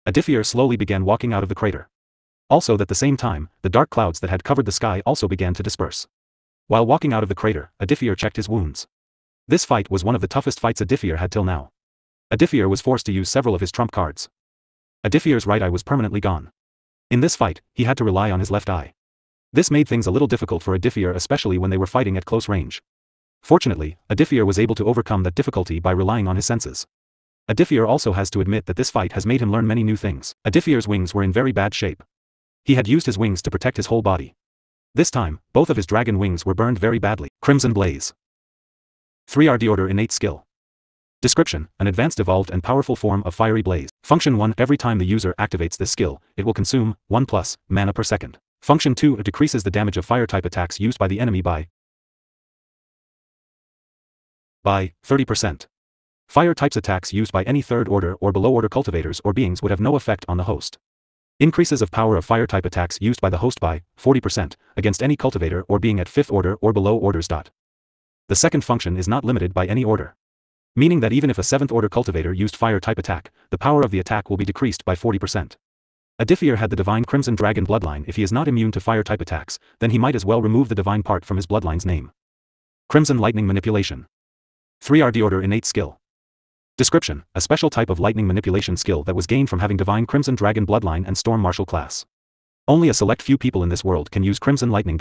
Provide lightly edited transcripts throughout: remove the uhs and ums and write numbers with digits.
Aditya slowly began walking out of the crater. Also at the same time, the dark clouds that had covered the sky also began to disperse. While walking out of the crater, Aditya checked his wounds. This fight was one of the toughest fights Aditya had till now. Aditya was forced to use several of his trump cards. Aditya's right eye was permanently gone. In this fight, he had to rely on his left eye. This made things a little difficult for Aditya, especially when they were fighting at close range. Fortunately, Aditya was able to overcome that difficulty by relying on his senses. Aditya also has to admit that this fight has made him learn many new things. Aditya's wings were in very bad shape. He had used his wings to protect his whole body. This time, both of his dragon wings were burned very badly. Crimson Blaze. 3 Audiobook Innate Skill. Description: an advanced evolved and powerful form of fiery blaze. Function 1: every time the user activates this skill, it will consume 1+ mana per second. Function 2: it decreases the damage of fire-type attacks used by the enemy by 30%. Fire types attacks used by any third order or below order cultivators or beings would have no effect on the host. Increases of power of fire type attacks used by the host by 40% against any cultivator or being at 5th order or below orders. The second function is not limited by any order. Meaning that even if a 7th order cultivator used fire type attack, the power of the attack will be decreased by 40%. Aditya had the divine Crimson Dragon bloodline. If he is not immune to fire type attacks, then he might as well remove the divine part from his bloodline's name. Crimson Lightning Manipulation. 3 Audiobook Innate Skill. Description: a special type of lightning manipulation skill that was gained from having divine Crimson Dragon bloodline and Storm Martial class. Only a select few people in this world can use Crimson Lightning.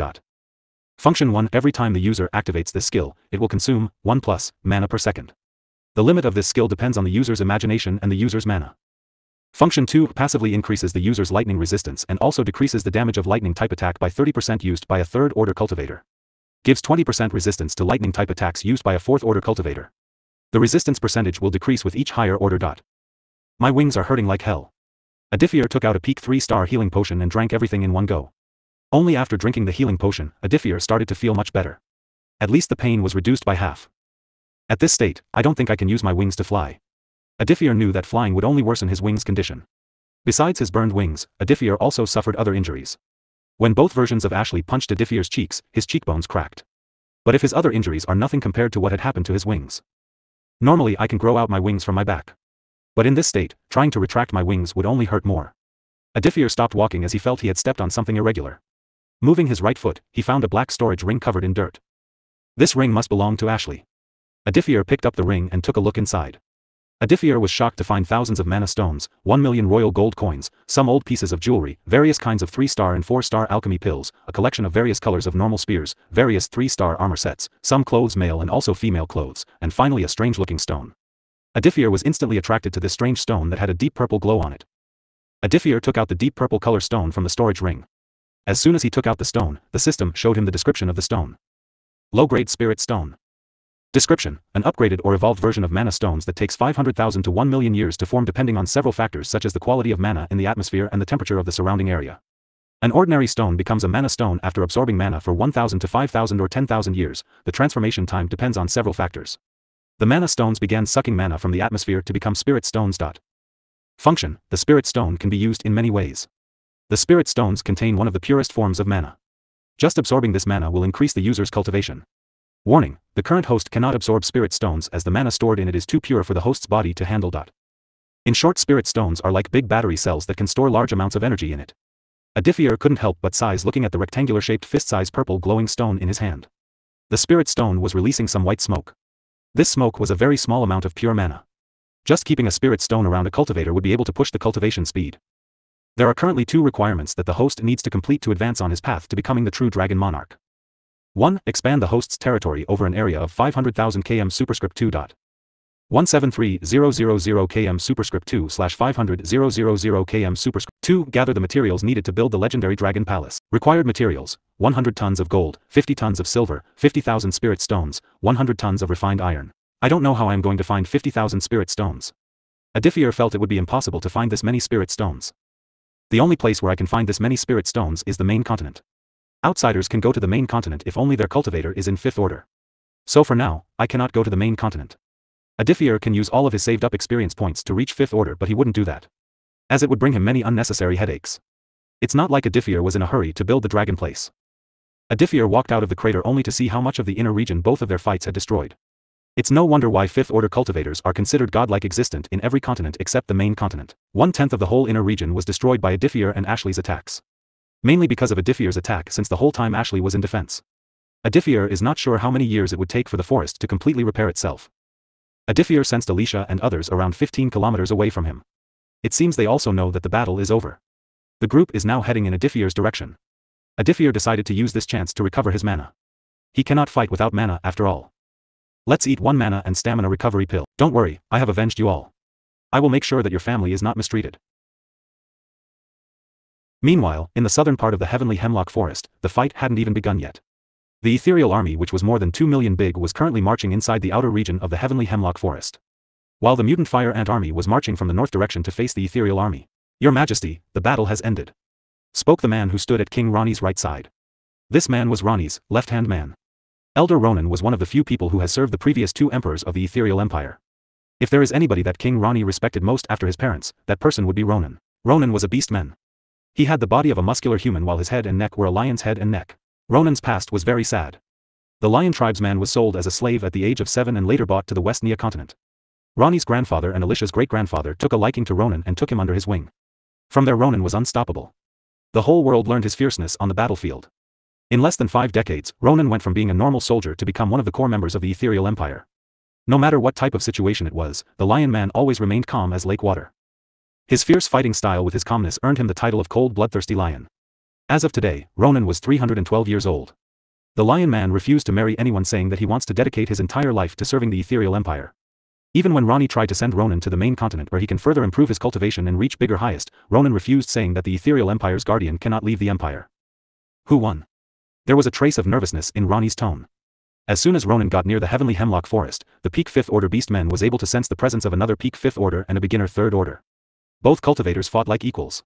Function 1: every time the user activates this skill, it will consume 1+ mana per second. The limit of this skill depends on the user's imagination and the user's mana. Function 2: passively increases the user's lightning resistance and also decreases the damage of lightning type attack by 30% used by a 3rd order cultivator. Gives 20% resistance to lightning type attacks used by a 4th order cultivator. The resistance percentage will decrease with each higher order. My wings are hurting like hell. Aditya took out a peak 3-star healing potion and drank everything in one go. Only after drinking the healing potion, Aditya started to feel much better. At least the pain was reduced by half. At this state, I don't think I can use my wings to fly. Aditya knew that flying would only worsen his wings' condition. Besides his burned wings, Aditya also suffered other injuries. When both versions of Ashley punched Aditya's cheeks, his cheekbones cracked. But if his other injuries are nothing compared to what had happened to his wings. Normally I can grow out my wings from my back. But in this state, trying to retract my wings would only hurt more. Aditya stopped walking as he felt he had stepped on something irregular. Moving his right foot, he found a black storage ring covered in dirt. This ring must belong to Ashley. Aditya picked up the ring and took a look inside. Aditya was shocked to find thousands of mana stones, 1 million royal gold coins, some old pieces of jewelry, various kinds of 3-star and 4-star alchemy pills, a collection of various colors of normal spears, various 3-star armor sets, some clothes, male and also female clothes, and finally a strange-looking stone. Aditya was instantly attracted to this strange stone that had a deep purple glow on it. Aditya took out the deep purple color stone from the storage ring. As soon as he took out the stone, the system showed him the description of the stone. Low-grade spirit stone. Description: an upgraded or evolved version of mana stones that takes 500,000 to 1 million years to form depending on several factors such as the quality of mana in the atmosphere and the temperature of the surrounding area. An ordinary stone becomes a mana stone after absorbing mana for 1,000 to 5,000 or 10,000 years. The transformation time depends on several factors. The mana stones began sucking mana from the atmosphere to become spirit stones. Function: the spirit stone can be used in many ways. The spirit stones contain one of the purest forms of mana. Just absorbing this mana will increase the user's cultivation. Warning: the current host cannot absorb spirit stones as the mana stored in it is too pure for the host's body to handle. In short, spirit stones are like big battery cells that can store large amounts of energy in it. Aditya couldn't help but sigh looking at the rectangular-shaped fist-sized purple glowing stone in his hand. The spirit stone was releasing some white smoke. This smoke was a very small amount of pure mana. Just keeping a spirit stone around a cultivator would be able to push the cultivation speed. There are currently 2 requirements that the host needs to complete to advance on his path to becoming the true Dragon Monarch. 1. Expand the host's territory over an area of 500,000 km superscript 2. 173,000 km superscript 2 / 500,000 km superscript 2. Gather the materials needed to build the legendary Dragon Palace. Required materials: 100 tons of gold, 50 tons of silver, 50,000 spirit stones, 100 tons of refined iron. I don't know how I am going to find 50,000 spirit stones. Aditya felt it would be impossible to find this many spirit stones. The only place where I can find this many spirit stones is the main continent. Outsiders can go to the main continent if only their cultivator is in 5th order. So for now, I cannot go to the main continent. Aditya can use all of his saved up experience points to reach 5th order, but he wouldn't do that, as it would bring him many unnecessary headaches. It's not like Aditya was in a hurry to build the dragon place. Aditya walked out of the crater only to see how much of the inner region both of their fights had destroyed. It's no wonder why fifth-order cultivators are considered godlike, existent in every continent except the main continent. 1/10 of the whole inner region was destroyed by Aditya and Ashley's attacks. Mainly because of Aditya's attack, since the whole time Ashley was in defense. Aditya is not sure how many years it would take for the forest to completely repair itself. Aditya sensed Alicia and others around 15 kilometers away from him. It seems they also know that the battle is over. The group is now heading in Aditya's direction. Aditya decided to use this chance to recover his mana. He cannot fight without mana after all. Let's eat 1 mana and stamina recovery pill. Don't worry, I have avenged you all. I will make sure that your family is not mistreated. Meanwhile, in the southern part of the heavenly hemlock forest, the fight hadn't even begun yet. The ethereal army, which was more than 2 million big, was currently marching inside the outer region of the heavenly hemlock forest. While the mutant fire ant army was marching from the north direction to face the ethereal army. Your Majesty, the battle has ended. Spoke the man who stood at King Ronnie's right side. This man was Ronnie's left-hand man. Elder Ronan was one of the few people who has served the previous 2 emperors of the ethereal empire. If there is anybody that King Ronnie respected most after his parents, that person would be Ronan. Ronan was a beastman. He had the body of a muscular human while his head and neck were a lion's head and neck. Ronan's past was very sad. The lion tribesman was sold as a slave at the age of 7 and later bought to the West Nia continent. Ronnie's grandfather and Alicia's great-grandfather took a liking to Ronan and took him under his wing. From there Ronan was unstoppable. The whole world learned his fierceness on the battlefield. In less than 5 decades, Ronan went from being a normal soldier to become one of the core members of the ethereal empire. No matter what type of situation it was, the lion man always remained calm as lake water. His fierce fighting style with his calmness earned him the title of cold bloodthirsty lion. As of today, Ronan was 312 years old. The lion man refused to marry anyone, saying that he wants to dedicate his entire life to serving the ethereal empire. Even when Ronnie tried to send Ronan to the main continent where he can further improve his cultivation and reach bigger highest, Ronan refused, saying that the ethereal empire's guardian cannot leave the empire. Who won? There was a trace of nervousness in Ronnie's tone. As soon as Ronan got near the heavenly hemlock forest, the peak 5th order beastman was able to sense the presence of another peak 5th order and a beginner 3rd order. Both cultivators fought like equals.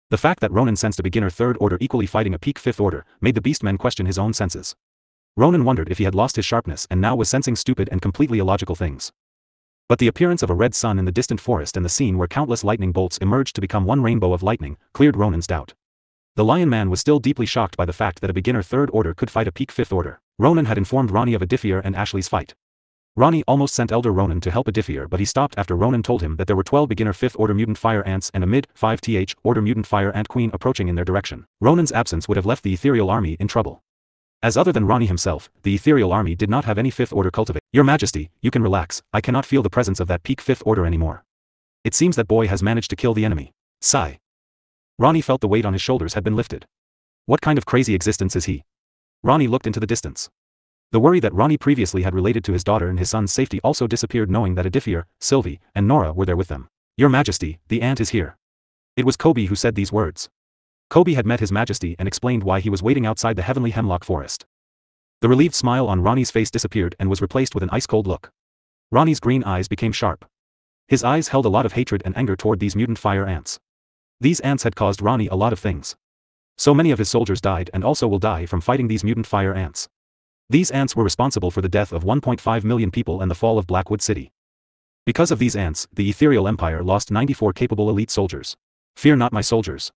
The fact that Ronan sensed a beginner 3rd order equally fighting a peak 5th order made the beastman question his own senses. Ronan wondered if he had lost his sharpness and now was sensing stupid and completely illogical things. But the appearance of a red sun in the distant forest and the scene where countless lightning bolts emerged to become one rainbow of lightning cleared Ronan's doubt. The lion man was still deeply shocked by the fact that a beginner 3rd order could fight a peak 5th order. Ronan had informed Ronnie of Aditya and Ashley's fight. Ronnie almost sent Elder Ronan to help Aditya, but he stopped after Ronan told him that there were 12 beginner 5th order mutant fire ants and a mid-5th order mutant fire ant queen approaching in their direction. Ronan's absence would have left the ethereal army in trouble. As other than Ronnie himself, the ethereal army did not have any 5th order cultivate. Your Majesty, you can relax, I cannot feel the presence of that peak 5th order anymore. It seems that boy has managed to kill the enemy. Sigh. Ronnie felt the weight on his shoulders had been lifted. What kind of crazy existence is he? Ronnie looked into the distance. The worry that Ronnie previously had related to his daughter and his son's safety also disappeared, knowing that Aditya, Sylvie, and Nora were there with them. Your Majesty, the ant is here. It was Kobe who said these words. Kobe had met His Majesty and explained why he was waiting outside the heavenly hemlock forest. The relieved smile on Ronnie's face disappeared and was replaced with an ice-cold look. Ronnie's green eyes became sharp. His eyes held a lot of hatred and anger toward these mutant fire ants. These ants had caused Ronnie a lot of things. So many of his soldiers died and also will die from fighting these mutant fire ants. These ants were responsible for the death of 1.5 million people and the fall of Blackwood City. Because of these ants, the ethereal empire lost 94 capable elite soldiers. Fear not, my soldiers.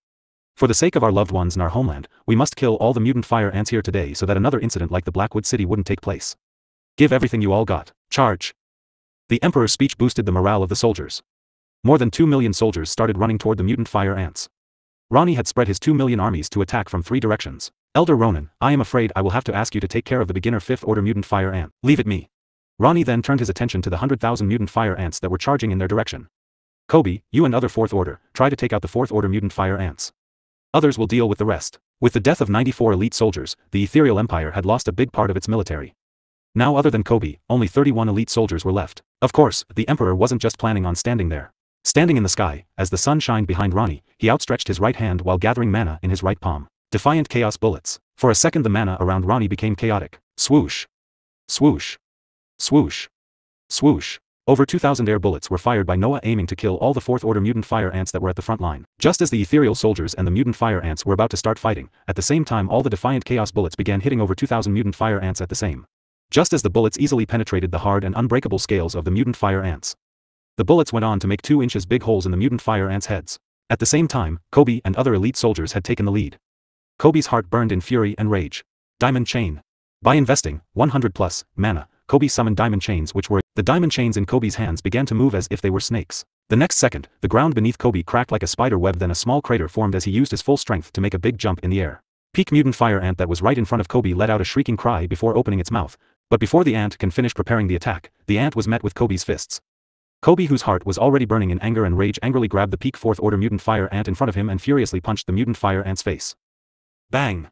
For the sake of our loved ones in our homeland, we must kill all the mutant fire ants here today so that another incident like the Blackwood City wouldn't take place. Give everything you all got. Charge. The Emperor's speech boosted the morale of the soldiers. More than 2 million soldiers started running toward the mutant fire ants. Ronnie had spread his 2 million armies to attack from 3 directions. Elder Ronan, I am afraid I will have to ask you to take care of the beginner 5th order mutant fire ant. Leave it me. Ronnie then turned his attention to the 100,000 mutant fire ants that were charging in their direction. Kobe, you and other 4th order, try to take out the 4th order mutant fire ants. Others will deal with the rest. With the death of 94 elite soldiers, the ethereal empire had lost a big part of its military. Now, other than Kobe, only 31 elite soldiers were left. Of course, the Emperor wasn't just planning on standing there. Standing in the sky, as the sun shined behind Ronnie, he outstretched his right hand while gathering mana in his right palm. Defiant chaos bullets. For a second the mana around Ronnie became chaotic. Swoosh. Swoosh. Swoosh. Swoosh. Over 2,000 air bullets were fired by Noah, aiming to kill all the 4th order mutant fire ants that were at the front line. Just as the ethereal soldiers and the mutant fire ants were about to start fighting, at the same time all the defiant chaos bullets began hitting over 2,000 mutant fire ants at the same. Just as the bullets easily penetrated the hard and unbreakable scales of the mutant fire ants. The bullets went on to make 2 inches big holes in the mutant fire ants' heads. At the same time, Kobe and other elite soldiers had taken the lead. Kobe's heart burned in fury and rage. Diamond chain. By investing 100+ mana, Kobe summoned diamond chains which were. The diamond chains in Kobe's hands began to move as if they were snakes. The next second, the ground beneath Kobe cracked like a spider web, then a small crater formed as he used his full strength to make a big jump in the air. Peak mutant fire ant that was right in front of Kobe let out a shrieking cry before opening its mouth, but before the ant can finish preparing the attack, the ant was met with Kobe's fists. Kobe, whose heart was already burning in anger and rage, angrily grabbed the peak 4th order mutant fire ant in front of him and furiously punched the mutant fire ant's face. Bang!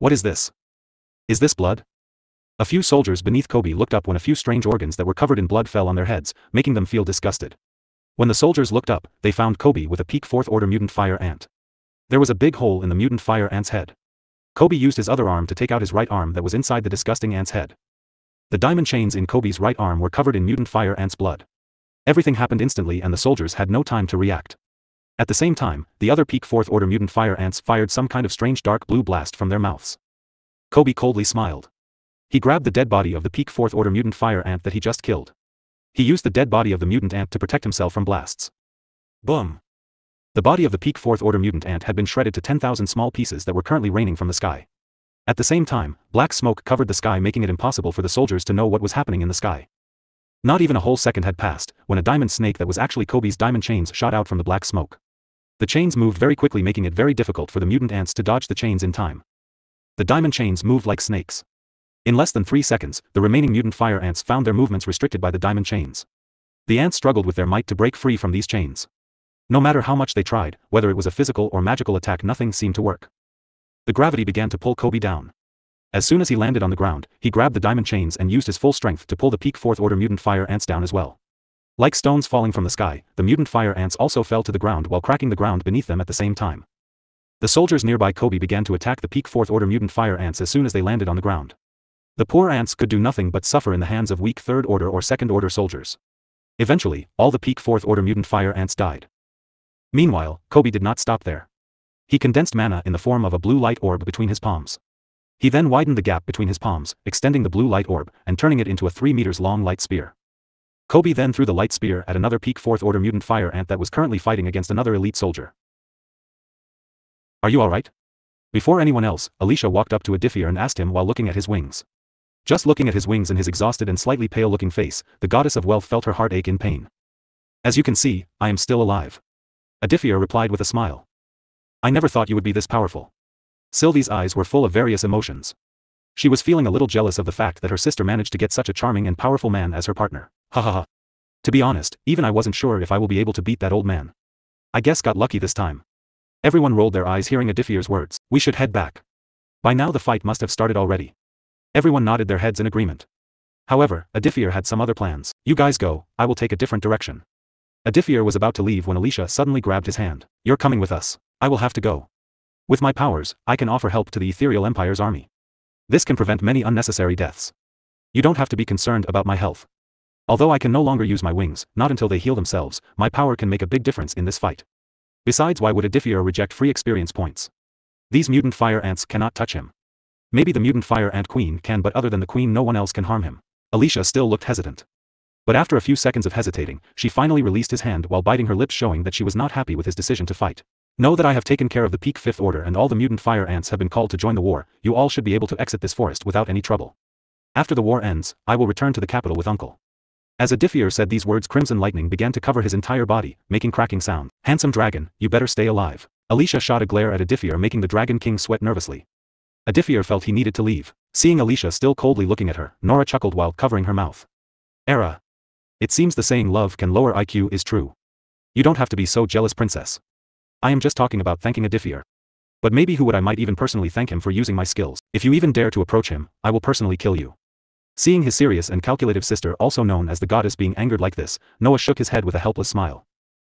What is this? Is this blood? A few soldiers beneath Kobe looked up when a few strange organs that were covered in blood fell on their heads, making them feel disgusted. When the soldiers looked up, they found Kobe with a peak 4th order mutant fire ant. There was a big hole in the mutant fire ant's head. Kobe used his other arm to take out his right arm that was inside the disgusting ant's head. The diamond chains in Kobe's right arm were covered in mutant fire ant's blood. Everything happened instantly and the soldiers had no time to react. At the same time, the other peak 4th order mutant fire ants fired some kind of strange dark blue blast from their mouths. Kobe coldly smiled. He grabbed the dead body of the peak 4th order mutant fire ant that he just killed. He used the dead body of the mutant ant to protect himself from blasts. Boom! The body of the peak 4th order mutant ant had been shredded to 10,000 small pieces that were currently raining from the sky. At the same time, black smoke covered the sky, making it impossible for the soldiers to know what was happening in the sky. Not even a whole second had passed, when a diamond snake that was actually Kobe's diamond chains shot out from the black smoke. The chains moved very quickly, making it very difficult for the mutant ants to dodge the chains in time. The diamond chains moved like snakes. In less than 3 seconds, the remaining mutant fire ants found their movements restricted by the diamond chains. The ants struggled with their might to break free from these chains. No matter how much they tried, whether it was a physical or magical attack, nothing seemed to work. The gravity began to pull Kobe down. As soon as he landed on the ground, he grabbed the diamond chains and used his full strength to pull the peak 4th order mutant fire ants down as well. Like stones falling from the sky, the mutant fire ants also fell to the ground while cracking the ground beneath them at the same time. The soldiers nearby Kobe began to attack the peak 4th order mutant fire ants as soon as they landed on the ground. The poor ants could do nothing but suffer in the hands of weak 3rd order or 2nd order soldiers. Eventually, all the peak 4th order mutant fire ants died. Meanwhile, Kobe did not stop there. He condensed mana in the form of a blue light orb between his palms. He then widened the gap between his palms, extending the blue light orb, and turning it into a 3 meters long light spear. Kobe then threw the light spear at another peak 4th order mutant fire ant that was currently fighting against another elite soldier. Are you alright? Before anyone else, Alicia walked up to Aditya and asked him while looking at his wings. Just looking at his wings and his exhausted and slightly pale-looking face, the goddess of wealth felt her heart ache in pain. As you can see, I am still alive. Aditya replied with a smile. I never thought you would be this powerful. Sylvie's eyes were full of various emotions. She was feeling a little jealous of the fact that her sister managed to get such a charming and powerful man as her partner. Ha ha ha. To be honest, even I wasn't sure if I will be able to beat that old man. I guess got lucky this time. Everyone rolled their eyes hearing Aditya's words. We should head back. By now the fight must have started already. Everyone nodded their heads in agreement. However, Aditya had some other plans. You guys go, I will take a different direction. Aditya was about to leave when Alicia suddenly grabbed his hand. You're coming with us. I will have to go. With my powers, I can offer help to the Ethereal Empire's army. This can prevent many unnecessary deaths. You don't have to be concerned about my health. Although I can no longer use my wings, not until they heal themselves, my power can make a big difference in this fight. Besides, why would Aditya reject free experience points? These mutant fire ants cannot touch him. Maybe the mutant fire ant queen can, but other than the queen no one else can harm him. Alicia still looked hesitant. But after a few seconds of hesitating, she finally released his hand while biting her lips, showing that she was not happy with his decision to fight. Know that I have taken care of the peak 5th order and all the mutant fire ants have been called to join the war. You all should be able to exit this forest without any trouble. After the war ends, I will return to the capital with Uncle. As Aditya said these words, crimson lightning began to cover his entire body, making cracking sound. Handsome dragon, you better stay alive. Alicia shot a glare at Aditya, making the Dragon King sweat nervously. Aditya felt he needed to leave. Seeing Alicia still coldly looking at her, Nora chuckled while covering her mouth. Era. It seems the saying love can lower IQ is true. You don't have to be so jealous, princess. I am just talking about thanking Aditya. But maybe who would I might even personally thank him for using my skills. If you even dare to approach him, I will personally kill you. Seeing his serious and calculative sister, also known as the goddess, being angered like this, Noah shook his head with a helpless smile.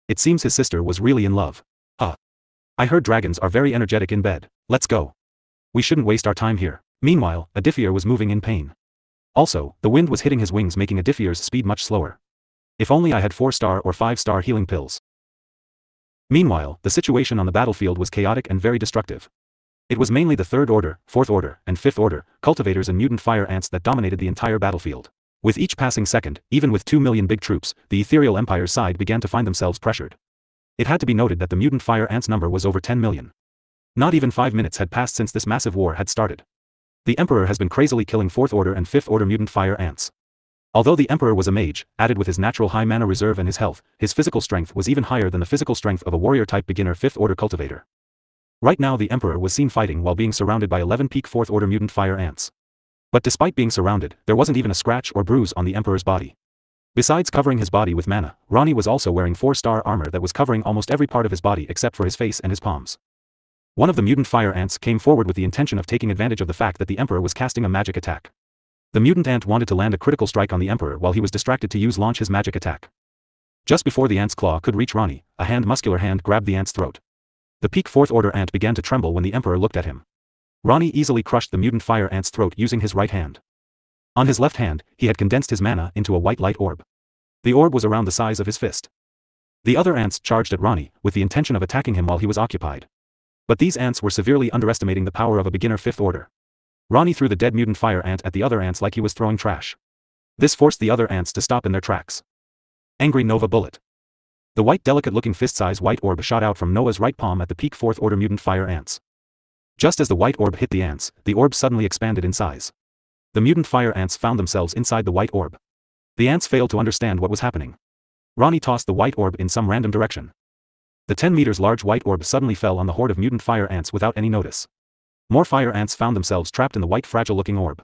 It seems his sister was really in love. Huh. I heard dragons are very energetic in bed. Let's go. We shouldn't waste our time here. Meanwhile, Aditya was moving in pain. Also, the wind was hitting his wings, making Aditya's speed much slower. If only I had 4-star or 5-star healing pills. Meanwhile, the situation on the battlefield was chaotic and very destructive. It was mainly the 3rd order, 4th order, and 5th order, cultivators and mutant fire ants that dominated the entire battlefield. With each passing second, even with 2 million big troops, the Ethereal Empire's side began to find themselves pressured. It had to be noted that the mutant fire ants number was over 10 million. Not even 5 minutes had passed since this massive war had started. The Emperor has been crazily killing 4th order and 5th order mutant fire ants. Although the Emperor was a mage, added with his natural high mana reserve and his health, his physical strength was even higher than the physical strength of a warrior-type beginner 5th Order cultivator. Right now the Emperor was seen fighting while being surrounded by 11 peak 4th Order mutant fire ants. But despite being surrounded, there wasn't even a scratch or bruise on the Emperor's body. Besides covering his body with mana, Ronnie was also wearing 4-star armor that was covering almost every part of his body except for his face and his palms. One of the mutant fire ants came forward with the intention of taking advantage of the fact that the Emperor was casting a magic attack. The mutant ant wanted to land a critical strike on the Emperor while he was distracted to launch his magic attack. Just before the ant's claw could reach Ronnie, a muscular hand grabbed the ant's throat. The peak 4th Order ant began to tremble when the Emperor looked at him. Ronnie easily crushed the mutant fire ant's throat using his right hand. On his left hand, he had condensed his mana into a white light orb. The orb was around the size of his fist. The other ants charged at Ronnie, with the intention of attacking him while he was occupied. But these ants were severely underestimating the power of a beginner 5th Order. Ronnie threw the dead mutant fire ant at the other ants like he was throwing trash. This forced the other ants to stop in their tracks. Angry Nova Bullet. The white delicate-looking fist-size white orb shot out from Noah's right palm at the peak 4th Order mutant fire ants. Just as the white orb hit the ants, the orb suddenly expanded in size. The mutant fire ants found themselves inside the white orb. The ants failed to understand what was happening. Ronnie tossed the white orb in some random direction. The 10 meters large white orb suddenly fell on the horde of mutant fire ants without any notice. More fire ants found themselves trapped in the white fragile-looking orb.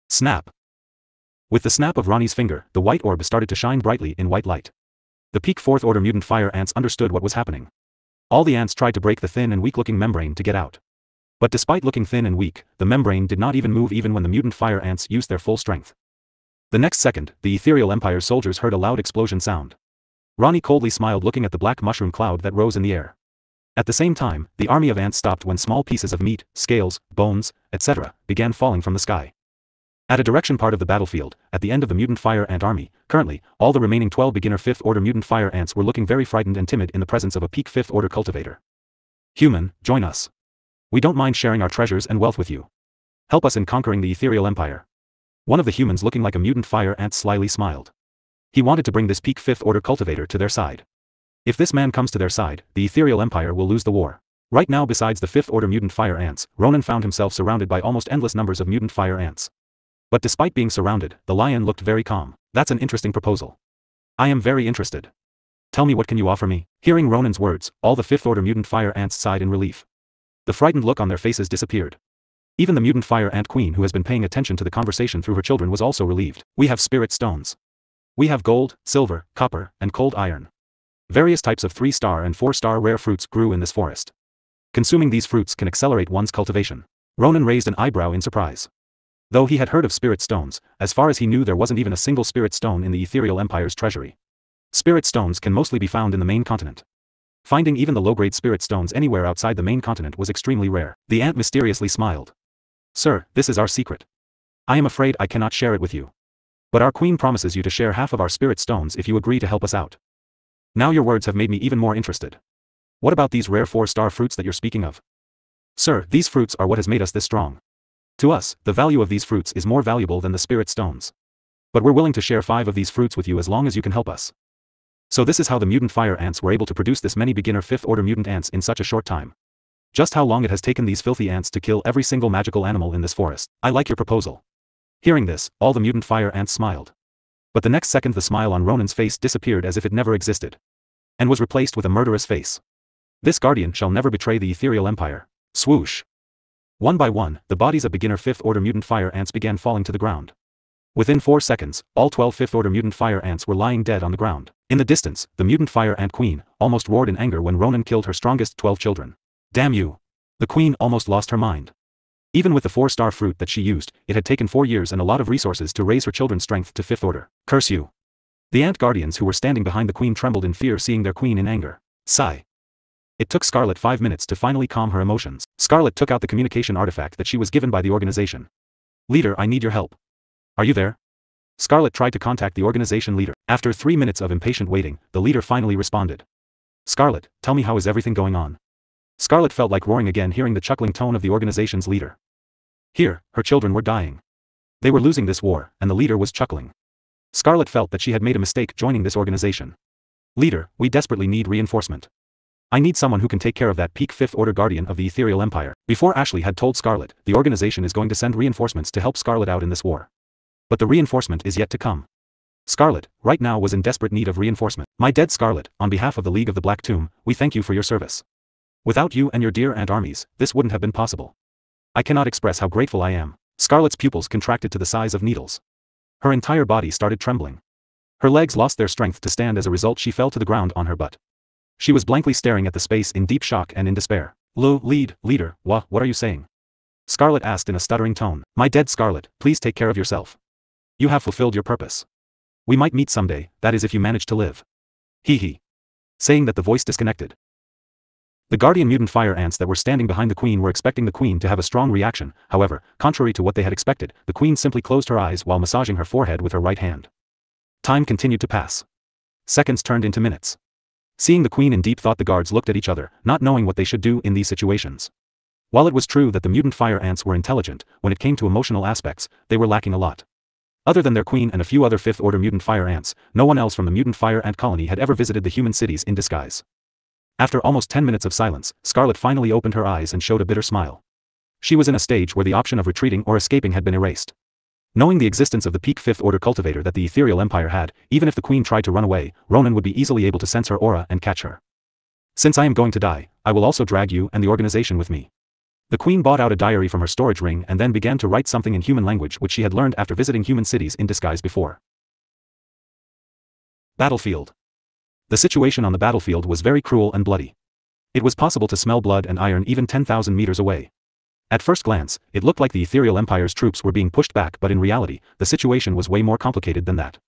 Snap! With the snap of Ronnie's finger, the white orb started to shine brightly in white light. The peak 4th Order mutant fire ants understood what was happening. All the ants tried to break the thin and weak-looking membrane to get out. But despite looking thin and weak, the membrane did not even move even when the mutant fire ants used their full strength. The next second, the Ethereal Empire's soldiers heard a loud explosion sound. Ronnie coldly smiled looking at the black mushroom cloud that rose in the air. At the same time, the army of ants stopped when small pieces of meat, scales, bones, etc., began falling from the sky. At a direction part of the battlefield, at the end of the mutant fire ant army, currently, all the remaining 12 beginner 5th Order mutant fire ants were looking very frightened and timid in the presence of a peak 5th Order cultivator. Human, join us. We don't mind sharing our treasures and wealth with you. Help us in conquering the Ethereal Empire. One of the humans looking like a mutant fire ant slyly smiled. He wanted to bring this peak 5th Order cultivator to their side. If this man comes to their side, the Ethereal Empire will lose the war. Right now besides the 5th Order mutant fire ants, Ronan found himself surrounded by almost endless numbers of mutant fire ants. But despite being surrounded, the lion looked very calm. That's an interesting proposal. I am very interested. Tell me what can you offer me? Hearing Ronan's words, all the 5th Order mutant fire ants sighed in relief. The frightened look on their faces disappeared. Even the mutant fire ant queen who has been paying attention to the conversation through her children was also relieved. We have spirit stones. We have gold, silver, copper, and cold iron. Various types of 3-star and 4-star rare fruits grew in this forest. Consuming these fruits can accelerate one's cultivation. Ronan raised an eyebrow in surprise. Though he had heard of spirit stones, as far as he knew there wasn't even a single spirit stone in the Ethereal Empire's treasury. Spirit stones can mostly be found in the main continent. Finding even the low-grade spirit stones anywhere outside the main continent was extremely rare. The ant mysteriously smiled. Sir, this is our secret. I am afraid I cannot share it with you. But our queen promises you to share half of our spirit stones if you agree to help us out. Now your words have made me even more interested. What about these rare 4-star fruits that you're speaking of? Sir, these fruits are what has made us this strong. To us, the value of these fruits is more valuable than the spirit stones. But we're willing to share 5 of these fruits with you as long as you can help us. So this is how the mutant fire ants were able to produce this many beginner 5th Order mutant ants in such a short time. Just how long it has taken these filthy ants to kill every single magical animal in this forest. I like your proposal. Hearing this, all the mutant fire ants smiled. But the next second the smile on Ronan's face disappeared as if it never existed. And was replaced with a murderous face. This guardian shall never betray the Ethereal Empire. Swoosh. One by one, the bodies of beginner 5th Order mutant fire ants began falling to the ground. Within 4 seconds, all 12 5th Order mutant fire ants were lying dead on the ground. In the distance, the mutant fire ant queen almost roared in anger when Ronan killed her strongest 12 children. Damn you! The queen almost lost her mind. Even with the 4-star fruit that she used, it had taken 4 years and a lot of resources to raise her children's strength to 5th Order. Curse you! The ant guardians who were standing behind the queen trembled in fear seeing their queen in anger. Sigh. It took Scarlet 5 minutes to finally calm her emotions. Scarlet took out the communication artifact that she was given by the organization. Leader, I need your help. Are you there? Scarlet tried to contact the organization leader. After 3 minutes of impatient waiting, the leader finally responded. Scarlet, tell me how is everything going on? Scarlet felt like roaring again hearing the chuckling tone of the organization's leader. Here, her children were dying. They were losing this war, and the leader was chuckling. Scarlet felt that she had made a mistake joining this organization. Leader, we desperately need reinforcement. I need someone who can take care of that peak 5th Order guardian of the Ethereal Empire. Before Ashley had told Scarlet, the organization is going to send reinforcements to help Scarlet out in this war. But the reinforcement is yet to come. Scarlet, right now was in desperate need of reinforcement. My dead Scarlet, on behalf of the League of the Black Tomb, we thank you for your service. Without you and your dear Ant armies, this wouldn't have been possible. I cannot express how grateful I am. Scarlet's pupils contracted to the size of needles. Her entire body started trembling. Her legs lost their strength to stand. As a result, she fell to the ground on her butt. She was blankly staring at the space in deep shock and in despair. Leader, what are you saying? Scarlet asked in a stuttering tone. My dead Scarlet, please take care of yourself. You have fulfilled your purpose. We might meet someday, that is if you manage to live. Hee. Saying that, the voice disconnected. The guardian mutant fire ants that were standing behind the queen were expecting the queen to have a strong reaction. However, contrary to what they had expected, the queen simply closed her eyes while massaging her forehead with her right hand. Time continued to pass. Seconds turned into minutes. Seeing the queen in deep thought, the guards looked at each other, not knowing what they should do in these situations. While it was true that the mutant fire ants were intelligent, when it came to emotional aspects, they were lacking a lot. Other than their queen and a few other fifth-order mutant fire ants, no one else from the mutant fire ant colony had ever visited the human cities in disguise. After almost 10 minutes of silence, Scarlet finally opened her eyes and showed a bitter smile. She was in a stage where the option of retreating or escaping had been erased. Knowing the existence of the peak fifth-order cultivator that the Ethereal Empire had, even if the queen tried to run away, Ronan would be easily able to sense her aura and catch her. Since I am going to die, I will also drag you and the organization with me. The queen brought out a diary from her storage ring and then began to write something in human language which she had learned after visiting human cities in disguise before. Battlefield. The situation on the battlefield was very cruel and bloody. It was possible to smell blood and iron even 10,000 meters away. At first glance, it looked like the Ethereal Empire's troops were being pushed back, but in reality, the situation was way more complicated than that.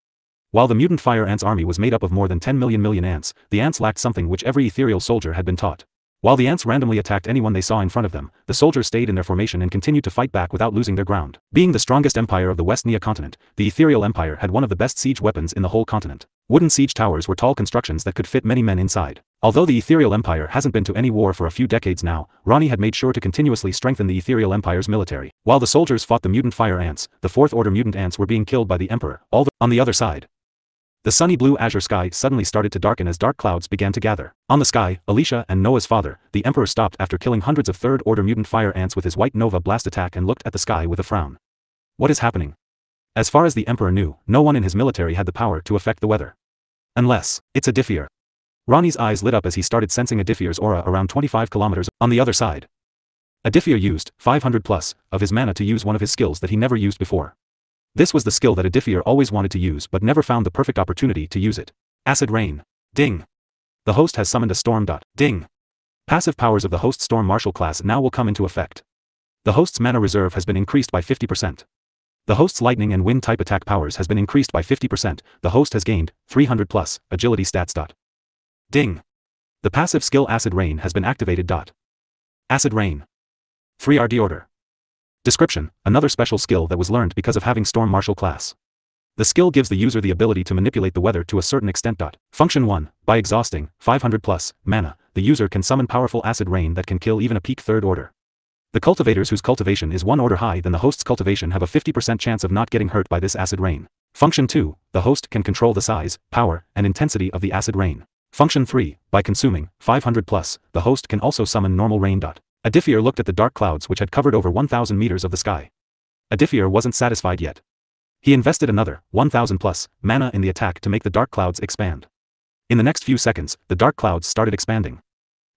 While the mutant fire ants' army was made up of more than 10 million ants, the ants lacked something which every ethereal soldier had been taught. While the ants randomly attacked anyone they saw in front of them, the soldiers stayed in their formation and continued to fight back without losing their ground. Being the strongest empire of the West Nia continent, the Ethereal Empire had one of the best siege weapons in the whole continent. Wooden siege towers were tall constructions that could fit many men inside. Although the Ethereal Empire hasn't been to any war for a few decades now, Ronnie had made sure to continuously strengthen the Ethereal Empire's military. While the soldiers fought the mutant fire ants, the fourth-order mutant ants were being killed by the Emperor. On the other side, the sunny blue azure sky suddenly started to darken as dark clouds began to gather. On the sky, Alicia and Noah's father, the Emperor, stopped after killing hundreds of third-order mutant fire ants with his white Nova blast attack and looked at the sky with a frown. What is happening? As far as the Emperor knew, no one in his military had the power to affect the weather. Unless, it's Aditya. Ronnie's eyes lit up as he started sensing Aditya's aura around 25 kilometers on the other side. Aditya used 500 plus of his mana to use one of his skills that he never used before. This was the skill that Aditya always wanted to use but never found the perfect opportunity to use it. Acid Rain. Ding. The host has summoned a storm. Ding. Passive powers of the host Storm Martial class now will come into effect. The host's mana reserve has been increased by 50%. The host's lightning and wind type attack powers has been increased by 50%. The host has gained 300 plus agility stats. Ding. The passive skill Acid Rain has been activated. Acid Rain. 3RD order. Description: another special skill that was learned because of having Storm Martial class. The skill gives the user the ability to manipulate the weather to a certain extent. Function 1. By exhausting 500 plus mana, the user can summon powerful acid rain that can kill even a peak third order. The cultivators whose cultivation is 1 order high than the host's cultivation have a 50% chance of not getting hurt by this acid rain. Function 2. The host can control the size, power, and intensity of the acid rain. Function 3. By consuming 500 plus, the host can also summon normal rain. Aditya looked at the dark clouds which had covered over 1,000 meters of the sky. Aditya wasn't satisfied yet. He invested another 1,000 plus mana in the attack to make the dark clouds expand. In the next few seconds, the dark clouds started expanding.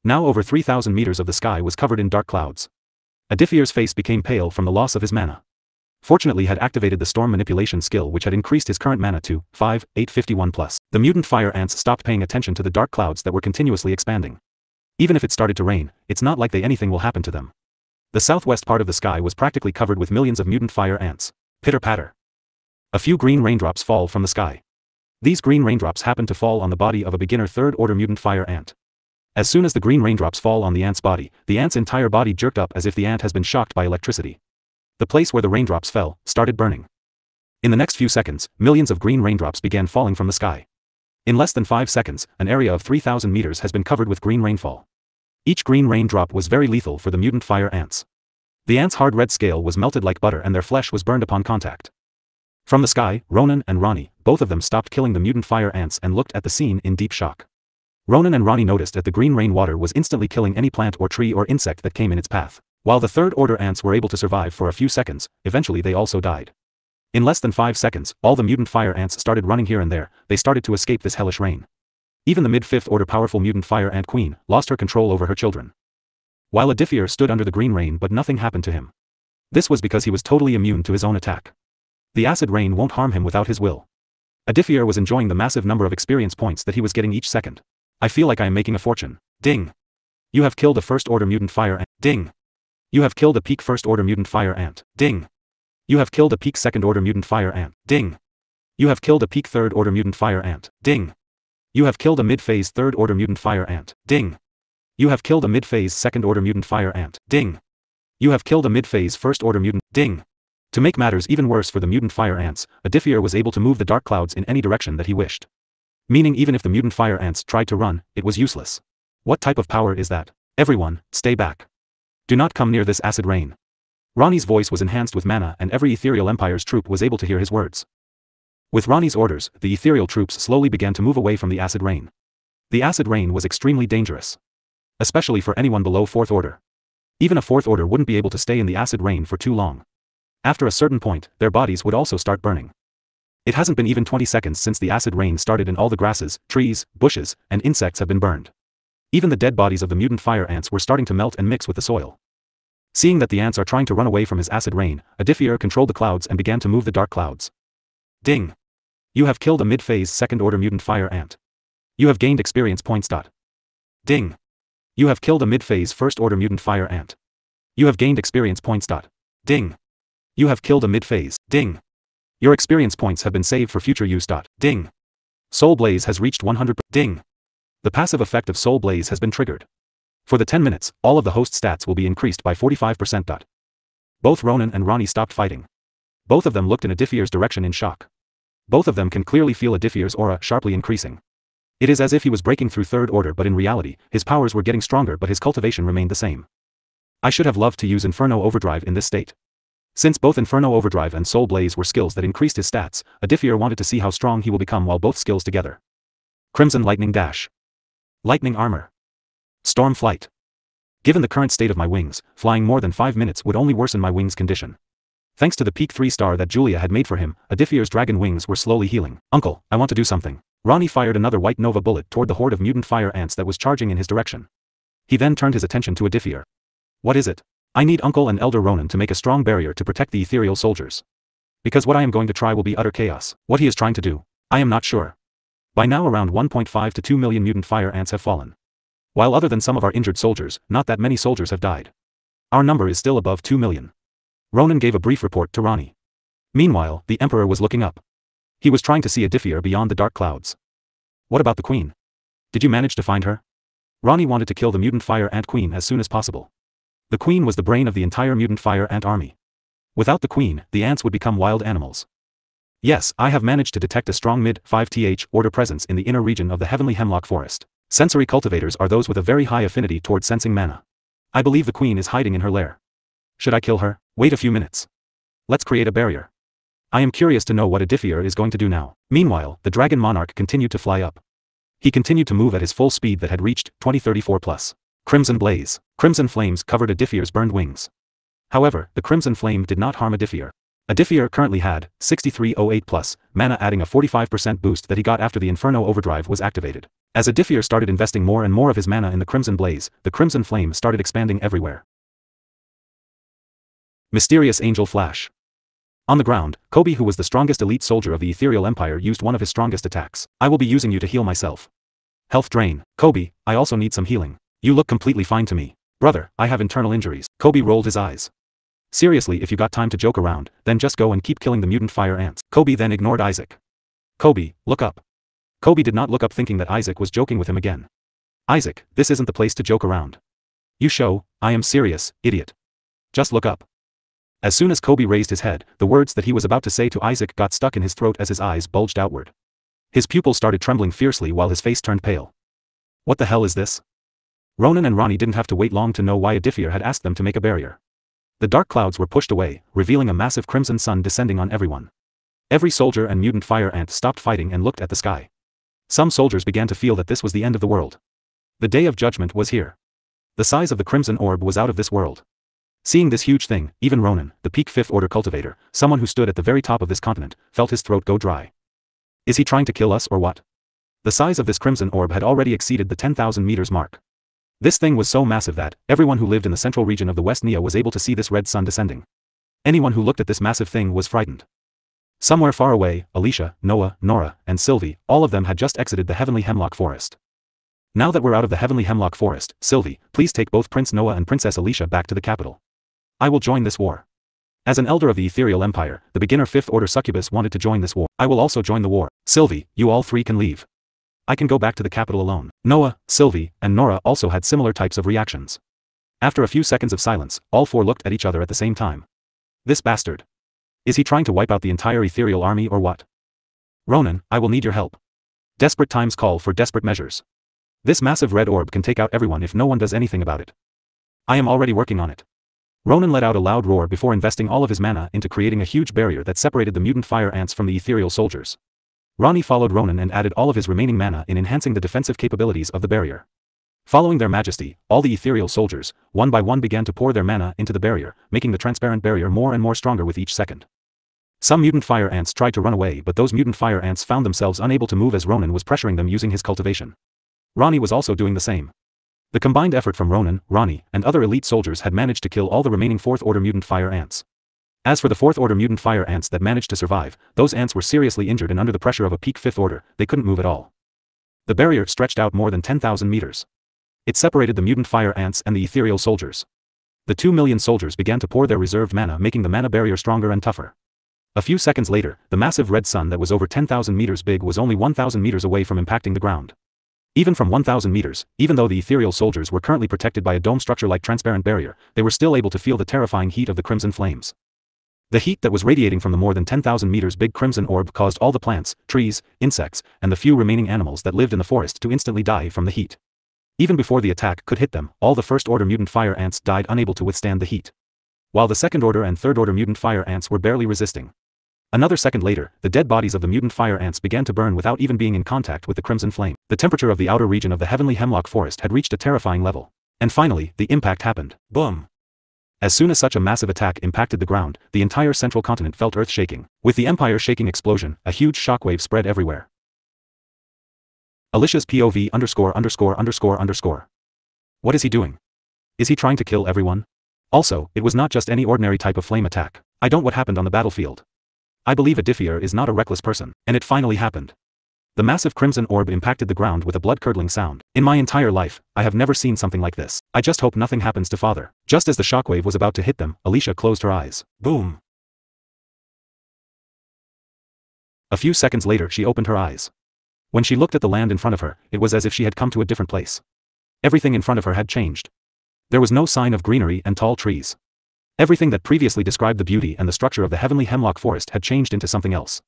Now over 3,000 meters of the sky was covered in dark clouds. Aditya's face became pale from the loss of his mana. Fortunately, he had activated the storm manipulation skill which had increased his current mana to 851 plus. The mutant fire ants stopped paying attention to the dark clouds that were continuously expanding. Even if it started to rain, it's not like anything will happen to them. The southwest part of the sky was practically covered with millions of mutant fire ants. Pitter-patter. A few green raindrops fall from the sky. These green raindrops happen to fall on the body of a beginner third-order mutant fire ant. As soon as the green raindrops fall on the ant's body, the ant's entire body jerked up as if the ant has been shocked by electricity. The place where the raindrops fell started burning. In the next few seconds, millions of green raindrops began falling from the sky. In less than 5 seconds, an area of 3,000 meters has been covered with green rainfall. Each green raindrop was very lethal for the mutant fire ants. The ants' hard red scale was melted like butter and their flesh was burned upon contact. From the sky, Ronan and Ronnie, both of them stopped killing the mutant fire ants and looked at the scene in deep shock. Ronan and Ronnie noticed that the green rainwater was instantly killing any plant or tree or insect that came in its path. While the third-order ants were able to survive for a few seconds, eventually they also died. In less than 5 seconds, all the mutant fire ants started running here and there. They started to escape this hellish rain. Even the mid-5th order powerful mutant fire ant queen lost her control over her children. While Aditya stood under the green rain, but nothing happened to him. This was because he was totally immune to his own attack. The acid rain won't harm him without his will. Aditya was enjoying the massive number of experience points that he was getting each second. I feel like I am making a fortune. Ding. You have killed a first order mutant fire ant. Ding. You have killed a peak first order mutant fire ant. Ding. You have killed a peak second order mutant fire ant. Ding. You have killed a peak third order mutant fire ant. Ding. You have killed a mid-phase third order mutant fire ant. Ding. You have killed a mid-phase second order mutant fire ant. Ding. You have killed a mid-phase first order mutant. Ding. To make matters even worse for the mutant fire ants, Aditya was able to move the dark clouds in any direction that he wished. Meaning even if the mutant fire ants tried to run, it was useless. What type of power is that? Everyone, stay back. Do not come near this acid rain. Ronnie's voice was enhanced with mana, and every Ethereal Empire's troop was able to hear his words. With Ronnie's orders, the ethereal troops slowly began to move away from the acid rain. The acid rain was extremely dangerous. Especially for anyone below 4th order. Even a 4th order wouldn't be able to stay in the acid rain for too long. After a certain point, their bodies would also start burning. It hasn't been even 20 seconds since the acid rain started and all the grasses, trees, bushes, and insects have been burned. Even the dead bodies of the mutant fire ants were starting to melt and mix with the soil. Seeing that the ants are trying to run away from his acid rain, Aditya controlled the clouds and began to move the dark clouds. Ding. You have killed a mid-phase second order mutant fire ant. You have gained experience points. Ding. You have killed a mid-phase first order mutant fire ant. You have gained experience points. Ding. You have killed a mid-phase. Ding. Your experience points have been saved for future use. Ding. Soul Blaze has reached 100. Ding. The passive effect of Soul Blaze has been triggered. For the 10 minutes, all of the host stats will be increased by 45%. Both Ronan and Ronnie stopped fighting. Both of them looked in Aditya's direction in shock. Both of them can clearly feel Aditya's aura sharply increasing. It is as if he was breaking through 3rd order, but in reality, his powers were getting stronger but his cultivation remained the same. I should have loved to use Inferno Overdrive in this state. Since both Inferno Overdrive and Soul Blaze were skills that increased his stats, Aditya wanted to see how strong he will become while both skills together. Crimson Lightning Dash. Lightning Armor. Storm Flight. Given the current state of my wings, flying more than 5 minutes would only worsen my wings' condition. Thanks to the peak 3-star that Julia had made for him, Aditya's dragon wings were slowly healing. Uncle, I want to do something. Ronnie fired another white Nova bullet toward the horde of mutant fire ants that was charging in his direction. He then turned his attention to Aditya. What is it? I need Uncle and Elder Ronan to make a strong barrier to protect the ethereal soldiers. Because what I am going to try will be utter chaos. What he is trying to do, I am not sure. By now around 1.5 to 2 million mutant fire ants have fallen. While other than some of our injured soldiers, not that many soldiers have died. Our number is still above 2 million. Ronan gave a brief report to Ronnie. Meanwhile, the Emperor was looking up. He was trying to see Aditya beyond the dark clouds. What about the Queen? Did you manage to find her? Ronnie wanted to kill the mutant fire ant Queen as soon as possible. The Queen was the brain of the entire mutant fire ant army. Without the Queen, the ants would become wild animals. Yes, I have managed to detect a strong mid-5th order presence in the inner region of the heavenly hemlock forest. Sensory cultivators are those with a very high affinity toward sensing mana. I believe the Queen is hiding in her lair. Should I kill her? Wait a few minutes. Let's create a barrier. I am curious to know what Aditya is going to do now. Meanwhile, the Dragon Monarch continued to fly up. He continued to move at his full speed that had reached 2034 plus. Crimson Blaze. Crimson flames covered Aditya's burned wings. However, the crimson flame did not harm Aditya. Aditya currently had 6308 plus mana, adding a 45% boost that he got after the Inferno Overdrive was activated. As Aditya started investing more and more of his mana in the Crimson Blaze, the crimson flame started expanding everywhere. Mysterious Angel Flash. On the ground, Kobe, who was the strongest elite soldier of the Ethereal Empire, used one of his strongest attacks. I will be using you to heal myself. Health drain. Kobe, I also need some healing. You look completely fine to me. Brother, I have internal injuries. Kobe rolled his eyes. Seriously, if you got time to joke around, then just go and keep killing the mutant fire ants. Kobe then ignored Isaac. Kobe, look up. Kobe did not look up, thinking that Isaac was joking with him again. Isaac, this isn't the place to joke around. You show, I am serious, idiot. Just look up. As soon as Kobe raised his head, the words that he was about to say to Isaac got stuck in his throat as his eyes bulged outward. His pupils started trembling fiercely while his face turned pale. What the hell is this? Ronan and Ronnie didn't have to wait long to know why Aditya had asked them to make a barrier. The dark clouds were pushed away, revealing a massive crimson sun descending on everyone. Every soldier and mutant fire ant stopped fighting and looked at the sky. Some soldiers began to feel that this was the end of the world. The day of judgment was here. The size of the crimson orb was out of this world. Seeing this huge thing, even Ronan, the peak 5th order cultivator, someone who stood at the very top of this continent, felt his throat go dry. Is he trying to kill us or what? The size of this crimson orb had already exceeded the 10,000 meters mark. This thing was so massive that, everyone who lived in the central region of the West Nia was able to see this red sun descending. Anyone who looked at this massive thing was frightened. Somewhere far away, Alicia, Noah, Nora, and Sylvie, all of them had just exited the heavenly hemlock forest. Now that we're out of the heavenly hemlock forest, Sylvie, please take both Prince Noah and Princess Alicia back to the capital. I will join this war. As an elder of the Ethereal Empire, the beginner 5th order succubus wanted to join this war. I will also join the war. Sylvie, you all three can leave. I can go back to the capital alone. Noah, Sylvie, and Nora also had similar types of reactions. After a few seconds of silence, all four looked at each other at the same time. This bastard. Is he trying to wipe out the entire ethereal army or what? Ronan, I will need your help. Desperate times call for desperate measures. This massive red orb can take out everyone if no one does anything about it. I am already working on it. Ronan let out a loud roar before investing all of his mana into creating a huge barrier that separated the mutant fire ants from the ethereal soldiers. Ronnie followed Ronan and added all of his remaining mana in enhancing the defensive capabilities of the barrier. Following their majesty, all the ethereal soldiers, one by one began to pour their mana into the barrier, making the transparent barrier more and more stronger with each second. Some mutant fire ants tried to run away, but those mutant fire ants found themselves unable to move as Ronan was pressuring them using his cultivation. Ronnie was also doing the same. The combined effort from Ronan, Ronnie, and other elite soldiers had managed to kill all the remaining 4th order mutant fire ants. As for the 4th order mutant fire ants that managed to survive, those ants were seriously injured and under the pressure of a peak 5th order, they couldn't move at all. The barrier stretched out more than 10,000 meters. It separated the mutant fire ants and the ethereal soldiers. The 2 million soldiers began to pour their reserved mana, making the mana barrier stronger and tougher. A few seconds later, the massive red sun that was over 10,000 meters big was only 1,000 meters away from impacting the ground. Even from 1,000 meters, even though the ethereal soldiers were currently protected by a dome structure like transparent barrier, they were still able to feel the terrifying heat of the crimson flames. The heat that was radiating from the more than 10,000 meters big crimson orb caused all the plants, trees, insects, and the few remaining animals that lived in the forest to instantly die from the heat. Even before the attack could hit them, all the 1st order mutant fire ants died unable to withstand the heat. While the 2nd order and 3rd order mutant fire ants were barely resisting. Another second later, the dead bodies of the mutant fire ants began to burn without even being in contact with the crimson flame. The temperature of the outer region of the heavenly hemlock forest had reached a terrifying level. And finally, the impact happened. Boom! As soon as such a massive attack impacted the ground, the entire central continent felt earth shaking. With the empire-shaking explosion, a huge shockwave spread everywhere. Alicia's POV ______. What is he doing? Is he trying to kill everyone? Also, it was not just any ordinary type of flame attack. I don't know what happened on the battlefield. I believe Aditya is not a reckless person, and it finally happened. The massive crimson orb impacted the ground with a blood-curdling sound. In my entire life, I have never seen something like this. I just hope nothing happens to father. Just as the shockwave was about to hit them, Alicia closed her eyes. Boom! A few seconds later she opened her eyes. When she looked at the land in front of her, it was as if she had come to a different place. Everything in front of her had changed. There was no sign of greenery and tall trees. Everything that previously described the beauty and the structure of the heavenly hemlock forest had changed into something else.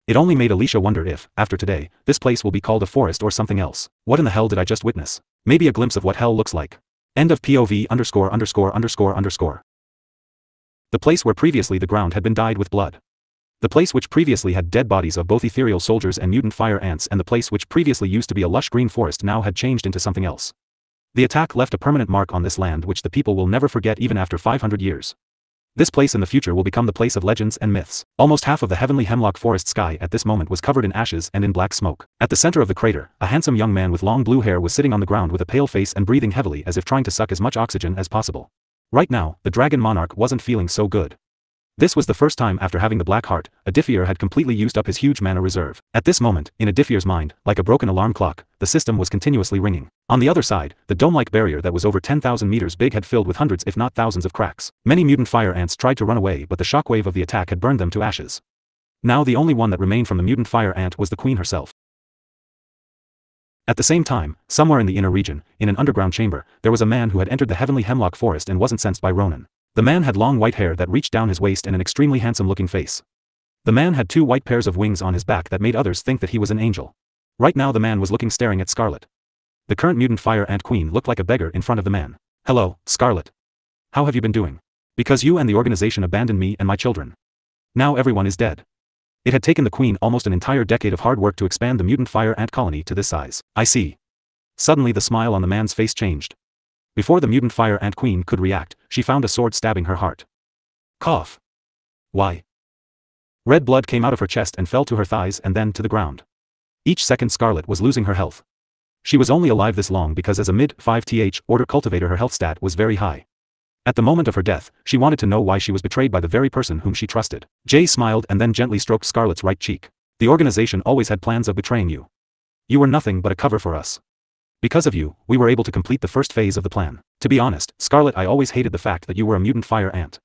It only made Alicia wonder if, after today, this place will be called a forest or something else. What in the hell did I just witness? Maybe a glimpse of what hell looks like. End of POV ______. The place where previously the ground had been dyed with blood. The place which previously had dead bodies of both ethereal soldiers and mutant fire ants, and the place which previously used to be a lush green forest now had changed into something else. The attack left a permanent mark on this land which the people will never forget even after 500 years. This place in the future will become the place of legends and myths. Almost half of the heavenly hemlock forest sky at this moment was covered in ashes and in black smoke. At the center of the crater, a handsome young man with long blue hair was sitting on the ground with a pale face and breathing heavily as if trying to suck as much oxygen as possible. Right now, the dragon monarch wasn't feeling so good. This was the first time after having the black heart, Aditya had completely used up his huge mana reserve. At this moment, in Aditya's mind, like a broken alarm clock, the system was continuously ringing. On the other side, the dome-like barrier that was over 10,000 meters big had filled with hundreds if not thousands of cracks. Many mutant fire ants tried to run away, but the shockwave of the attack had burned them to ashes. Now the only one that remained from the mutant fire ant was the queen herself. At the same time, somewhere in the inner region, in an underground chamber, there was a man who had entered the heavenly hemlock forest and wasn't sensed by Ronan. The man had long white hair that reached down his waist and an extremely handsome-looking face. The man had 2 white pairs of wings on his back that made others think that he was an angel. Right now the man was looking staring at Scarlet. The current mutant fire ant queen looked like a beggar in front of the man. Hello, Scarlet. How have you been doing? Because you and the organization abandoned me and my children. Now everyone is dead. It had taken the queen almost an entire decade of hard work to expand the mutant fire ant colony to this size. I see. Suddenly the smile on the man's face changed. Before the mutant fire ant queen could react, she found a sword stabbing her heart. Cough. Why? Red blood came out of her chest and fell to her thighs and then to the ground. Each second Scarlet was losing her health. She was only alive this long because as a mid-5th order cultivator her health stat was very high. At the moment of her death, she wanted to know why she was betrayed by the very person whom she trusted. Jay smiled and then gently stroked Scarlet's right cheek. The organization always had plans of betraying you. You were nothing but a cover for us. Because of you, we were able to complete the first phase of the plan. To be honest, Scarlet, I always hated the fact that you were a mutant fire ant.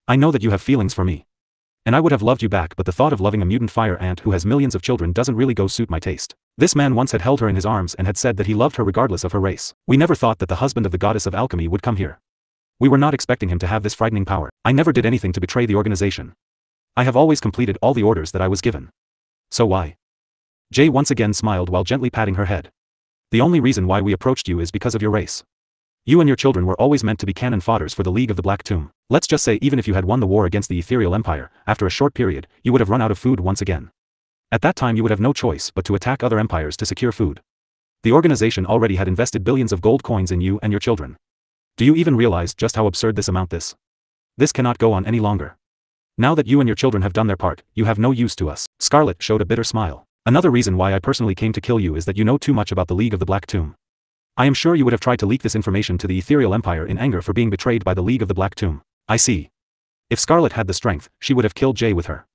I know that you have feelings for me. And I would have loved you back, but the thought of loving a mutant fire ant who has millions of children doesn't really go suit my taste. This man once had held her in his arms and had said that he loved her regardless of her race. We never thought that the husband of the goddess of alchemy would come here. We were not expecting him to have this frightening power. I never did anything to betray the organization. I have always completed all the orders that I was given. So why? Jay once again smiled while gently patting her head. The only reason why we approached you is because of your race. You and your children were always meant to be cannon fodders for the League of the Black Tomb. Let's just say even if you had won the war against the Ethereal Empire, after a short period, you would have run out of food once again. At that time you would have no choice but to attack other empires to secure food. The organization already had invested billions of gold coins in you and your children. Do you even realize just how absurd this amount is? This cannot go on any longer. Now that you and your children have done their part, you have no use to us. Scarlet showed a bitter smile. Another reason why I personally came to kill you is that you know too much about the League of the Black Tomb. I am sure you would have tried to leak this information to the Ethereal Empire in anger for being betrayed by the League of the Black Tomb. I see. If Scarlet had the strength, she would have killed Jay with her.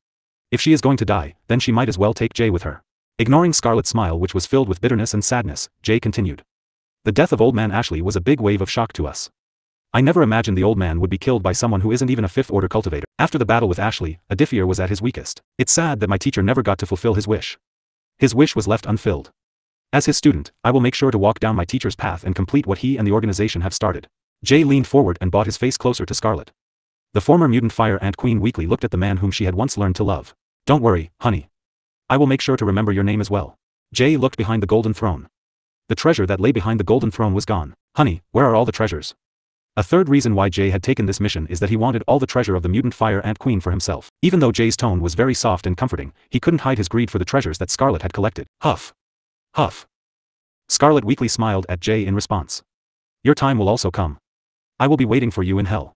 If she is going to die, then she might as well take Jay with her. Ignoring Scarlet's smile which was filled with bitterness and sadness, Jay continued. The death of old man Ashley was a big wave of shock to us. I never imagined the old man would be killed by someone who isn't even a 5th order cultivator. After the battle with Ashley, Aditya was at his weakest. It's sad that my teacher never got to fulfill his wish. His wish was left unfilled. As his student, I will make sure to walk down my teacher's path and complete what he and the organization have started. Jay leaned forward and brought his face closer to Scarlet. The former mutant fire ant queen weakly looked at the man whom she had once learned to love. Don't worry, honey. I will make sure to remember your name as well. Jay looked behind the golden throne. The treasure that lay behind the golden throne was gone. Honey, where are all the treasures? A third reason why Jay had taken this mission is that he wanted all the treasure of the mutant fire ant queen for himself. Even though Jay's tone was very soft and comforting, he couldn't hide his greed for the treasures that Scarlet had collected. Huff. Huff. Scarlet weakly smiled at Jay in response. Your time will also come. I will be waiting for you in hell.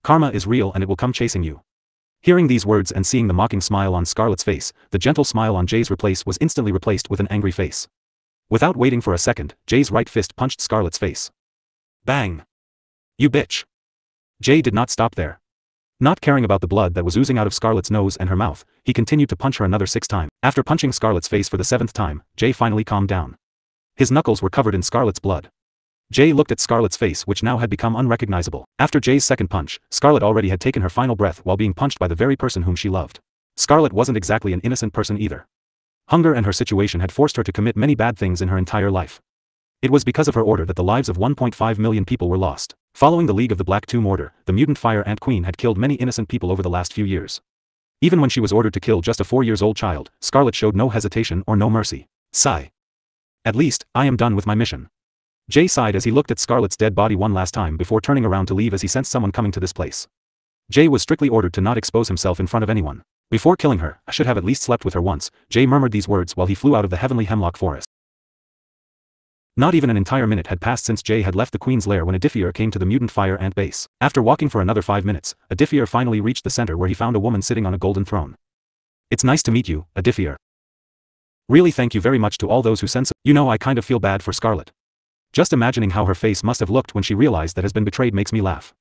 Karma is real and it will come chasing you. Hearing these words and seeing the mocking smile on Scarlet's face, the gentle smile on Jay's was instantly replaced with an angry face. Without waiting for a second, Jay's right fist punched Scarlet's face. Bang! You bitch! Jay did not stop there. Not caring about the blood that was oozing out of Scarlet's nose and her mouth, he continued to punch her another 6 times. After punching Scarlet's face for the 7th time, Jay finally calmed down. His knuckles were covered in Scarlet's blood. Jay looked at Scarlet's face which now had become unrecognizable. After Jay's second punch, Scarlet already had taken her final breath while being punched by the very person whom she loved. Scarlet wasn't exactly an innocent person either. Hunger and her situation had forced her to commit many bad things in her entire life. It was because of her order that the lives of 1.5 million people were lost. Following the League of the Black Tomb order, the mutant fire ant queen had killed many innocent people over the last few years. Even when she was ordered to kill just a 4-year-old child, Scarlet showed no hesitation or no mercy. Sigh. At least, I am done with my mission. Jay sighed as he looked at Scarlet's dead body one last time before turning around to leave as he sensed someone coming to this place. Jay was strictly ordered to not expose himself in front of anyone. Before killing her, I should have at least slept with her once. Jay murmured these words while he flew out of the heavenly hemlock forest. Not even an entire minute had passed since Jay had left the queen's lair when Aditya came to the mutant fire ant base. After walking for another 5 minutes, Aditya finally reached the center where he found a woman sitting on a golden throne. It's nice to meet you, Aditya. Really thank you very much to all those who sent. You know, I kind of feel bad for Scarlet. Just imagining how her face must have looked when she realized that has been betrayed makes me laugh.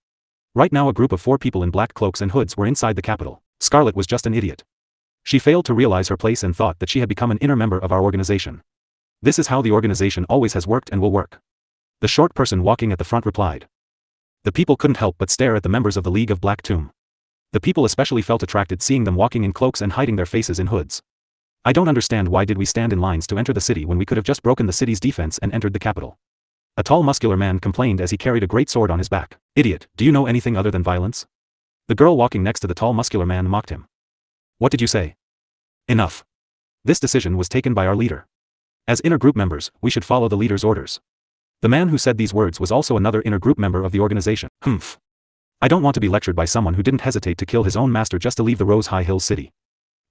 Right now a group of 4 people in black cloaks and hoods were inside the capital. Scarlet was just an idiot. She failed to realize her place and thought that she had become an inner member of our organization. This is how the organization always has worked and will work. The short person walking at the front replied. The people couldn't help but stare at the members of the League of Black Tomb. The people especially felt attracted seeing them walking in cloaks and hiding their faces in hoods. I don't understand why did we stand in lines to enter the city when we could have just broken the city's defense and entered the capital. A tall muscular man complained as he carried a great sword on his back. Idiot, do you know anything other than violence? The girl walking next to the tall muscular man mocked him. What did you say? Enough. This decision was taken by our leader. As inner group members, we should follow the leader's orders. The man who said these words was also another inner group member of the organization. Humph. I don't want to be lectured by someone who didn't hesitate to kill his own master just to leave the Rose High Hills city.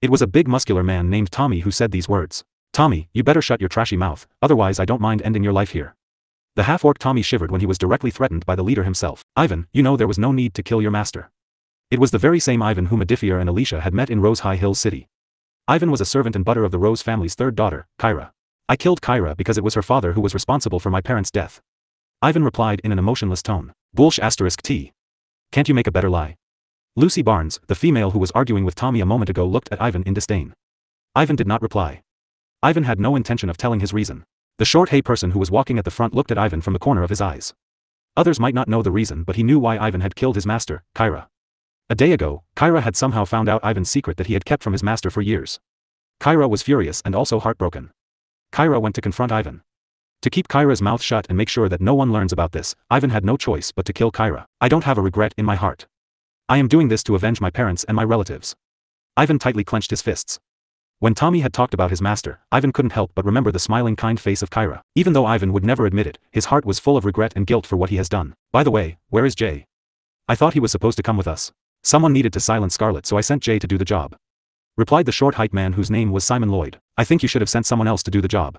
It was a big muscular man named Tommy who said these words. Tommy, you better shut your trashy mouth, otherwise I don't mind ending your life here. The half-orc Tommy shivered when he was directly threatened by the leader himself. Ivan, you know there was no need to kill your master. It was the very same Ivan whom Aditya and Alicia had met in Rose High Hills City. Ivan was a servant and butter of the Rose family's third daughter, Kyra. I killed Kyra because it was her father who was responsible for my parents' death. Ivan replied in an emotionless tone. Bullsh *T. Can't you make a better lie? Lucy Barnes, the female who was arguing with Tommy a moment ago, looked at Ivan in disdain. Ivan did not reply. Ivan had no intention of telling his reason. The short hay person who was walking at the front looked at Ivan from the corner of his eyes. Others might not know the reason, but he knew why Ivan had killed his master, Kyra. A day ago, Kyra had somehow found out Ivan's secret that he had kept from his master for years. Kyra was furious and also heartbroken. Kyra went to confront Ivan. To keep Kyra's mouth shut and make sure that no one learns about this, Ivan had no choice but to kill Kyra. I don't have a regret in my heart. I am doing this to avenge my parents and my relatives. Ivan tightly clenched his fists. When Tommy had talked about his master, Ivan couldn't help but remember the smiling kind face of Kyra. Even though Ivan would never admit it, his heart was full of regret and guilt for what he has done. By the way, where is Jay? I thought he was supposed to come with us. Someone needed to silence Scarlet, so I sent Jay to do the job. Replied the short-haired man whose name was Simon Lloyd. I think you should have sent someone else to do the job.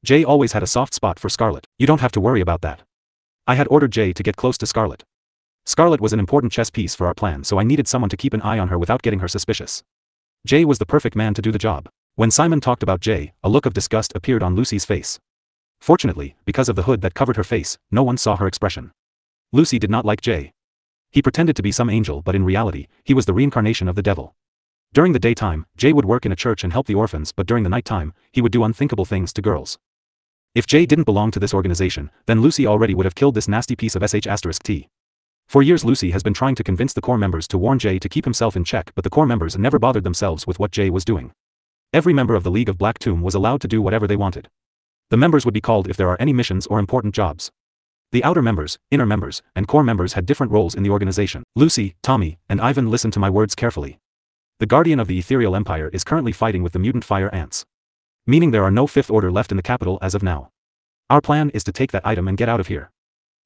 Jay always had a soft spot for Scarlet. You don't have to worry about that. I had ordered Jay to get close to Scarlet. Scarlet was an important chess piece for our plan, so I needed someone to keep an eye on her without getting her suspicious. Jay was the perfect man to do the job. When Simon talked about Jay, a look of disgust appeared on Lucy's face. Fortunately, because of the hood that covered her face, no one saw her expression. Lucy did not like Jay. He pretended to be some angel, but in reality, he was the reincarnation of the devil. During the daytime, Jay would work in a church and help the orphans, but during the nighttime, he would do unthinkable things to girls. If Jay didn't belong to this organization, then Lucy already would have killed this nasty piece of *T. For years Lucy has been trying to convince the core members to warn Jay to keep himself in check, but the core members never bothered themselves with what Jay was doing. Every member of the League of Black Tomb was allowed to do whatever they wanted. The members would be called if there are any missions or important jobs. The outer members, inner members, and core members had different roles in the organization. Lucy, Tommy, and Ivan listened to my words carefully. The Guardian of the Ethereal Empire is currently fighting with the mutant fire ants. Meaning there are no Fifth Order left in the capital as of now. Our plan is to take that item and get out of here.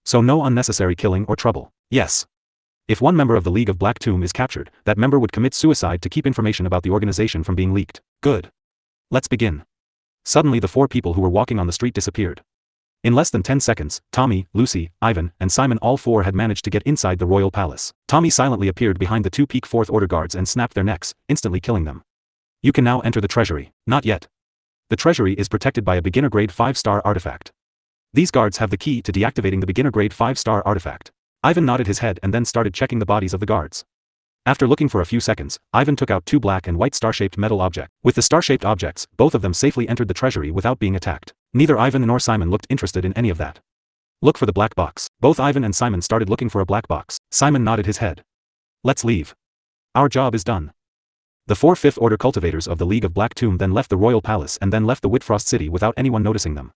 So no unnecessary killing or trouble. Yes. If one member of the League of Black Tomb is captured, that member would commit suicide to keep information about the organization from being leaked. Good. Let's begin. Suddenly the four people who were walking on the street disappeared. In less than 10 seconds, Tommy, Lucy, Ivan, and Simon, all four had managed to get inside the royal palace. Tommy silently appeared behind the two peak Fourth Order guards and snapped their necks, instantly killing them. You can now enter the treasury. Not yet. The treasury is protected by a beginner grade 5-star artifact. These guards have the key to deactivating the beginner grade 5-star artifact. Ivan nodded his head and then started checking the bodies of the guards. After looking for a few seconds, Ivan took out two black and white star-shaped metal objects. With the star-shaped objects, both of them safely entered the treasury without being attacked. Neither Ivan nor Simon looked interested in any of that. Look for the black box. Both Ivan and Simon started looking for a black box. Simon nodded his head. Let's leave. Our job is done. The four Fifth Order cultivators of the League of Black Tomb then left the royal palace and then left the Whitfrost city without anyone noticing them.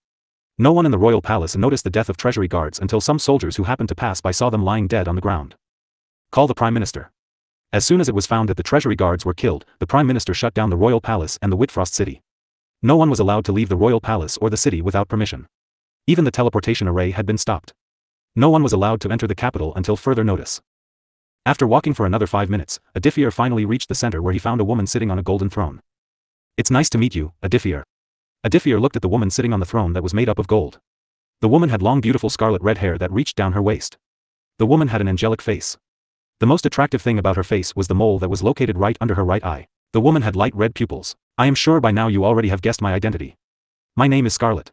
No one in the royal palace noticed the death of treasury guards until some soldiers who happened to pass by saw them lying dead on the ground. Call the Prime Minister. As soon as it was found that the treasury guards were killed, the Prime Minister shut down the royal palace and the Whitfrost city. No one was allowed to leave the royal palace or the city without permission. Even the teleportation array had been stopped. No one was allowed to enter the capital until further notice. After walking for another 5 minutes, Aditya finally reached the center where he found a woman sitting on a golden throne. It's nice to meet you, Aditya. Aditya looked at the woman sitting on the throne that was made up of gold. The woman had long beautiful scarlet red hair that reached down her waist. The woman had an angelic face. The most attractive thing about her face was the mole that was located right under her right eye. The woman had light red pupils. I am sure by now you already have guessed my identity. My name is Scarlet.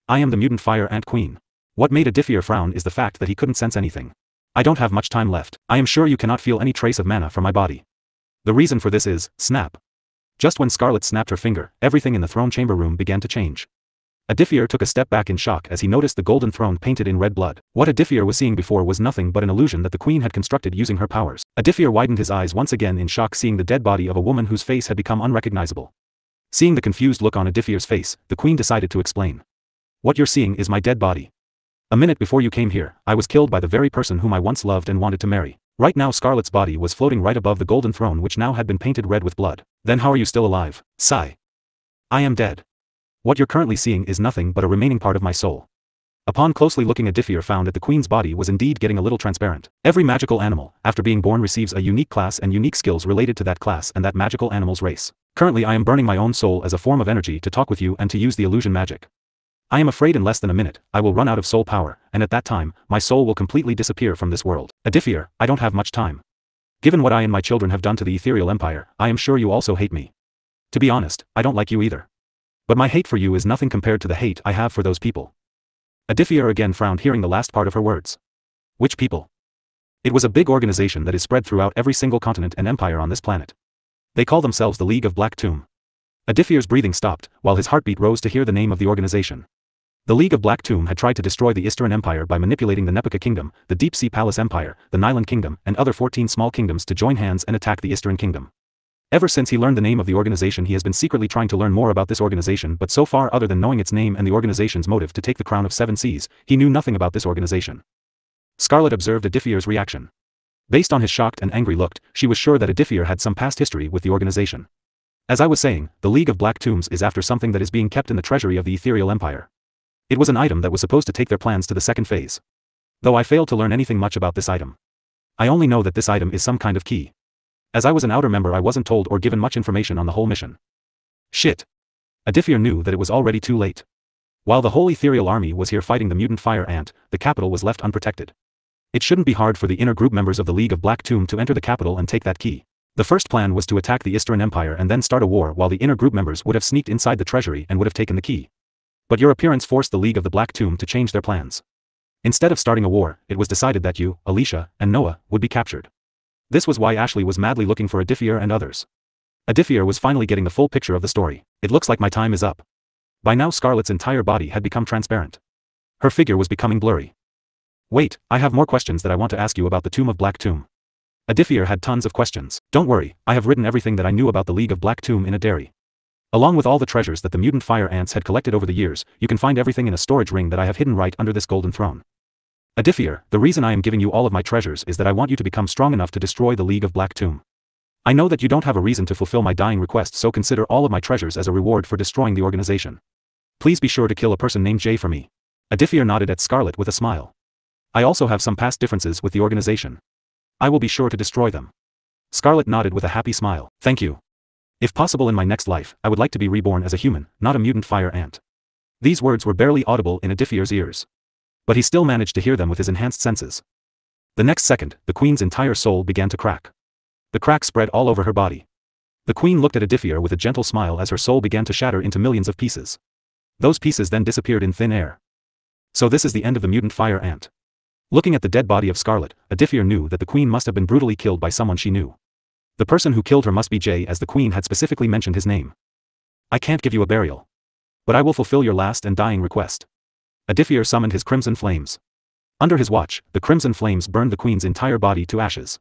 I am the mutant fire ant queen. What made Aditya frown is the fact that he couldn't sense anything. I don't have much time left. I am sure you cannot feel any trace of mana from my body. The reason for this is, snap. Just when Scarlet snapped her finger, everything in the throne chamber room began to change. Aditya took a step back in shock as he noticed the golden throne painted in red blood. What Aditya was seeing before was nothing but an illusion that the queen had constructed using her powers. Aditya widened his eyes once again in shock, seeing the dead body of a woman whose face had become unrecognizable. Seeing the confused look on Aditya's face, the queen decided to explain. What you're seeing is my dead body. A minute before you came here, I was killed by the very person whom I once loved and wanted to marry. Right now Scarlet's body was floating right above the golden throne, which now had been painted red with blood. Then how are you still alive? Sigh. I am dead. What you're currently seeing is nothing but a remaining part of my soul. Upon closely looking, Aditya found that the queen's body was indeed getting a little transparent. Every magical animal, after being born, receives a unique class and unique skills related to that class and that magical animal's race. Currently I am burning my own soul as a form of energy to talk with you and to use the illusion magic. I am afraid in less than a minute, I will run out of soul power, and at that time, my soul will completely disappear from this world. Aditya, I don't have much time. Given what I and my children have done to the ethereal empire, I am sure you also hate me. To be honest, I don't like you either. But my hate for you is nothing compared to the hate I have for those people. Aditya again frowned hearing the last part of her words. Which people? It was a big organization that is spread throughout every single continent and empire on this planet. They call themselves the League of Black Tomb. Aditya's breathing stopped, while his heartbeat rose to hear the name of the organization. The League of Black Tomb had tried to destroy the Eastern Empire by manipulating the Nepika Kingdom, the Deep Sea Palace Empire, the Nyland Kingdom, and other 14 small kingdoms to join hands and attack the Eastern Kingdom. Ever since he learned the name of the organization, he has been secretly trying to learn more about this organization, but so far, other than knowing its name and the organization's motive to take the crown of 7 seas, he knew nothing about this organization. Scarlet observed Aditya's reaction. Based on his shocked and angry look, she was sure that Aditya had some past history with the organization. As I was saying, the League of Black Tombs is after something that is being kept in the treasury of the Ethereal Empire. It was an item that was supposed to take their plans to the second phase. Though I failed to learn anything much about this item. I only know that this item is some kind of key. As I was an outer member, I wasn't told or given much information on the whole mission. Shit. Aditya knew that it was already too late. While the whole ethereal army was here fighting the mutant fire ant, the capital was left unprotected. It shouldn't be hard for the inner group members of the League of Black Tomb to enter the capital and take that key. The first plan was to attack the Eastern Empire and then start a war, while the inner group members would have sneaked inside the treasury and would have taken the key. But your appearance forced the League of the Black Tomb to change their plans. Instead of starting a war, it was decided that you, Alicia, and Noah would be captured. This was why Ashley was madly looking for Aditya and others. Aditya was finally getting the full picture of the story. It looks like my time is up. By now Scarlet's entire body had become transparent. Her figure was becoming blurry. Wait, I have more questions that I want to ask you about the Tomb of Black Tomb. Aditya had tons of questions. Don't worry, I have written everything that I knew about the League of Black Tomb in a diary. Along with all the treasures that the mutant fire ants had collected over the years, you can find everything in a storage ring that I have hidden right under this golden throne. Aditya, the reason I am giving you all of my treasures is that I want you to become strong enough to destroy the League of Black Tomb. I know that you don't have a reason to fulfill my dying request, so consider all of my treasures as a reward for destroying the organization. Please be sure to kill a person named Jay for me. Aditya nodded at Scarlet with a smile. I also have some past differences with the organization. I will be sure to destroy them. Scarlet nodded with a happy smile. Thank you. If possible in my next life, I would like to be reborn as a human, not a mutant fire ant. These words were barely audible in Aditya's ears. But he still managed to hear them with his enhanced senses. The next second, the queen's entire soul began to crack. The crack spread all over her body. The queen looked at Aditya with a gentle smile as her soul began to shatter into millions of pieces. Those pieces then disappeared in thin air. So this is the end of the mutant fire ant. Looking at the dead body of Scarlet, Aditya knew that the queen must have been brutally killed by someone she knew. The person who killed her must be Jay, as the queen had specifically mentioned his name. I can't give you a burial. But I will fulfill your last and dying request. Aditya summoned his crimson flames. Under his watch, the crimson flames burned the queen's entire body to ashes.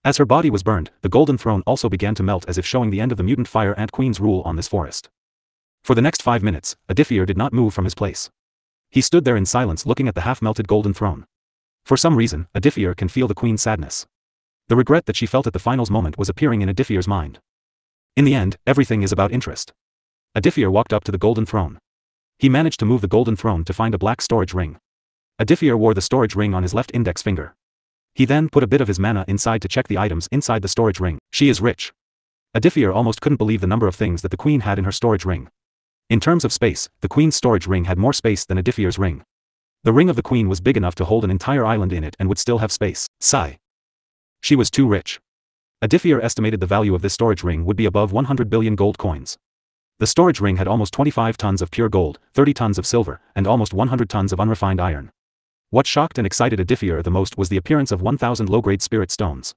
As her body was burned, the golden throne also began to melt, as if showing the end of the mutant fire ant queen's rule on this forest. For the next 5 minutes, Aditya did not move from his place. He stood there in silence looking at the half-melted golden throne. For some reason, Aditya can feel the queen's sadness. The regret that she felt at the finals moment was appearing in Aditya's mind. In the end, everything is about interest. Aditya walked up to the golden throne. He managed to move the golden throne to find a black storage ring. Aditya wore the storage ring on his left index finger. He then put a bit of his mana inside to check the items inside the storage ring. She is rich. Aditya almost couldn't believe the number of things that the queen had in her storage ring. In terms of space, the queen's storage ring had more space than Aditya's ring. The ring of the queen was big enough to hold an entire island in it and would still have space. Sigh. She was too rich. Aditya estimated the value of this storage ring would be above 100 billion gold coins. The storage ring had almost 25 tons of pure gold, 30 tons of silver, and almost 100 tons of unrefined iron. What shocked and excited Aditya the most was the appearance of 1,000 low-grade spirit stones.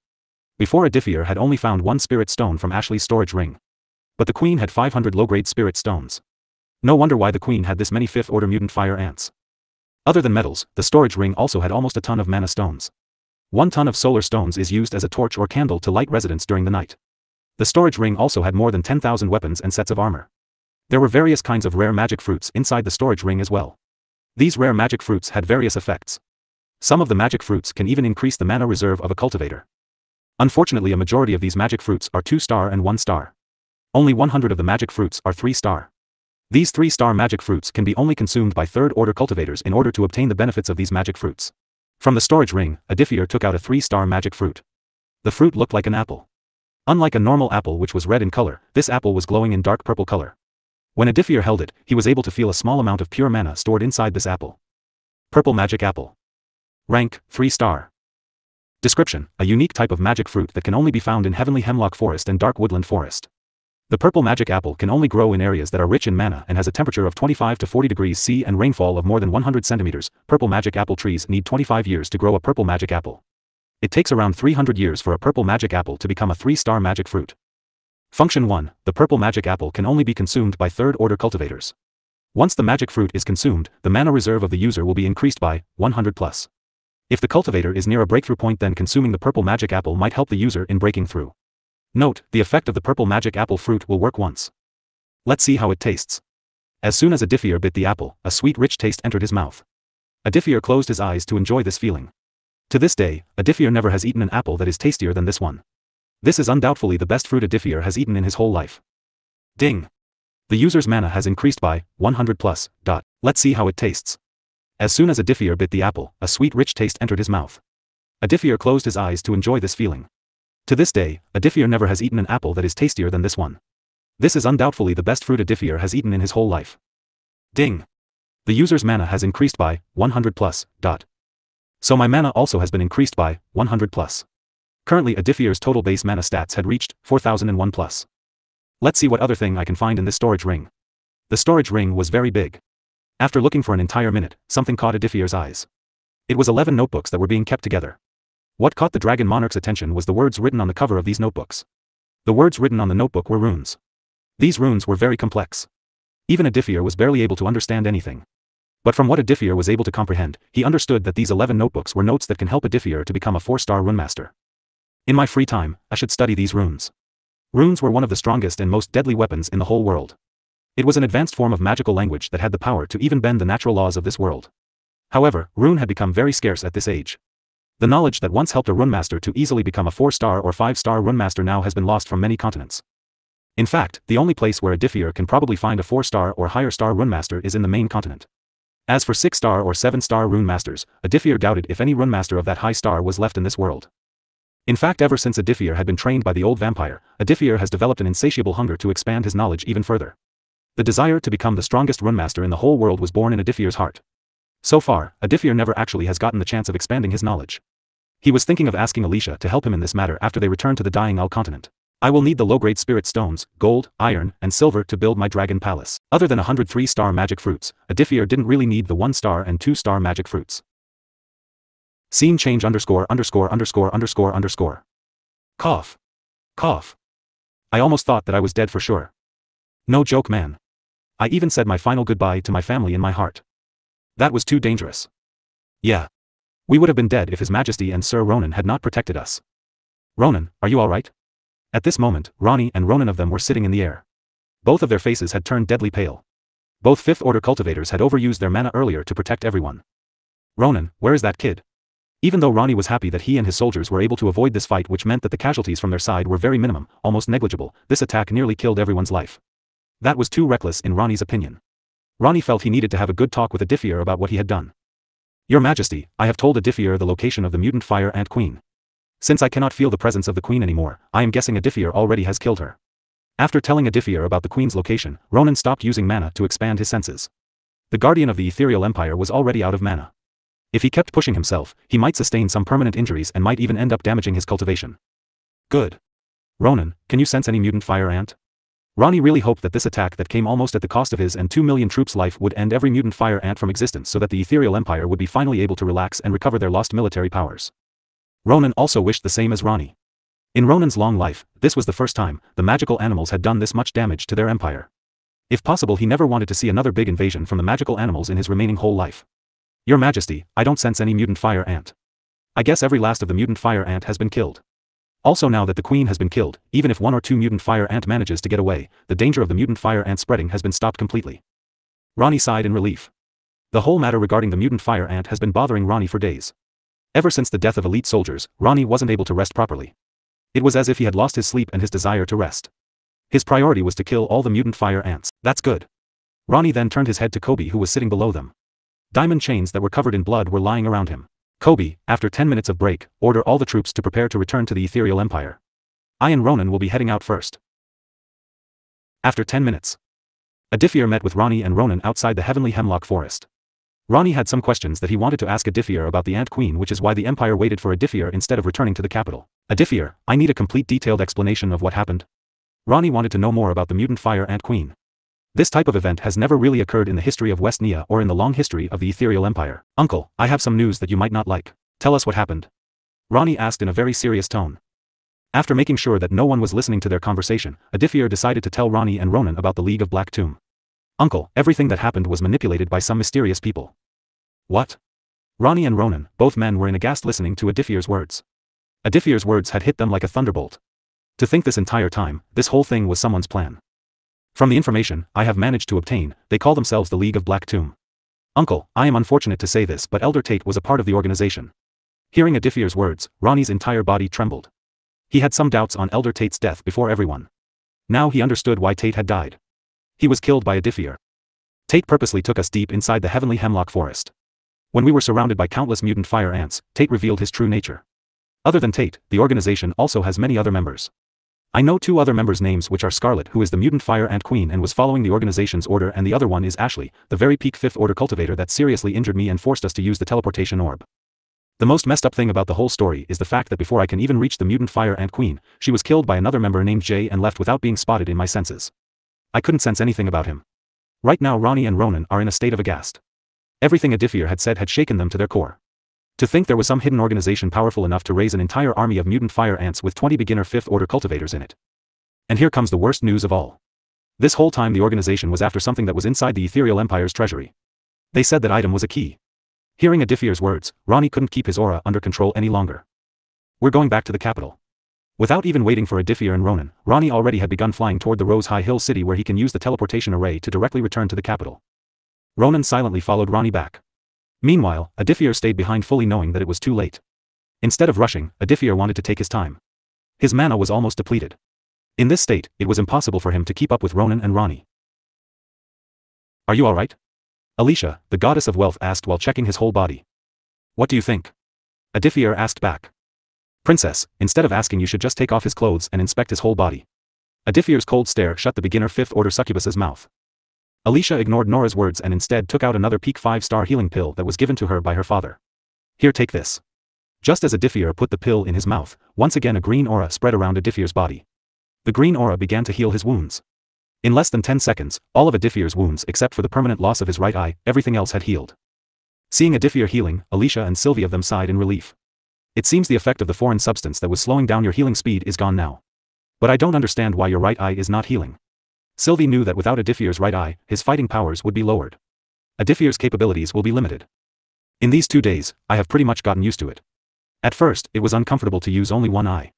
Before, Aditya had only found one spirit stone from Ashley's storage ring. But the queen had 500 low-grade spirit stones. No wonder why the queen had this many fifth-order mutant fire ants. Other than metals, the storage ring also had almost a ton of mana stones. 1 ton of solar stones is used as a torch or candle to light residents during the night. The storage ring also had more than 10,000 weapons and sets of armor. There were various kinds of rare magic fruits inside the storage ring as well. These rare magic fruits had various effects. Some of the magic fruits can even increase the mana reserve of a cultivator. Unfortunately, a majority of these magic fruits are 2-star and 1-star. Only 100 of the magic fruits are 3-star. These 3-star magic fruits can be only consumed by third-order cultivators in order to obtain the benefits of these magic fruits. From the storage ring, Aditya took out a 3-star magic fruit. The fruit looked like an apple. Unlike a normal apple which was red in color, this apple was glowing in dark purple color. When Aditya held it, he was able to feel a small amount of pure mana stored inside this apple. Purple Magic Apple. Rank, 3-star. Description: a unique type of magic fruit that can only be found in heavenly hemlock forest and dark woodland forest. The purple magic apple can only grow in areas that are rich in mana and has a temperature of 25 to 40 degrees C and rainfall of more than 100 centimeters. Purple magic apple trees need 25 years to grow a purple magic apple. It takes around 300 years for a purple magic apple to become a 3-star magic fruit. Function 1. The purple magic apple can only be consumed by third-order cultivators. Once the magic fruit is consumed, the mana reserve of the user will be increased by 100 plus. If the cultivator is near a breakthrough point, then consuming the purple magic apple might help the user in breaking through. Note, the effect of the purple magic apple fruit will work once. Let's see how it tastes. As soon as Aditya bit the apple, a sweet rich taste entered his mouth. Aditya closed his eyes to enjoy this feeling. To this day, Aditya never has eaten an apple that is tastier than this one. This is undoubtedly the best fruit Aditya has eaten in his whole life. Ding! The user's mana has increased by 100 plus. Let's see how it tastes. As soon as Aditya bit the apple, a sweet rich taste entered his mouth. Aditya closed his eyes to enjoy this feeling. To this day, Aditya never has eaten an apple that is tastier than this one. This is undoubtedly the best fruit Aditya has eaten in his whole life. Ding! The user's mana has increased by 100 plus. So my mana also has been increased by 100 plus. Currently Aditya's total base mana stats had reached 4001 plus. Let's see what other thing I can find in this storage ring. The storage ring was very big. After looking for an entire minute, something caught Aditya's eyes. It was 11 notebooks that were being kept together. What caught the Dragon Monarch's attention was the words written on the cover of these notebooks. The words written on the notebook were runes. These runes were very complex. Even Aditya was barely able to understand anything. But from what Aditya was able to comprehend, he understood that these 11 notebooks were notes that can help Aditya to become a 4-star rune master. In my free time, I should study these runes. Runes were one of the strongest and most deadly weapons in the whole world. It was an advanced form of magical language that had the power to even bend the natural laws of this world. However, rune had become very scarce at this age. The knowledge that once helped a rune master to easily become a 4-star or 5-star rune master now has been lost from many continents. In fact, the only place where Aditya can probably find a 4-star or higher star rune master is in the main continent. As for 6-star or 7-star rune masters, Aditya doubted if any rune master of that high star was left in this world. In fact, ever since Aditya had been trained by the old vampire, Aditya has developed an insatiable hunger to expand his knowledge even further. The desire to become the strongest rune master in the whole world was born in Aditya's heart. So far, Aditya never actually has gotten the chance of expanding his knowledge. He was thinking of asking Alicia to help him in this matter after they return to the dying Al continent. I will need the low-grade spirit stones, gold, iron, and silver to build my dragon palace. Other than 100 3-star magic fruits, Aditya didn't really need the 1-star and 2-star magic fruits. Scene change ________. Cough. Cough. I almost thought that I was dead for sure. No joke, man. I even said my final goodbye to my family in my heart. That was too dangerous. Yeah. We would have been dead if His Majesty and Sir Ronan had not protected us. Ronan, are you alright? At this moment, Ronnie and Ronan of them were sitting in the air. Both of their faces had turned deadly pale. Both 5th-order cultivators had overused their mana earlier to protect everyone. Ronan, where is that kid? Even though Ronnie was happy that he and his soldiers were able to avoid this fight, which meant that the casualties from their side were very minimum, almost negligible, this attack nearly killed everyone's life. That was too reckless in Ronnie's opinion. Ronnie felt he needed to have a good talk with Aditya about what he had done. Your Majesty, I have told Aditya the location of the mutant fire ant queen. Since I cannot feel the presence of the queen anymore, I am guessing Aditya already has killed her. After telling Aditya about the queen's location, Ronan stopped using mana to expand his senses. The guardian of the ethereal empire was already out of mana. If he kept pushing himself, he might sustain some permanent injuries and might even end up damaging his cultivation. Good. Ronan, can you sense any mutant fire ant? Ronnie really hoped that this attack that came almost at the cost of his and 2 million troops' life would end every mutant fire ant from existence so that the ethereal empire would be finally able to relax and recover their lost military powers. Ronan also wished the same as Ronnie. In Ronan's long life, this was the first time the magical animals had done this much damage to their empire. If possible, he never wanted to see another big invasion from the magical animals in his remaining whole life. Your Majesty, I don't sense any mutant fire ant. I guess every last of the mutant fire ant has been killed. Also, now that the queen has been killed, even if 1 or 2 mutant fire ant manages to get away, the danger of the mutant fire ant spreading has been stopped completely. Ronnie sighed in relief. The whole matter regarding the mutant fire ant has been bothering Ronnie for days. Ever since the death of elite soldiers, Ronnie wasn't able to rest properly. It was as if he had lost his sleep and his desire to rest. His priority was to kill all the mutant fire ants. That's good. Ronnie then turned his head to Kobe, who was sitting below them. Diamond chains that were covered in blood were lying around him. Kobe, after 10 minutes of break, order all the troops to prepare to return to the ethereal empire. I and Ronan will be heading out first. After 10 minutes. Aditya met with Rani and Ronan outside the heavenly hemlock forest. Rani had some questions that he wanted to ask Aditya about the Ant Queen, which is why the Empire waited for Aditya instead of returning to the capital. Aditya, I need a complete detailed explanation of what happened. Rani wanted to know more about the mutant fire Ant Queen. This type of event has never really occurred in the history of West Nia or in the long history of the Ethereal Empire. Uncle, I have some news that you might not like. Tell us what happened. Rani asked in a very serious tone. After making sure that no one was listening to their conversation, Aditya decided to tell Rani and Ronan about the League of Black Tomb. Uncle, everything that happened was manipulated by some mysterious people. What? Rani and Ronan, both men, were in aghast listening to Aditya's words. Aditya's words had hit them like a thunderbolt. To think this entire time, this whole thing was someone's plan. From the information I have managed to obtain, they call themselves the League of Black Tomb. Uncle, I am unfortunate to say this, but Elder Tate was a part of the organization. Hearing Aditya's words, Rani's entire body trembled. He had some doubts on Elder Tate's death before everyone. Now he understood why Tate had died. He was killed by Aditya. Tate purposely took us deep inside the heavenly hemlock forest. When we were surrounded by countless mutant fire ants, Tate revealed his true nature. Other than Tate, the organization also has many other members. I know 2 other members' names, which are Scarlet, who is the mutant fire ant queen and was following the organization's order, and the other one is Ashley, the very peak 5th order cultivator that seriously injured me and forced us to use the teleportation orb. The most messed up thing about the whole story is the fact that before I can even reach the mutant fire ant queen, she was killed by another member named Jay and left without being spotted in my senses. I couldn't sense anything about him. Right now Rani and Ronan are in a state of aghast. Everything Aditya had said had shaken them to their core. To think there was some hidden organization powerful enough to raise an entire army of mutant fire ants with 20 beginner 5th order cultivators in it. And here comes the worst news of all. This whole time the organization was after something that was inside the Ethereal Empire's treasury. They said that item was a key. Hearing Aditya's words, Rani couldn't keep his aura under control any longer. We're going back to the capital. Without even waiting for Aditya and Ronan, Rani already had begun flying toward the Rose High Hill city where he can use the teleportation array to directly return to the capital. Ronan silently followed Rani back. Meanwhile, Aditya stayed behind, fully knowing that it was too late. Instead of rushing, Aditya wanted to take his time. His mana was almost depleted. In this state, it was impossible for him to keep up with Ronan and Rani. Are you alright? Alicia, the goddess of wealth, asked while checking his whole body. What do you think? Aditya asked back. Princess, instead of asking, you should just take off his clothes and inspect his whole body. Aditya's cold stare shut the beginner 5th order succubus's mouth. Alicia ignored Nora's words and instead took out another peak 5-star healing pill that was given to her by her father. Here, take this. Just as Aditya put the pill in his mouth, once again a green aura spread around Aditya's body. The green aura began to heal his wounds. In less than 10 seconds, all of Aditya's wounds except for the permanent loss of his right eye, everything else had healed. Seeing Aditya healing, Alicia and Sylvie of them sighed in relief. It seems the effect of the foreign substance that was slowing down your healing speed is gone now. But I don't understand why your right eye is not healing. Sylvie knew that without Aditya's right eye, his fighting powers would be lowered. Aditya's capabilities will be limited. In these 2 days, I have pretty much gotten used to it. At first, it was uncomfortable to use only one eye.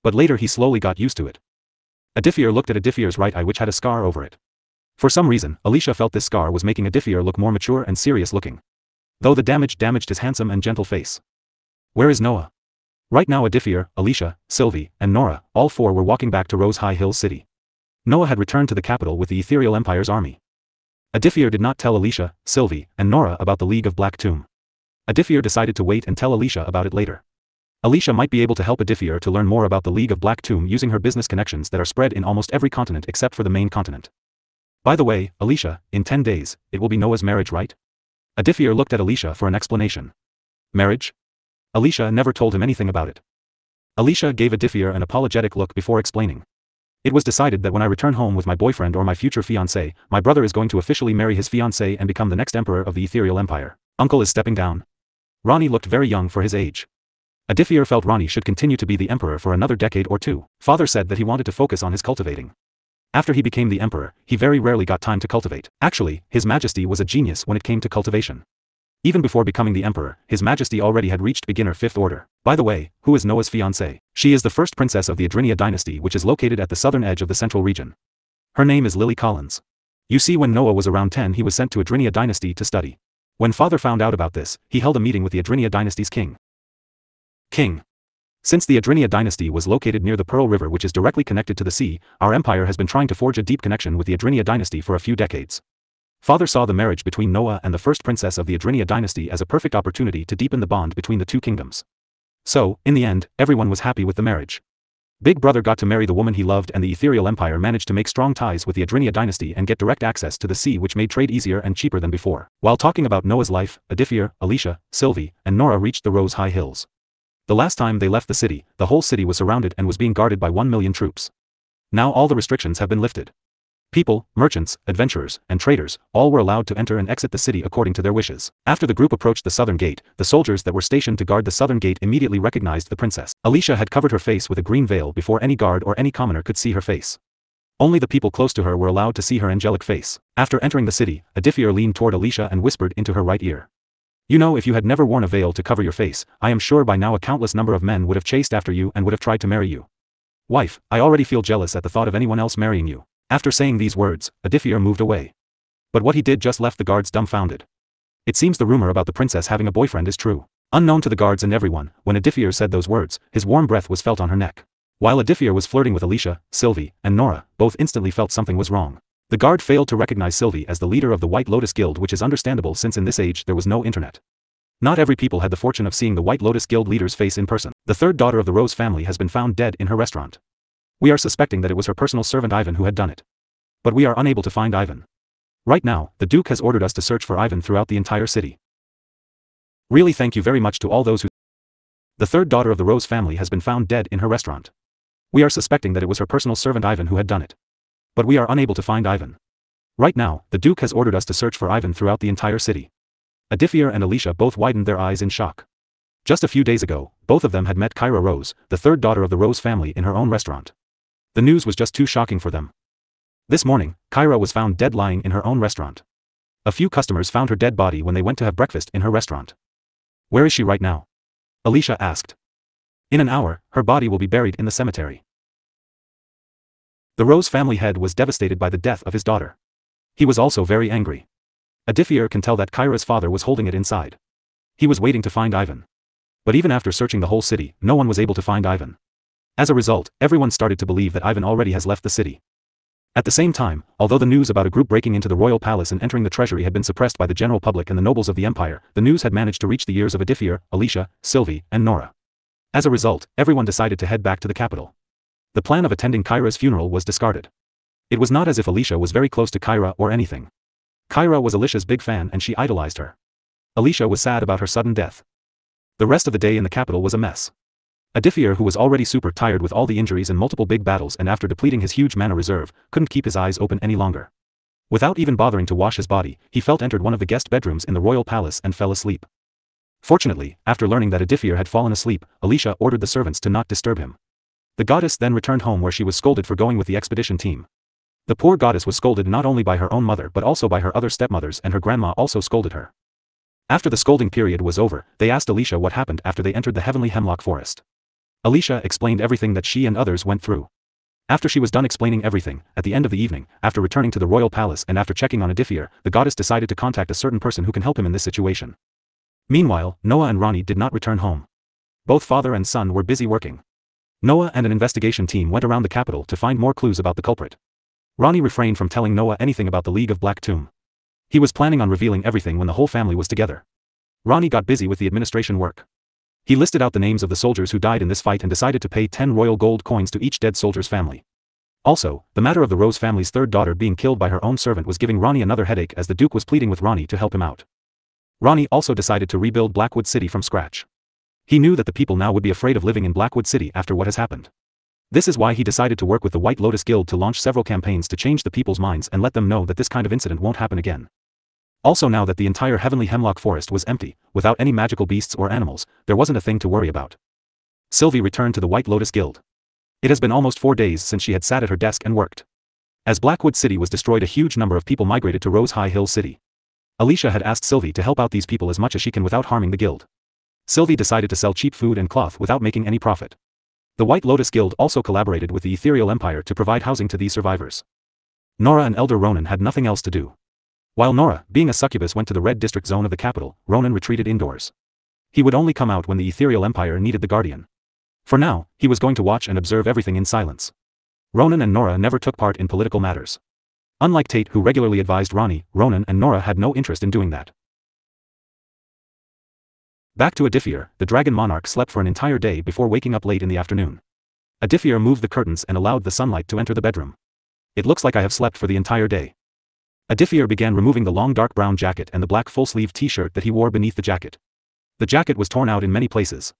But later he slowly got used to it. Aditya looked at Aditya's right eye, which had a scar over it. For some reason, Alicia felt this scar was making Aditya look more mature and serious looking. Though the damage damaged his handsome and gentle face. Where is Noah? Right now Aditya, Alicia, Sylvie, and Nora, all 4 were walking back to Rose High Hill City. Noah had returned to the capital with the Ethereal Empire's army. Aditya did not tell Alicia, Sylvie, and Nora about the League of Black Tomb. Aditya decided to wait and tell Alicia about it later. Alicia might be able to help Aditya to learn more about the League of Black Tomb using her business connections that are spread in almost every continent except for the main continent. By the way, Alicia, in 10 days, it will be Noah's marriage, right? Aditya looked at Alicia for an explanation. Marriage? Alicia never told him anything about it. Alicia gave Aditya an apologetic look before explaining. It was decided that when I return home with my boyfriend or my future fiancé, my brother is going to officially marry his fiancée and become the next emperor of the Ethereal Empire. Uncle is stepping down. Rani looked very young for his age. Aditya felt Rani should continue to be the emperor for another decade or 2. Father said that he wanted to focus on his cultivating. After he became the emperor, he very rarely got time to cultivate. Actually, His Majesty was a genius when it came to cultivation. Even before becoming the emperor, His Majesty already had reached beginner 5th order. By the way, who is Noah's fiancée? She is the first princess of the Adrinia dynasty, which is located at the southern edge of the central region. Her name is Lily Collins. You see, when Noah was around 10, he was sent to Adrinia dynasty to study. When father found out about this, he held a meeting with the Adrinia dynasty's king. Since the Adrinia dynasty was located near the Pearl River, which is directly connected to the sea, our empire has been trying to forge a deep connection with the Adrinia dynasty for a few decades. Father saw the marriage between Noah and the first princess of the Adrinia dynasty as a perfect opportunity to deepen the bond between the 2 kingdoms. So, in the end, everyone was happy with the marriage. Big Brother got to marry the woman he loved, and the Ethereal Empire managed to make strong ties with the Adrinia dynasty and get direct access to the sea, which made trade easier and cheaper than before. While talking about Noah's life, Aditya, Alicia, Sylvie, and Nora reached the Rose High Hills. The last time they left the city, the whole city was surrounded and was being guarded by 1 million troops. Now all the restrictions have been lifted. People, merchants, adventurers, and traders, all were allowed to enter and exit the city according to their wishes. After the group approached the southern gate, the soldiers that were stationed to guard the southern gate immediately recognized the princess. Alicia had covered her face with a green veil before any guard or any commoner could see her face. Only the people close to her were allowed to see her angelic face. After entering the city, Aditya leaned toward Alicia and whispered into her right ear. You know, if you had never worn a veil to cover your face, I am sure by now a countless number of men would have chased after you and would have tried to marry you. Wife, I already feel jealous at the thought of anyone else marrying you. After saying these words, Aditya moved away. But what he did just left the guards dumbfounded. It seems the rumor about the princess having a boyfriend is true. Unknown to the guards and everyone, when Aditya said those words, his warm breath was felt on her neck. While Aditya was flirting with Alicia, Sylvie, and Nora, both instantly felt something was wrong. The guard failed to recognize Sylvie as the leader of the White Lotus Guild, which is understandable since in this age there was no internet. Not every people had the fortune of seeing the White Lotus Guild leader's face in person. The third daughter of the Rose family has been found dead in her restaurant. We are suspecting that it was her personal servant Ivan who had done it. But we are unable to find Ivan. Right now, the Duke has ordered us to search for Ivan throughout the entire city. Really, thank you very much to all those who... The third daughter of the Rose family has been found dead in her restaurant. We are suspecting that it was her personal servant Ivan who had done it. But we are unable to find Ivan. Right now, the Duke has ordered us to search for Ivan throughout the entire city. Aditya and Alicia both widened their eyes in shock. Just a few days ago, both of them had met Kyra Rose, the third daughter of the Rose family, in her own restaurant. The news was just too shocking for them. This morning, Kyra was found dead lying in her own restaurant. A few customers found her dead body when they went to have breakfast in her restaurant. Where is she right now? Alicia asked. In an hour, her body will be buried in the cemetery. The Rose family head was devastated by the death of his daughter. He was also very angry. Aditya can tell that Kyra's father was holding it inside. He was waiting to find Ivan. But even after searching the whole city, no one was able to find Ivan. As a result, everyone started to believe that Ivan already has left the city. At the same time, although the news about a group breaking into the royal palace and entering the treasury had been suppressed by the general public and the nobles of the empire, the news had managed to reach the ears of Aditya, Alicia, Sylvie, and Nora. As a result, everyone decided to head back to the capital. The plan of attending Kyra's funeral was discarded. It was not as if Alicia was very close to Kyra or anything. Kyra was Alicia's big fan and she idolized her. Alicia was sad about her sudden death. The rest of the day in the capital was a mess. Aditya, who was already super tired with all the injuries and multiple big battles and after depleting his huge mana reserve, couldn't keep his eyes open any longer. Without even bothering to wash his body, he felt entered one of the guest bedrooms in the royal palace and fell asleep. Fortunately, after learning that Aditya had fallen asleep, Alicia ordered the servants to not disturb him. The goddess then returned home where she was scolded for going with the expedition team. The poor goddess was scolded not only by her own mother but also by her other stepmothers, and her grandma also scolded her. After the scolding period was over, they asked Alicia what happened after they entered the heavenly hemlock forest. Alicia explained everything that she and others went through. After she was done explaining everything, at the end of the evening, after returning to the royal palace and after checking on Aditya, the goddess decided to contact a certain person who can help him in this situation. Meanwhile, Noah and Ronnie did not return home. Both father and son were busy working. Noah and an investigation team went around the capital to find more clues about the culprit. Ronnie refrained from telling Noah anything about the League of Black Tomb. He was planning on revealing everything when the whole family was together. Ronnie got busy with the administration work. He listed out the names of the soldiers who died in this fight and decided to pay 10 royal gold coins to each dead soldier's family. Also, the matter of the Rose family's third daughter being killed by her own servant was giving Ronnie another headache, as the Duke was pleading with Ronnie to help him out. Ronnie also decided to rebuild Blackwood City from scratch. He knew that the people now would be afraid of living in Blackwood City after what has happened. This is why he decided to work with the White Lotus Guild to launch several campaigns to change the people's minds and let them know that this kind of incident won't happen again. Also, now that the entire heavenly hemlock forest was empty, without any magical beasts or animals, there wasn't a thing to worry about. Sylvie returned to the White Lotus Guild. It has been almost 4 days since she had sat at her desk and worked. As Blackwood City was destroyed, a huge number of people migrated to Rose High Hill City. Alicia had asked Sylvie to help out these people as much as she can without harming the guild. Sylvie decided to sell cheap food and cloth without making any profit. The White Lotus Guild also collaborated with the Ethereal Empire to provide housing to these survivors. Nora and Elder Ronan had nothing else to do. While Nora, being a succubus, went to the Red District zone of the capital, Ronan retreated indoors. He would only come out when the Ethereal Empire needed the Guardian. For now, he was going to watch and observe everything in silence. Ronan and Nora never took part in political matters. Unlike Tate, who regularly advised Ronnie, Ronan and Nora had no interest in doing that. Back to Aditya, the Dragon Monarch slept for an entire day before waking up late in the afternoon. Aditya moved the curtains and allowed the sunlight to enter the bedroom. It looks like I have slept for the entire day. Aditya began removing the long dark brown jacket and the black full-sleeved t-shirt that he wore beneath the jacket. The jacket was torn out in many places.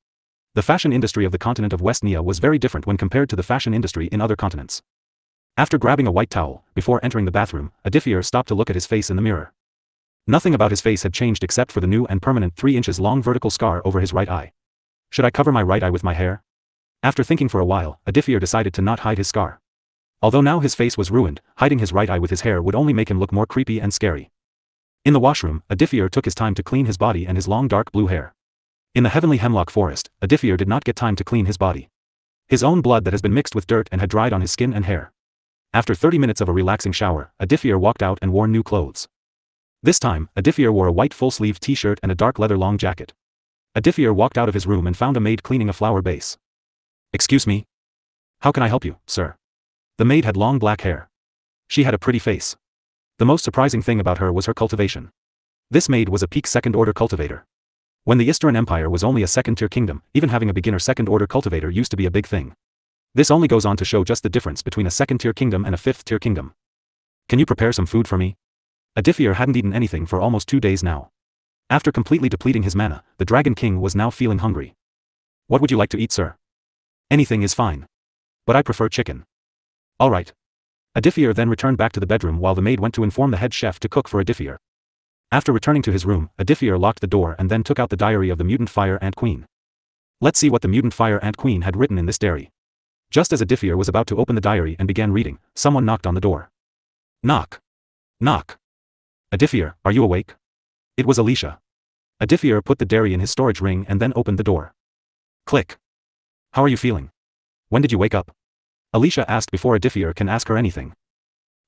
The fashion industry of the continent of West Nia was very different when compared to the fashion industry in other continents. After grabbing a white towel, before entering the bathroom, Aditya stopped to look at his face in the mirror. Nothing about his face had changed except for the new and permanent 3 inches long vertical scar over his right eye. Should I cover my right eye with my hair? After thinking for a while, Aditya decided to not hide his scar. Although now his face was ruined, hiding his right eye with his hair would only make him look more creepy and scary. In the washroom, Aditya took his time to clean his body and his long dark blue hair. In the heavenly hemlock forest, Aditya did not get time to clean his body. His own blood that has been mixed with dirt and had dried on his skin and hair. After 30 minutes of a relaxing shower, Aditya walked out and wore new clothes. This time, Aditya wore a white full-sleeved t-shirt and a dark leather long jacket. Aditya walked out of his room and found a maid cleaning a flower vase. "Excuse me? How can I help you, sir?" The maid had long black hair. She had a pretty face. The most surprising thing about her was her cultivation. This maid was a peak second-order cultivator. When the Eastern Empire was only a second-tier kingdom, even having a beginner second-order cultivator used to be a big thing. This only goes on to show just the difference between a second-tier kingdom and a fifth-tier kingdom. "Can you prepare some food for me?" Aditya hadn't eaten anything for almost 2 days now. After completely depleting his mana, the Dragon King was now feeling hungry. "What would you like to eat, sir?" "Anything is fine. But I prefer chicken." "All right." Aditya then returned back to the bedroom while the maid went to inform the head chef to cook for Aditya. After returning to his room, Aditya locked the door and then took out the diary of the mutant fire ant queen. Let's see what the mutant fire ant queen had written in this diary. Just as Aditya was about to open the diary and began reading, someone knocked on the door. Knock. Knock. "Aditya, are you awake?" It was Alicia. Aditya put the diary in his storage ring and then opened the door. Click. "How are you feeling? When did you wake up?" Alicia asked before Aditya can ask her anything.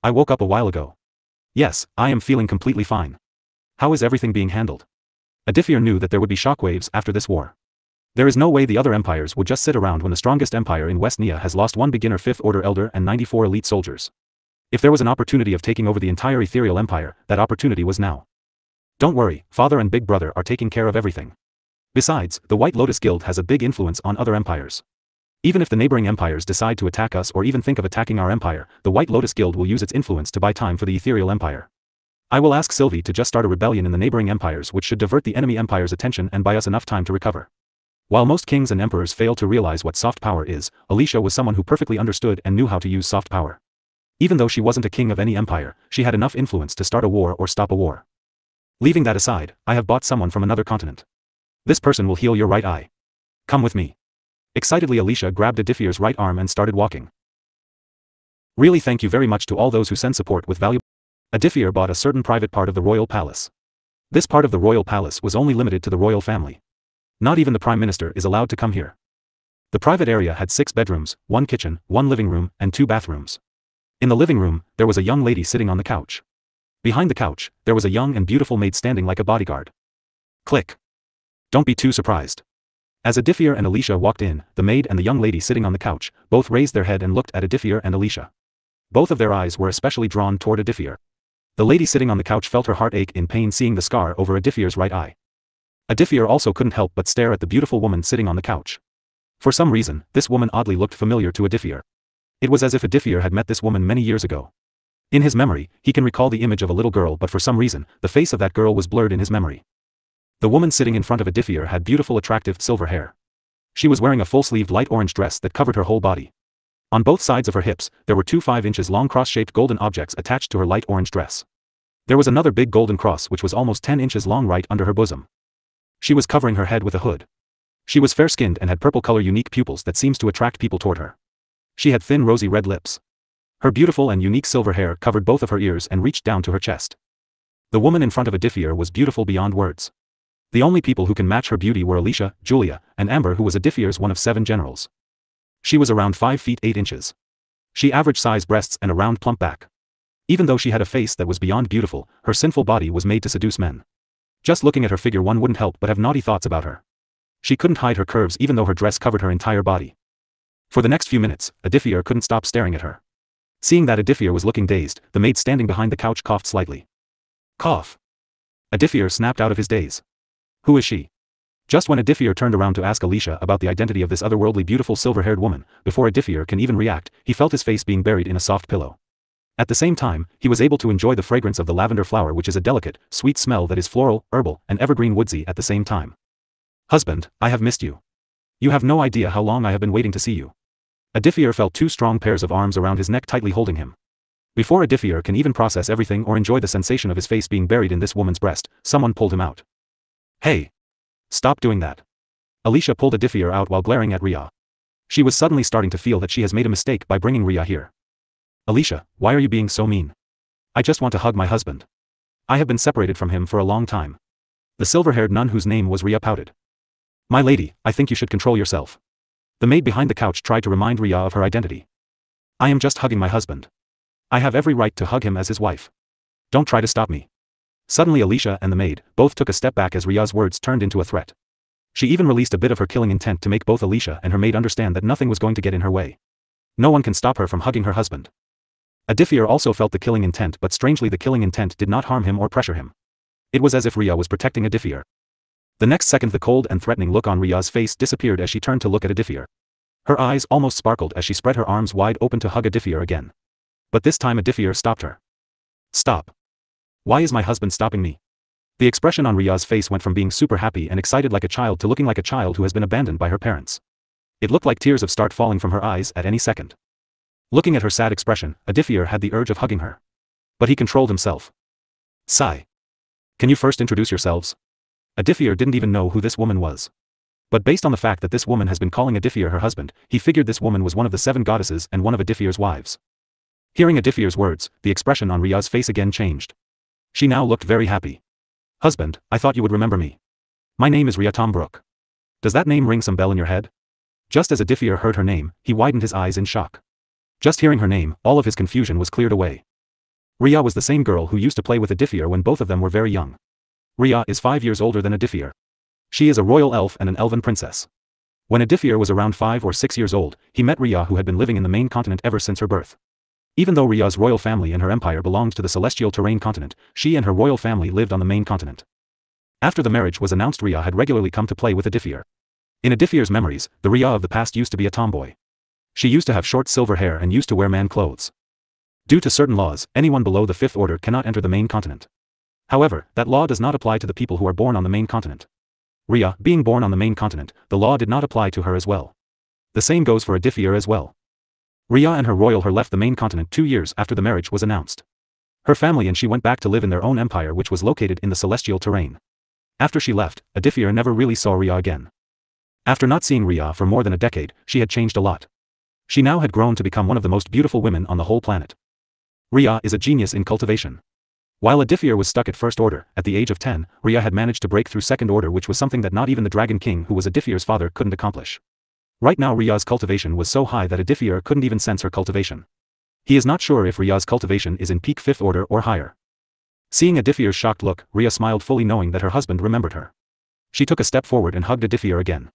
"I woke up a while ago." "Yes, I am feeling completely fine. How is everything being handled?" Aditya knew that there would be shockwaves after this war. There is no way the other empires would just sit around when the strongest empire in West Nia has lost 1 beginner 5th order elder and 94 elite soldiers. If there was an opportunity of taking over the entire ethereal empire, that opportunity was now. "Don't worry, father and big brother are taking care of everything. Besides, the White Lotus Guild has a big influence on other empires. Even if the neighboring empires decide to attack us or even think of attacking our empire, the White Lotus Guild will use its influence to buy time for the ethereal empire. I will ask Sylvie to just start a rebellion in the neighboring empires which should divert the enemy empire's attention and buy us enough time to recover." While most kings and emperors fail to realize what soft power is, Alicia was someone who perfectly understood and knew how to use soft power. Even though she wasn't a king of any empire, she had enough influence to start a war or stop a war. "Leaving that aside, I have bought someone from another continent. This person will heal your right eye. Come with me." Excitedly Alicia grabbed Aditya's right arm and started walking. "Really thank you very much to all those who send support with valuable." Aditya bought a certain private part of the royal palace. This part of the royal palace was only limited to the royal family. Not even the prime minister is allowed to come here. The private area had 6 bedrooms, 1 kitchen, 1 living room, and 2 bathrooms. In the living room, there was a young lady sitting on the couch. Behind the couch, there was a young and beautiful maid standing like a bodyguard. Click. Don't be too surprised. As Aditya and Alicia walked in, the maid and the young lady sitting on the couch, both raised their head and looked at Aditya and Alicia. Both of their eyes were especially drawn toward Aditya. The lady sitting on the couch felt her heart ache in pain seeing the scar over Aditya's right eye. Aditya also couldn't help but stare at the beautiful woman sitting on the couch. For some reason, this woman oddly looked familiar to Aditya. It was as if Aditya had met this woman many years ago. In his memory, he can recall the image of a little girl, but for some reason, the face of that girl was blurred in his memory. The woman sitting in front of Aditya had beautiful attractive silver hair. She was wearing a full-sleeved light orange dress that covered her whole body. On both sides of her hips, there were 2 5-inch long cross-shaped golden objects attached to her light orange dress. There was another big golden cross which was almost 10 inches long right under her bosom. She was covering her head with a hood. She was fair-skinned and had purple-color unique pupils that seems to attract people toward her. She had thin rosy red lips. Her beautiful and unique silver hair covered both of her ears and reached down to her chest. The woman in front of Aditya was beautiful beyond words. The only people who can match her beauty were Alicia, Julia, and Amber, who was Aditya's one of 7 generals. She was around 5 feet 8 inches. She average-sized breasts and a round plump back. Even though she had a face that was beyond beautiful, her sinful body was made to seduce men. Just looking at her figure one wouldn't help but have naughty thoughts about her. She couldn't hide her curves even though her dress covered her entire body. For the next few minutes, Aditya couldn't stop staring at her. Seeing that Aditya was looking dazed, the maid standing behind the couch coughed slightly. Cough. Aditya snapped out of his daze. Who is she? Just when Aditya turned around to ask Alicia about the identity of this otherworldly beautiful silver-haired woman, before Aditya can even react, he felt his face being buried in a soft pillow. At the same time, he was able to enjoy the fragrance of the lavender flower, which is a delicate, sweet smell that is floral, herbal, and evergreen woodsy at the same time. Husband, I have missed you. You have no idea how long I have been waiting to see you. Aditya felt two strong pairs of arms around his neck, tightly holding him. Before Aditya can even process everything or enjoy the sensation of his face being buried in this woman's breast, someone pulled him out. Hey! Stop doing that. Alicia pulled Aditya out while glaring at Ria. She was suddenly starting to feel that she has made a mistake by bringing Ria here. Alicia, why are you being so mean? I just want to hug my husband. I have been separated from him for a long time. The silver-haired nun whose name was Ria pouted. My lady, I think you should control yourself. The maid behind the couch tried to remind Ria of her identity. I am just hugging my husband. I have every right to hug him as his wife. Don't try to stop me. Suddenly Alicia and the maid both took a step back as Ria's words turned into a threat. She even released a bit of her killing intent to make both Alicia and her maid understand that nothing was going to get in her way. No one can stop her from hugging her husband. Aditya also felt the killing intent, but strangely the killing intent did not harm him or pressure him. It was as if Ria was protecting Aditya. The next second the cold and threatening look on Ria's face disappeared as she turned to look at Aditya. Her eyes almost sparkled as she spread her arms wide open to hug Aditya again. But this time Aditya stopped her. Stop. Why is my husband stopping me? The expression on Ria's face went from being super happy and excited like a child to looking like a child who has been abandoned by her parents. It looked like tears would start falling from her eyes at any second. Looking at her sad expression, Aditya had the urge of hugging her. But he controlled himself. Sigh. Can you first introduce yourselves? Aditya didn't even know who this woman was. But based on the fact that this woman has been calling Aditya her husband, he figured this woman was one of the 7 goddesses and one of Aditya's wives. Hearing Aditya's words, the expression on Ria's face again changed. She now looked very happy. Husband, I thought you would remember me. My name is Ria Tombrook. Does that name ring some bell in your head? Just as Aditya heard her name, he widened his eyes in shock. Just hearing her name, all of his confusion was cleared away. Ria was the same girl who used to play with Aditya when both of them were very young. Ria is 5 years older than Aditya. She is a royal elf and an elven princess. When Aditya was around 5 or 6 years old, he met Ria, who had been living in the main continent ever since her birth. Even though Ria's royal family and her empire belonged to the celestial terrain continent, she and her royal family lived on the main continent. After the marriage was announced, Ria had regularly come to play with Aditya. In Aditya's memories, the Ria of the past used to be a tomboy. She used to have short silver hair and used to wear man clothes. Due to certain laws, anyone below the 5th order cannot enter the main continent. However, that law does not apply to the people who are born on the main continent. Ria, being born on the main continent, the law did not apply to her as well. The same goes for Aditya as well. Ria and her royal her left the main continent 2 years after the marriage was announced. Her family and she went back to live in their own empire, which was located in the celestial terrain. After she left, Aditya never really saw Ria again. After not seeing Ria for more than a decade, she had changed a lot. She now had grown to become one of the most beautiful women on the whole planet. Ria is a genius in cultivation. While Aditya was stuck at 1st order, at the age of 10, Ria had managed to break through 2nd order, which was something that not even the Dragon King, who was Aditya's father, couldn't accomplish. Right now Ria's cultivation was so high that Aditya couldn't even sense her cultivation. He is not sure if Ria's cultivation is in peak 5th order or higher. Seeing Aditya's shocked look, Ria smiled, fully knowing that her husband remembered her. She took a step forward and hugged Aditya again.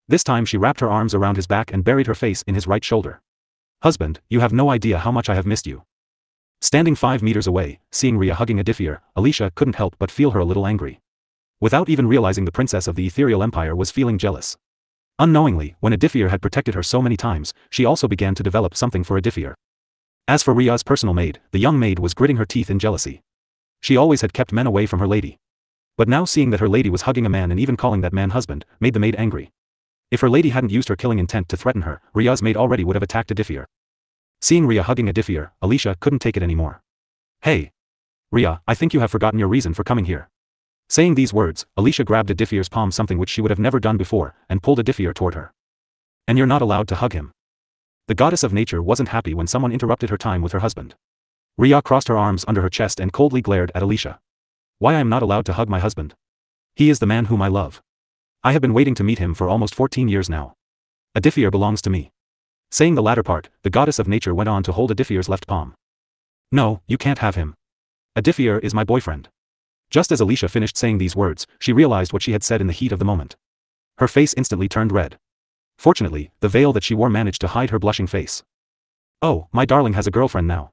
This time she wrapped her arms around his back and buried her face in his right shoulder. Husband, you have no idea how much I have missed you. Standing 5 meters away, seeing Ria hugging Aditya, Alicia couldn't help but feel her a little angry. Without even realizing, the princess of the ethereal empire was feeling jealous. Unknowingly, when Aditya had protected her so many times, she also began to develop something for Aditya. As for Ria's personal maid, the young maid was gritting her teeth in jealousy. She always had kept men away from her lady. But now seeing that her lady was hugging a man and even calling that man husband, made the maid angry. If her lady hadn't used her killing intent to threaten her, Ria's maid already would have attacked Aditya. Seeing Ria hugging Aditya, Alicia couldn't take it anymore. Hey! Ria, I think you have forgotten your reason for coming here. Saying these words, Alicia grabbed Aditya's palm, something which she would have never done before, and pulled Aditya toward her. And you're not allowed to hug him. The goddess of nature wasn't happy when someone interrupted her time with her husband. Ria crossed her arms under her chest and coldly glared at Alicia. Why I am not allowed to hug my husband? He is the man whom I love. I have been waiting to meet him for almost 14 years now. Aditya belongs to me. Saying the latter part, the goddess of nature went on to hold Aditya's left palm. No, you can't have him. Aditya is my boyfriend. Just as Alicia finished saying these words, she realized what she had said in the heat of the moment. Her face instantly turned red. Fortunately, the veil that she wore managed to hide her blushing face. Oh, my darling has a girlfriend now.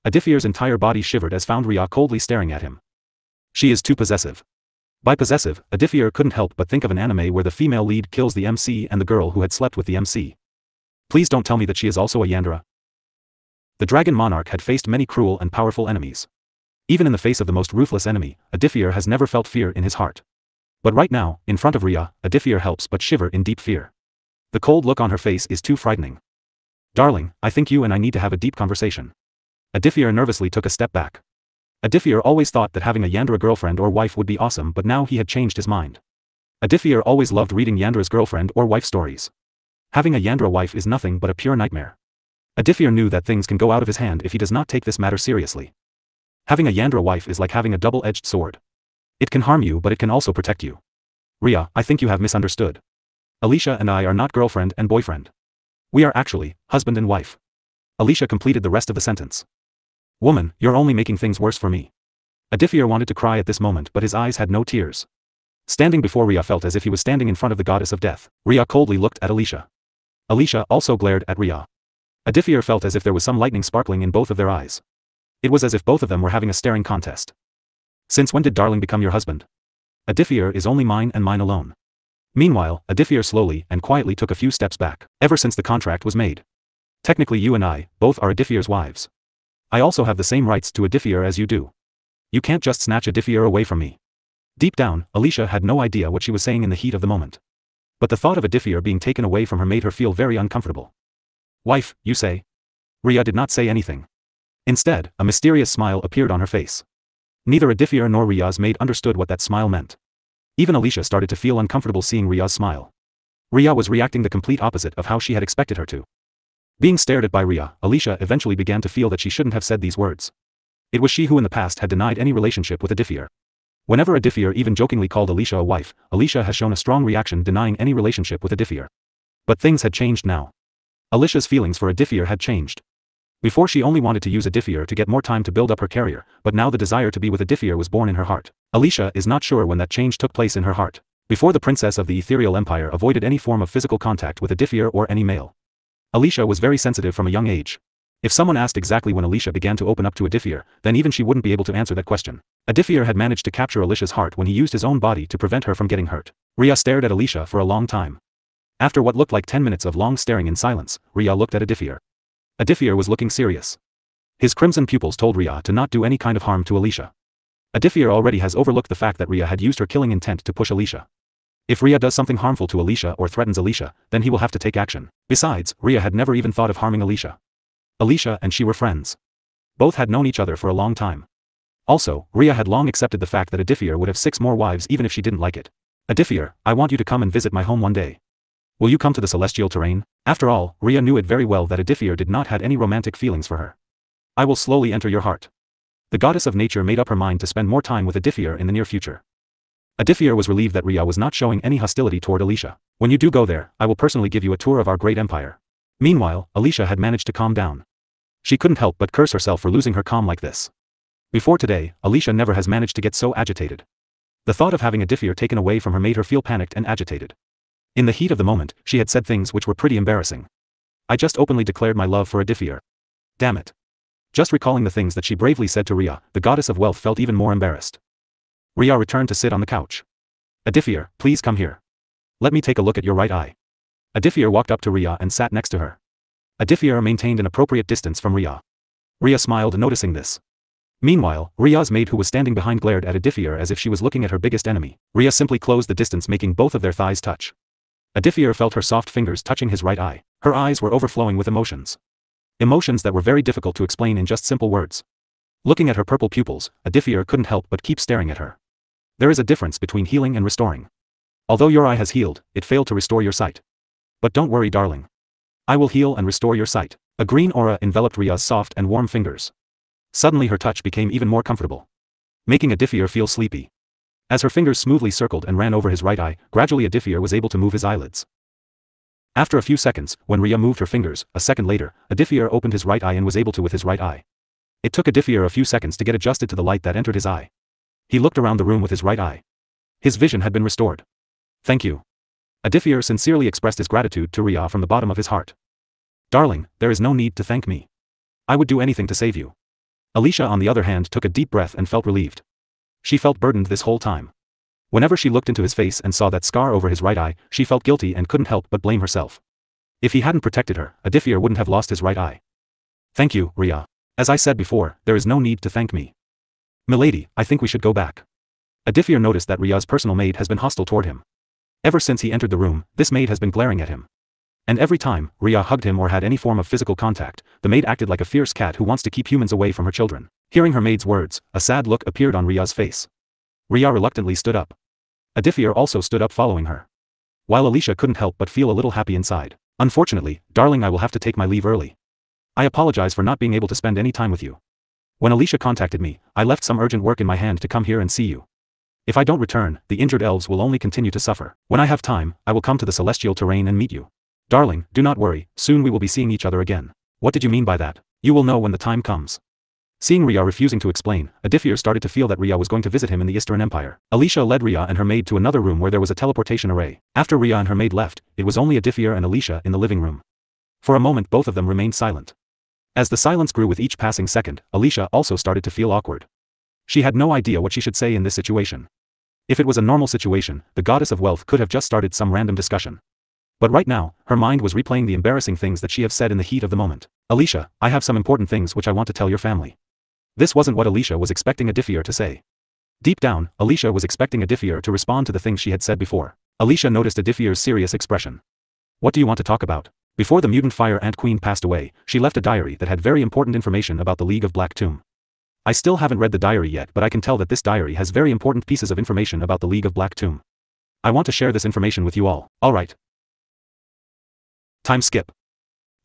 Aditya's entire body shivered as found Ria coldly staring at him. She is too possessive. By possessive, Aditya couldn't help but think of an anime where the female lead kills the MC and the girl who had slept with the MC. Please don't tell me that she is also a Yandere. The dragon monarch had faced many cruel and powerful enemies. Even in the face of the most ruthless enemy, Aditya has never felt fear in his heart. But right now, in front of Rhea, Aditya helps but shiver in deep fear. The cold look on her face is too frightening. Darling, I think you and I need to have a deep conversation. Aditya nervously took a step back. Aditya always thought that having a Yandere girlfriend or wife would be awesome, but now he had changed his mind. Aditya always loved reading Yandere's girlfriend or wife stories. Having a Yandere wife is nothing but a pure nightmare. Aditya knew that things can go out of his hand if he does not take this matter seriously. Having a Yandere wife is like having a double-edged sword. It can harm you, but it can also protect you. Rhea, I think you have misunderstood. Alicia and I are not girlfriend and boyfriend. We are actually husband and wife. Alicia completed the rest of the sentence. Woman, you're only making things worse for me. Aditya wanted to cry at this moment, but his eyes had no tears. Standing before Rhea felt as if he was standing in front of the goddess of death. Rhea coldly looked at Alicia. Alicia also glared at Rhea. Aditya felt as if there was some lightning sparkling in both of their eyes. It was as if both of them were having a staring contest. Since when did darling become your husband? Aditya is only mine and mine alone. Meanwhile, Aditya slowly and quietly took a few steps back. Ever since the contract was made. Technically you and I, both are Aditya's wives. I also have the same rights to Aditya as you do. You can't just snatch Aditya away from me. Deep down, Alicia had no idea what she was saying in the heat of the moment. But the thought of Aditya being taken away from her made her feel very uncomfortable. Wife, you say? Rhea did not say anything. Instead, a mysterious smile appeared on her face. Neither Aditya nor Rhea's maid understood what that smile meant. Even Alicia started to feel uncomfortable seeing Rhea's smile. Rhea was reacting the complete opposite of how she had expected her to. Being stared at by Rhea, Alicia eventually began to feel that she shouldn't have said these words. It was she who in the past had denied any relationship with Aditya. Whenever Aditya even jokingly called Alicia a wife, Alicia has shown a strong reaction denying any relationship with Aditya. But things had changed now. Alicia's feelings for Aditya had changed. Before she only wanted to use Aditya to get more time to build up her career, but now the desire to be with Aditya was born in her heart. Alicia is not sure when that change took place in her heart. Before the princess of the ethereal empire avoided any form of physical contact with Aditya or any male. Alicia was very sensitive from a young age. If someone asked exactly when Alicia began to open up to Aditya, then even she wouldn't be able to answer that question. Aditya had managed to capture Alicia's heart when he used his own body to prevent her from getting hurt. Rhea stared at Alicia for a long time. After what looked like 10 minutes of long staring in silence, Rhea looked at Aditya. Aditya was looking serious. His crimson pupils told Rhea to not do any kind of harm to Alicia. Aditya already has overlooked the fact that Rhea had used her killing intent to push Alicia. If Rhea does something harmful to Alicia or threatens Alicia, then he will have to take action. Besides, Rhea had never even thought of harming Alicia. Alicia and she were friends. Both had known each other for a long time. Also, Rhea had long accepted the fact that Aditya would have 6 more wives even if she didn't like it. Aditya, I want you to come and visit my home one day. Will you come to the celestial terrain? After all, Rhea knew it very well that Aditya did not have any romantic feelings for her. I will slowly enter your heart. The goddess of nature made up her mind to spend more time with Aditya in the near future. Aditya was relieved that Rhea was not showing any hostility toward Alicia. When you do go there, I will personally give you a tour of our great empire. Meanwhile, Alicia had managed to calm down. She couldn't help but curse herself for losing her calm like this. Before today, Alicia never has managed to get so agitated. The thought of having Aditya taken away from her made her feel panicked and agitated. In the heat of the moment, she had said things which were pretty embarrassing. I just openly declared my love for Aditya. Damn it. Just recalling the things that she bravely said to Rhea, the goddess of wealth felt even more embarrassed. Rhea returned to sit on the couch. Aditya, please come here. Let me take a look at your right eye. Aditya walked up to Rhea and sat next to her. Aditya maintained an appropriate distance from Rhea. Rhea smiled noticing this. Meanwhile, Rhea's maid who was standing behind glared at Aditya as if she was looking at her biggest enemy. Rhea simply closed the distance making both of their thighs touch. Aditya felt her soft fingers touching his right eye. Her eyes were overflowing with emotions. Emotions that were very difficult to explain in just simple words. Looking at her purple pupils, Aditya couldn't help but keep staring at her. There is a difference between healing and restoring. Although your eye has healed, it failed to restore your sight. But don't worry darling. I will heal and restore your sight. A green aura enveloped Rhea's soft and warm fingers. Suddenly her touch became even more comfortable. Making Aditya feel sleepy. As her fingers smoothly circled and ran over his right eye, gradually Aditya was able to move his eyelids. After a few seconds, when Rhea moved her fingers, a second later, Aditya opened his right eye and was able to with his right eye. It took Aditya a few seconds to get adjusted to the light that entered his eye. He looked around the room with his right eye. His vision had been restored. Thank you. Aditya sincerely expressed his gratitude to Rhea from the bottom of his heart. Darling, there is no need to thank me. I would do anything to save you. Alicia on the other hand took a deep breath and felt relieved. She felt burdened this whole time. Whenever she looked into his face and saw that scar over his right eye, she felt guilty and couldn't help but blame herself. If he hadn't protected her, Aditya wouldn't have lost his right eye. Thank you, Ria. As I said before, there is no need to thank me. Milady, I think we should go back. Aditya noticed that Ria's personal maid has been hostile toward him. Ever since he entered the room, this maid has been glaring at him. And every time Ria hugged him or had any form of physical contact, the maid acted like a fierce cat who wants to keep humans away from her children. Hearing her maid's words, a sad look appeared on Ria's face. Ria reluctantly stood up. Aditya also stood up following her. While Alicia couldn't help but feel a little happy inside. Unfortunately, darling, I will have to take my leave early. I apologize for not being able to spend any time with you. When Alicia contacted me, I left some urgent work in my hand to come here and see you. If I don't return, the injured elves will only continue to suffer. When I have time, I will come to the celestial terrain and meet you. Darling, do not worry, soon we will be seeing each other again. What did you mean by that? You will know when the time comes. Seeing Ria refusing to explain, Aditya started to feel that Ria was going to visit him in the Eastern Empire. Alicia led Ria and her maid to another room where there was a teleportation array. After Ria and her maid left, it was only Aditya and Alicia in the living room. For a moment both of them remained silent. As the silence grew with each passing second, Alicia also started to feel awkward. She had no idea what she should say in this situation. If it was a normal situation, the goddess of wealth could have just started some random discussion. But right now, her mind was replaying the embarrassing things that she have said in the heat of the moment. Alicia, I have some important things which I want to tell your family. This wasn't what Alicia was expecting Aditya to say. Deep down, Alicia was expecting Aditya to respond to the things she had said before. Alicia noticed Aditya's serious expression. What do you want to talk about? Before the mutant fire ant queen passed away, she left a diary that had very important information about the League of Black Tomb. I still haven't read the diary yet, but I can tell that this diary has very important pieces of information about the League of Black Tomb. I want to share this information with you all. Alright. Time skip.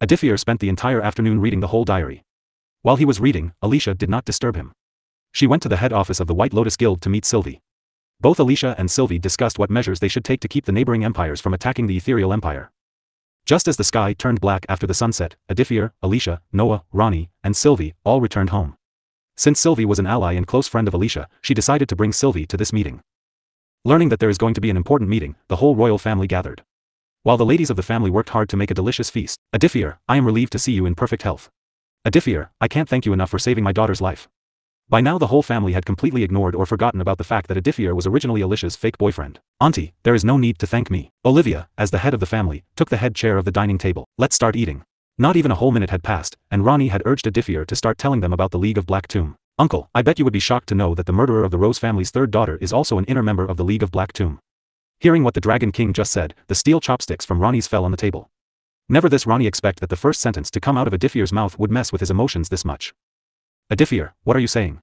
Aditya spent the entire afternoon reading the whole diary. While he was reading, Alicia did not disturb him. She went to the head office of the White Lotus Guild to meet Sylvie. Both Alicia and Sylvie discussed what measures they should take to keep the neighboring empires from attacking the Ethereal Empire. Just as the sky turned black after the sunset, Aditya, Alicia, Noah, Ronnie, and Sylvie all returned home. Since Sylvie was an ally and close friend of Alicia, she decided to bring Sylvie to this meeting. Learning that there is going to be an important meeting, the whole royal family gathered. While the ladies of the family worked hard to make a delicious feast, Aditya, I am relieved to see you in perfect health. Aditya, I can't thank you enough for saving my daughter's life. By now the whole family had completely ignored or forgotten about the fact that Aditya was originally Alicia's fake boyfriend. Auntie, there is no need to thank me. Olivia, as the head of the family, took the head chair of the dining table. Let's start eating. Not even a whole minute had passed, and Ronnie had urged Aditya to start telling them about the League of Black Tomb. Uncle, I bet you would be shocked to know that the murderer of the Rose family's third daughter is also an inner member of the League of Black Tomb. Hearing what the Dragon King just said, the steel chopsticks from Ronnie's fell on the table. Never this Ronnie expect that the first sentence to come out of Aditya's mouth would mess with his emotions this much. Aditya, what are you saying?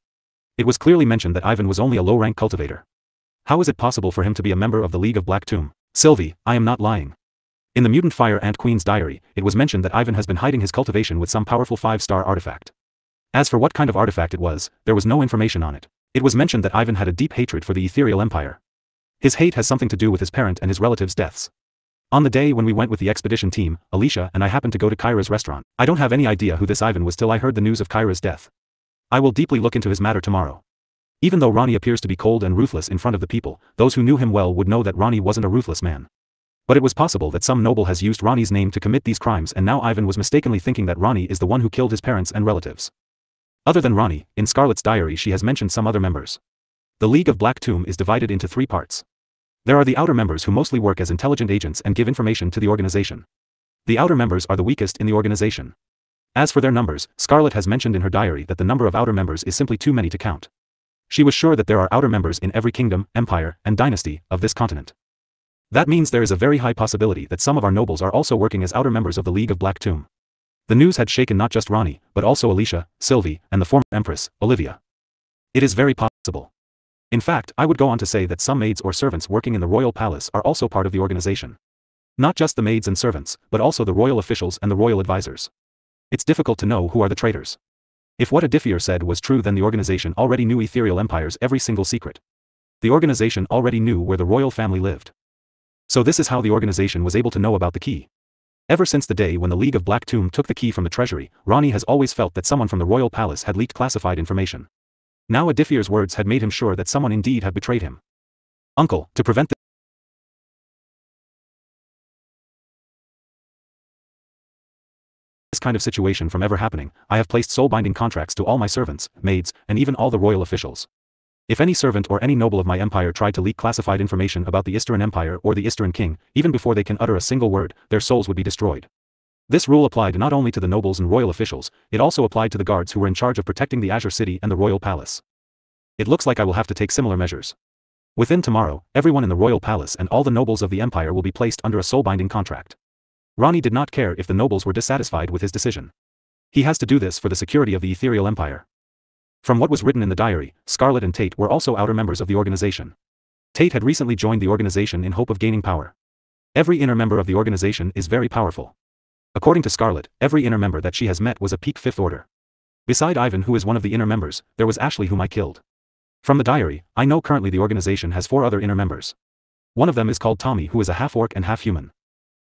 It was clearly mentioned that Ivan was only a low-rank cultivator. How is it possible for him to be a member of the League of Black Tomb? Sylvie, I am not lying. In the Mutant Fire Ant Queen's diary, it was mentioned that Ivan has been hiding his cultivation with some powerful 5-star artifact. As for what kind of artifact it was, there was no information on it. It was mentioned that Ivan had a deep hatred for the Ethereal Empire. His hate has something to do with his parent and his relatives' deaths. On the day when we went with the expedition team, Alicia and I happened to go to Kyra's restaurant. I don't have any idea who this Ivan was till I heard the news of Kyra's death. I will deeply look into his matter tomorrow. Even though Ronnie appears to be cold and ruthless in front of the people, those who knew him well would know that Ronnie wasn't a ruthless man. But it was possible that some noble has used Ronnie's name to commit these crimes, and now Ivan was mistakenly thinking that Ronnie is the one who killed his parents and relatives. Other than Ronnie, in Scarlet's diary she has mentioned some other members. The League of Black Tomb is divided into 3 parts. There are the outer members who mostly work as intelligent agents and give information to the organization. The outer members are the weakest in the organization. As for their numbers, Scarlet has mentioned in her diary that the number of outer members is simply too many to count. She was sure that there are outer members in every kingdom, empire, and dynasty of this continent. That means there is a very high possibility that some of our nobles are also working as outer members of the League of Black Tomb. The news had shaken not just Ronnie, but also Alicia, Sylvie, and the former Empress, Olivia. It is very possible. In fact, I would go on to say that some maids or servants working in the royal palace are also part of the organization. Not just the maids and servants, but also the royal officials and the royal advisors. It's difficult to know who are the traitors. If what Aditya said was true, then the organization already knew Ethereal Empire's every single secret. The organization already knew where the royal family lived. So this is how the organization was able to know about the key. Ever since the day when the League of Black Tomb took the key from the treasury, Ronnie has always felt that someone from the royal palace had leaked classified information. Now Aditya's words had made him sure that someone indeed had betrayed him. Uncle, to prevent this kind of situation from ever happening, I have placed soul-binding contracts to all my servants, maids, and even all the royal officials. If any servant or any noble of my empire tried to leak classified information about the Eastern Empire or the Eastern King, even before they can utter a single word, their souls would be destroyed. This rule applied not only to the nobles and royal officials, it also applied to the guards who were in charge of protecting the Azure City and the royal palace. It looks like I will have to take similar measures. Within tomorrow, everyone in the royal palace and all the nobles of the empire will be placed under a soul-binding contract. Ronnie did not care if the nobles were dissatisfied with his decision. He has to do this for the security of the ethereal empire. From what was written in the diary, Scarlet and Tate were also outer members of the organization. Tate had recently joined the organization in hope of gaining power. Every inner member of the organization is very powerful. According to Scarlet, every inner member that she has met was a peak 5th order. Beside Ivan, who is one of the inner members, there was Ashley, whom I killed. From the diary, I know currently the organization has 4 other inner members. One of them is called Tommy, who is a half-orc and half-human.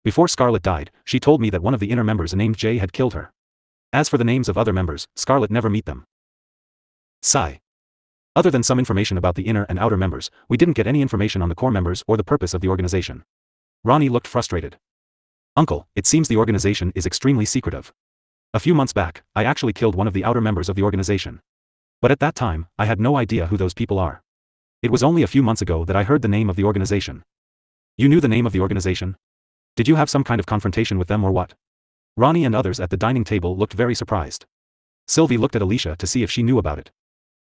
Before Scarlet died, she told me that one of the inner members named Jay had killed her. As for the names of other members, Scarlet never meet them. Sigh. Other than some information about the inner and outer members, we didn't get any information on the core members or the purpose of the organization. Ronnie looked frustrated. Uncle, it seems the organization is extremely secretive. A few months back, I actually killed one of the outer members of the organization. But at that time, I had no idea who those people are. It was only a few months ago that I heard the name of the organization. You knew the name of the organization? Did you have some kind of confrontation with them or what? Ronnie and others at the dining table looked very surprised. Sylvie looked at Alicia to see if she knew about it.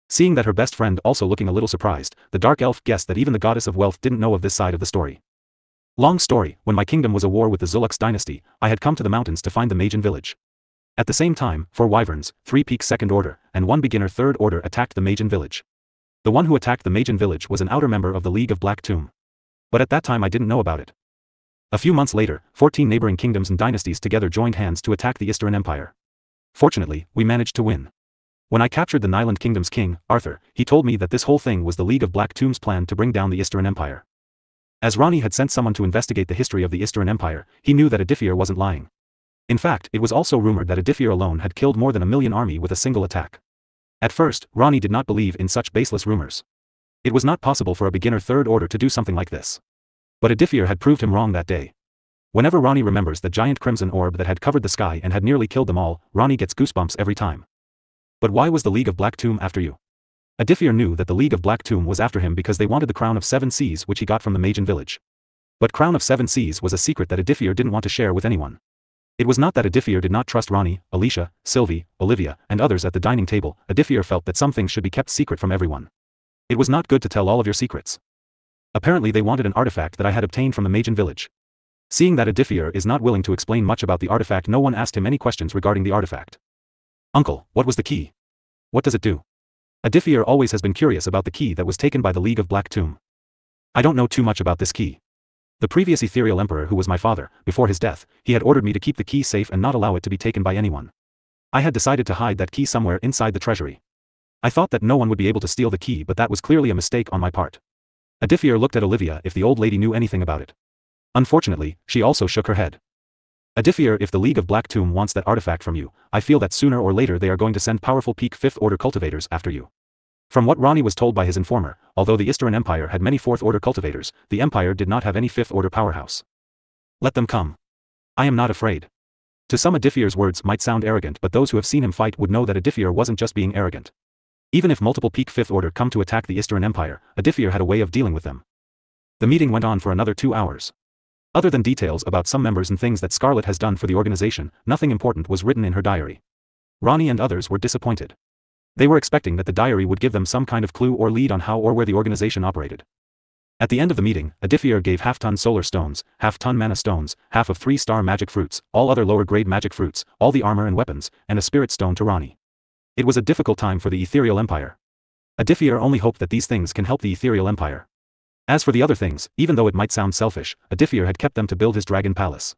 Seeing that her best friend also looking a little surprised, the dark elf guessed that even the goddess of wealth didn't know of this side of the story. Long story, when my kingdom was at war with the Zulux dynasty, I had come to the mountains to find the Magian village. At the same time, 4 wyverns, 3 peak 2nd order, and 1 beginner 3rd order attacked the Magian village. The one who attacked the Magian village was an outer member of the League of Black Tomb. But at that time I didn't know about it. A few months later, 14 neighboring kingdoms and dynasties together joined hands to attack the Eastern Empire. Fortunately, we managed to win. When I captured the Nyland Kingdom's king, Arthur, he told me that this whole thing was the League of Black Tomb's plan to bring down the Eastern Empire. As Ronnie had sent someone to investigate the history of the Eastern Empire, he knew that Aditya wasn't lying. In fact, it was also rumored that Aditya alone had killed more than 1 million army with a single attack. At first, Ronnie did not believe in such baseless rumors. It was not possible for a beginner 3rd order to do something like this. But Aditya had proved him wrong that day. Whenever Ronnie remembers the giant crimson orb that had covered the sky and had nearly killed them all, Ronnie gets goosebumps every time. But why was the League of Black Tomb after you? Aditya knew that the League of Black Tomb was after him because they wanted the crown of 7 seas which he got from the Magian village. But crown of 7 seas was a secret that Aditya didn't want to share with anyone. It was not that Aditya did not trust Ronnie, Alicia, Sylvie, Olivia, and others at the dining table. Aditya felt that some things should be kept secret from everyone. It was not good to tell all of your secrets. Apparently they wanted an artifact that I had obtained from the Magian village. Seeing that Aditya is not willing to explain much about the artifact, no one asked him any questions regarding the artifact. Uncle, what was the key? What does it do? Aditya always has been curious about the key that was taken by the League of Black Tomb. I don't know too much about this key. The previous ethereal emperor, who was my father, before his death, he had ordered me to keep the key safe and not allow it to be taken by anyone. I had decided to hide that key somewhere inside the treasury. I thought that no one would be able to steal the key, but that was clearly a mistake on my part. Aditya looked at Olivia if the old lady knew anything about it. Unfortunately, she also shook her head. Aditya, if the League of Black Tomb wants that artifact from you, I feel that sooner or later they are going to send powerful peak 5th order cultivators after you. From what Ronnie was told by his informer, although the Eastern Empire had many 4th order cultivators, the Empire did not have any 5th order powerhouse. Let them come. I am not afraid. To some, Aditya's words might sound arrogant, but those who have seen him fight would know that Aditya wasn't just being arrogant. Even if multiple peak 5th order come to attack the Eastern Empire, Aditya had a way of dealing with them. The meeting went on for another 2 hours. Other than details about some members and things that Scarlet has done for the organization, nothing important was written in her diary. Ronnie and others were disappointed. They were expecting that the diary would give them some kind of clue or lead on how or where the organization operated. At the end of the meeting, Aditya gave half-ton solar stones, half-ton mana stones, half of 3-star magic fruits, all other lower-grade magic fruits, all the armor and weapons, and a spirit stone to Ronnie. It was a difficult time for the Ethereal Empire. Aditya only hoped that these things can help the Ethereal Empire. As for the other things, even though it might sound selfish, Aditya had kept them to build his dragon palace.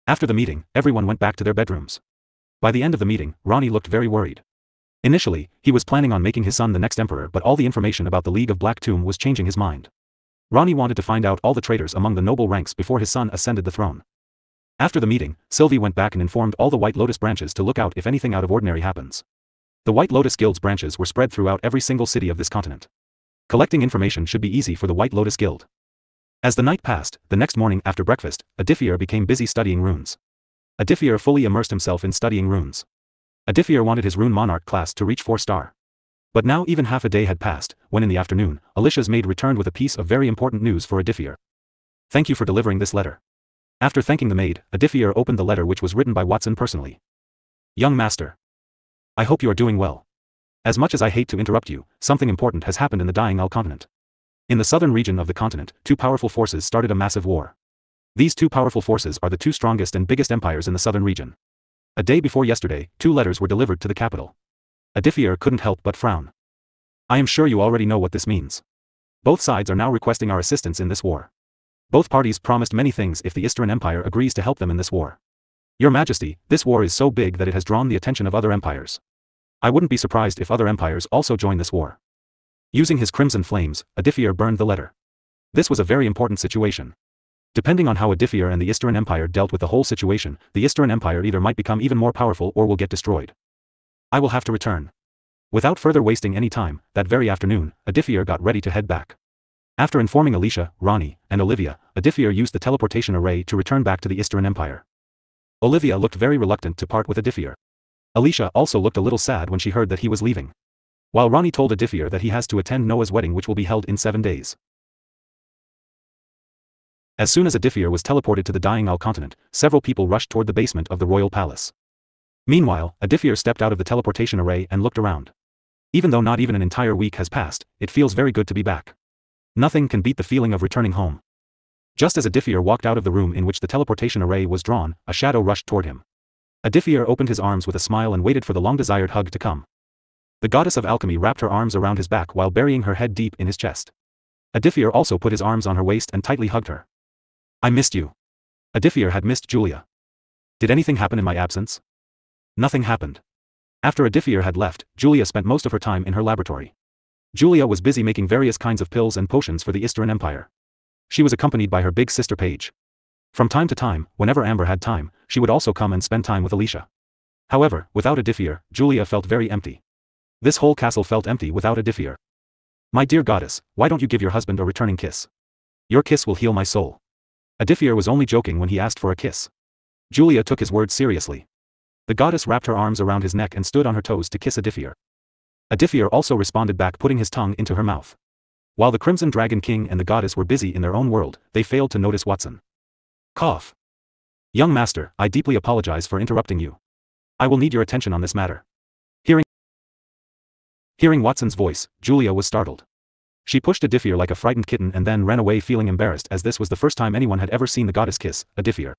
After the meeting, everyone went back to their bedrooms. By the end of the meeting, Ronnie looked very worried. Initially, he was planning on making his son the next emperor, but all the information about the League of Black Tomb was changing his mind. Ronnie wanted to find out all the traitors among the noble ranks before his son ascended the throne. After the meeting, Sylvie went back and informed all the White Lotus branches to look out if anything out of ordinary happens. The White Lotus Guild's branches were spread throughout every single city of this continent. Collecting information should be easy for the White Lotus Guild. As the night passed, the next morning after breakfast, Aditya became busy studying runes. Aditya fully immersed himself in studying runes. Aditya wanted his rune monarch class to reach 4-star. But now even half a day had passed, when in the afternoon, Alicia's maid returned with a piece of very important news for Aditya. Thank you for delivering this letter. After thanking the maid, Aditya opened the letter which was written by Watson personally. Young master. I hope you are doing well. As much as I hate to interrupt you, something important has happened in the dying continent. In the southern region of the continent, two powerful forces started a massive war. These two powerful forces are the two strongest and biggest empires in the southern region. A day before yesterday, two letters were delivered to the capital. Aditya couldn't help but frown. I am sure you already know what this means. Both sides are now requesting our assistance in this war. Both parties promised many things if the Eastern Empire agrees to help them in this war. Your Majesty, this war is so big that it has drawn the attention of other empires. I wouldn't be surprised if other empires also join this war. Using his crimson flames, Aditya burned the letter. This was a very important situation. Depending on how Aditya and the Eastern Empire dealt with the whole situation, the Eastern Empire either might become even more powerful or will get destroyed. I will have to return. Without further wasting any time, that very afternoon, Aditya got ready to head back. After informing Alicia, Ronnie, and Olivia, Aditya used the teleportation array to return back to the Eastern Empire. Olivia looked very reluctant to part with Aditya. Alicia also looked a little sad when she heard that he was leaving. While Ronnie told Aditya that he has to attend Noah's wedding which will be held in 7 days. As soon as Aditya was teleported to the dying continent, several people rushed toward the basement of the royal palace. Meanwhile, Aditya stepped out of the teleportation array and looked around. Even though not even an entire week has passed, it feels very good to be back. Nothing can beat the feeling of returning home. Just as Aditya walked out of the room in which the teleportation array was drawn, a shadow rushed toward him. Aditya opened his arms with a smile and waited for the long-desired hug to come. The goddess of alchemy wrapped her arms around his back while burying her head deep in his chest. Aditya also put his arms on her waist and tightly hugged her. I missed you. Aditya had missed Julia. Did anything happen in my absence? Nothing happened. After Aditya had left, Julia spent most of her time in her laboratory. Julia was busy making various kinds of pills and potions for the Eastern Empire. She was accompanied by her big sister Paige. From time to time, whenever Amber had time, she would also come and spend time with Alicia. However, without Aditya, Julia felt very empty. This whole castle felt empty without Aditya. My dear goddess, why don't you give your husband a returning kiss? Your kiss will heal my soul. Aditya was only joking when he asked for a kiss. Julia took his words seriously. The goddess wrapped her arms around his neck and stood on her toes to kiss Aditya. Aditya also responded back, putting his tongue into her mouth. While the Crimson Dragon King and the goddess were busy in their own world, they failed to notice Watson. Cough. Young master, I deeply apologize for interrupting you. I will need your attention on this matter. Hearing Watson's voice, Julia was startled. She pushed Aditya like a frightened kitten and then ran away feeling embarrassed as this was the first time anyone had ever seen the goddess kiss Aditya.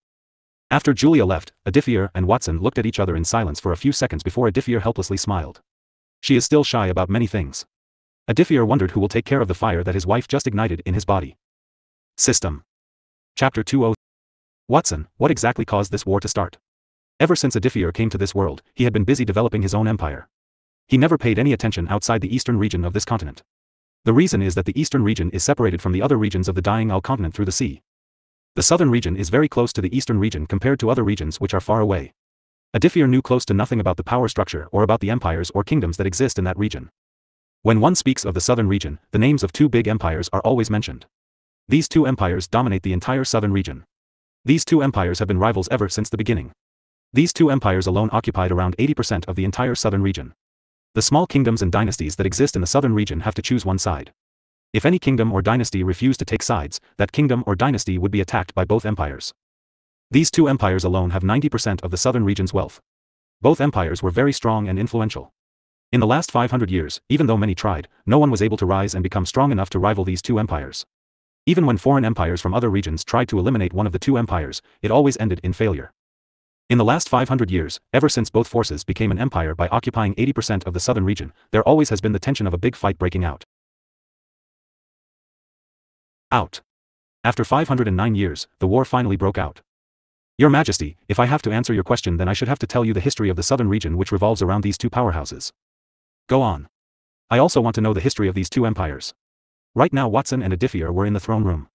After Julia left, Aditya and Watson looked at each other in silence for a few seconds before Aditya helplessly smiled. She is still shy about many things. Aditya wondered who will take care of the fire that his wife just ignited in his body. System. Chapter 20. Watson, what exactly caused this war to start? Ever since Aditya came to this world, he had been busy developing his own empire. He never paid any attention outside the eastern region of this continent. The reason is that the eastern region is separated from the other regions of the dying continent through the sea. The southern region is very close to the eastern region compared to other regions which are far away. Aditya knew close to nothing about the power structure or about the empires or kingdoms that exist in that region. When one speaks of the southern region, the names of two big empires are always mentioned. These two empires dominate the entire southern region. These two empires have been rivals ever since the beginning. These two empires alone occupied around 80% of the entire southern region. The small kingdoms and dynasties that exist in the southern region have to choose one side. If any kingdom or dynasty refused to take sides, that kingdom or dynasty would be attacked by both empires. These two empires alone have 90% of the southern region's wealth. Both empires were very strong and influential. In the last 500 years, even though many tried, no one was able to rise and become strong enough to rival these two empires. Even when foreign empires from other regions tried to eliminate one of the two empires, it always ended in failure. In the last 500 years, ever since both forces became an empire by occupying 80% of the southern region, there always has been the tension of a big fight breaking out. After 509 years, the war finally broke out. Your Majesty, if I have to answer your question then I should have to tell you the history of the southern region which revolves around these two powerhouses. Go on. I also want to know the history of these two empires. Right now Watson and Aditya were in the throne room.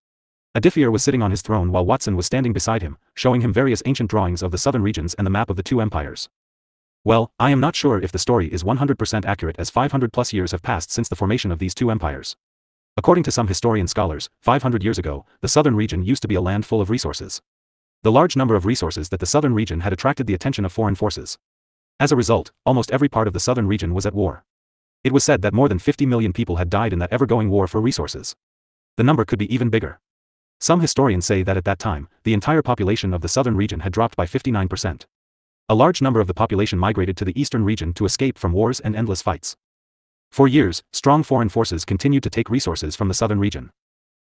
Aditya was sitting on his throne while Watson was standing beside him, showing him various ancient drawings of the southern regions and the map of the two empires. Well, I am not sure if the story is 100% accurate as 500 plus years have passed since the formation of these two empires. According to some historian scholars, 500 years ago, the southern region used to be a land full of resources. The large number of resources that the southern region had attracted the attention of foreign forces. As a result, almost every part of the southern region was at war. It was said that more than 50 million people had died in that ever-going war for resources. The number could be even bigger. Some historians say that at that time, the entire population of the southern region had dropped by 59%. A large number of the population migrated to the eastern region to escape from wars and endless fights. For years, strong foreign forces continued to take resources from the southern region.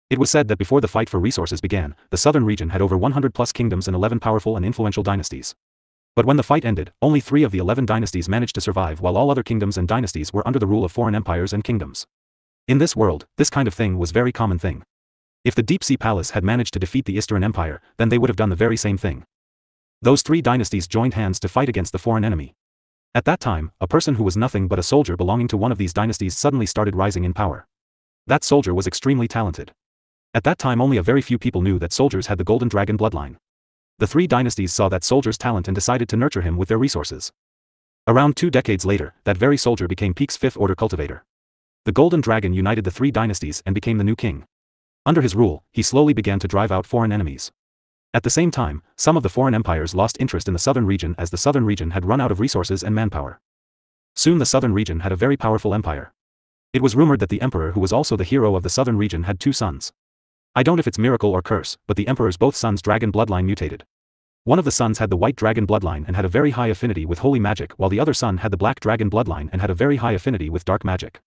It was said that before the fight for resources began, the southern region had over 100+ kingdoms and 11 powerful and influential dynasties. But when the fight ended, only 3 of the 11 dynasties managed to survive while all other kingdoms and dynasties were under the rule of foreign empires and kingdoms. In this world, this kind of thing was very common thing. If the Deep Sea Palace had managed to defeat the Eastern Empire, then they would have done the very same thing. Those 3 dynasties joined hands to fight against the foreign enemy. At that time, a person who was nothing but a soldier belonging to one of these dynasties suddenly started rising in power. That soldier was extremely talented. At that time only a very few people knew that soldiers had the Golden Dragon bloodline. The 3 dynasties saw that soldier's talent and decided to nurture him with their resources. Around 2 decades later, that very soldier became Peak's 5th order cultivator. The Golden Dragon united the 3 dynasties and became the new king. Under his rule, he slowly began to drive out foreign enemies. At the same time, some of the foreign empires lost interest in the southern region as the southern region had run out of resources and manpower. Soon the southern region had a very powerful empire. It was rumored that the emperor who was also the hero of the southern region had 2 sons. I don't know if it's miracle or curse, but the emperor's both sons' dragon bloodline mutated. One of the sons had the white dragon bloodline and had a very high affinity with holy magic, while the other son had the black dragon bloodline and had a very high affinity with dark magic.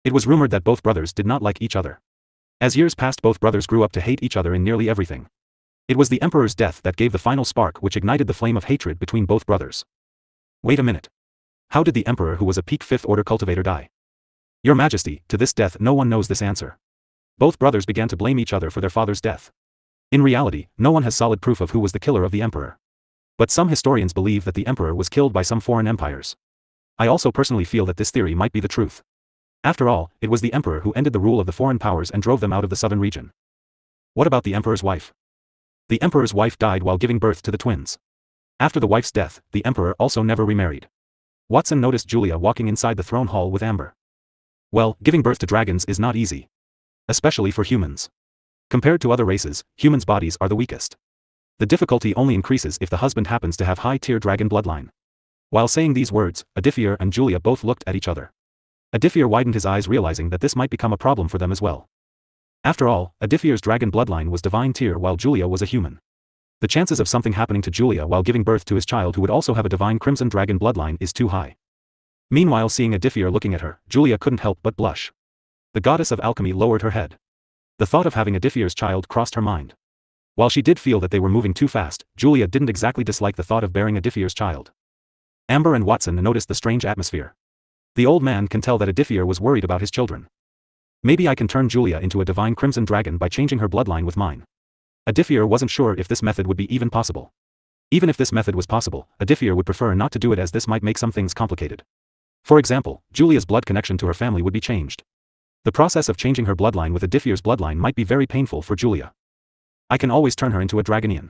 It was rumored that both brothers did not like each other. As years passed, both brothers grew up to hate each other in nearly everything. It was the emperor's death that gave the final spark which ignited the flame of hatred between both brothers. Wait a minute. How did the emperor who was a peak 5th order cultivator die? Your Majesty, to this death no one knows this answer. Both brothers began to blame each other for their father's death. In reality, no one has solid proof of who was the killer of the emperor. But some historians believe that the emperor was killed by some foreign empires. I also personally feel that this theory might be the truth. After all, it was the emperor who ended the rule of the foreign powers and drove them out of the southern region. What about the emperor's wife? The emperor's wife died while giving birth to the twins. After the wife's death, the emperor also never remarried. Watson noticed Julia walking inside the throne hall with Amber. Well, giving birth to dragons is not easy. Especially for humans. Compared to other races, humans' bodies are the weakest. The difficulty only increases if the husband happens to have high-tier dragon bloodline. While saying these words, Aditya and Julia both looked at each other. Aditya widened his eyes, realizing that this might become a problem for them as well. After all, Aditya's dragon bloodline was divine tier while Julia was a human. The chances of something happening to Julia while giving birth to his child who would also have a divine crimson dragon bloodline is too high. Meanwhile, seeing Aditya looking at her, Julia couldn't help but blush. The goddess of alchemy lowered her head. The thought of having Aditya's child crossed her mind. While she did feel that they were moving too fast, Julia didn't exactly dislike the thought of bearing Aditya's child. Amber and Watson noticed the strange atmosphere. The old man can tell that Aditya was worried about his children. Maybe I can turn Julia into a divine crimson dragon by changing her bloodline with mine. Aditya wasn't sure if this method would be even possible. Even if this method was possible, Aditya would prefer not to do it as this might make some things complicated. For example, Julia's blood connection to her family would be changed. The process of changing her bloodline with Aditya's bloodline might be very painful for Julia. I can always turn her into a Dragonian.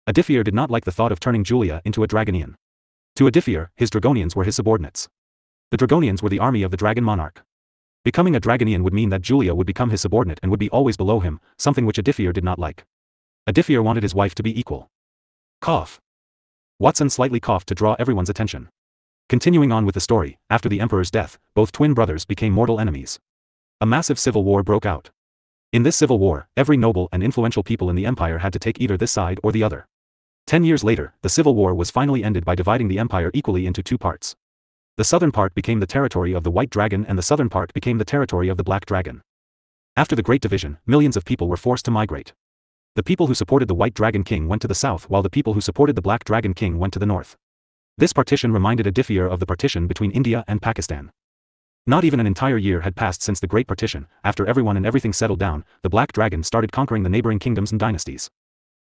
Aditya did not like the thought of turning Julia into a Dragonian. To Aditya, his Dragonians were his subordinates. The Dragonians were the army of the Dragon Monarch. Becoming a Dragonian would mean that Julia would become his subordinate and would be always below him, something which Aditya did not like. Aditya wanted his wife to be equal. Cough. Watson slightly coughed to draw everyone's attention. Continuing on with the story, after the emperor's death, both twin brothers became mortal enemies. A massive civil war broke out. In this civil war, every noble and influential people in the empire had to take either this side or the other. 10 years later, the civil war was finally ended by dividing the empire equally into 2 parts. The southern part became the territory of the White Dragon and the southern part became the territory of the Black Dragon. After the Great Division, millions of people were forced to migrate. The people who supported the White Dragon King went to the south while the people who supported the Black Dragon King went to the north. This partition reminded Aditya of the partition between India and Pakistan. Not even an entire year had passed since the Great Partition. After everyone and everything settled down, the Black Dragon started conquering the neighboring kingdoms and dynasties.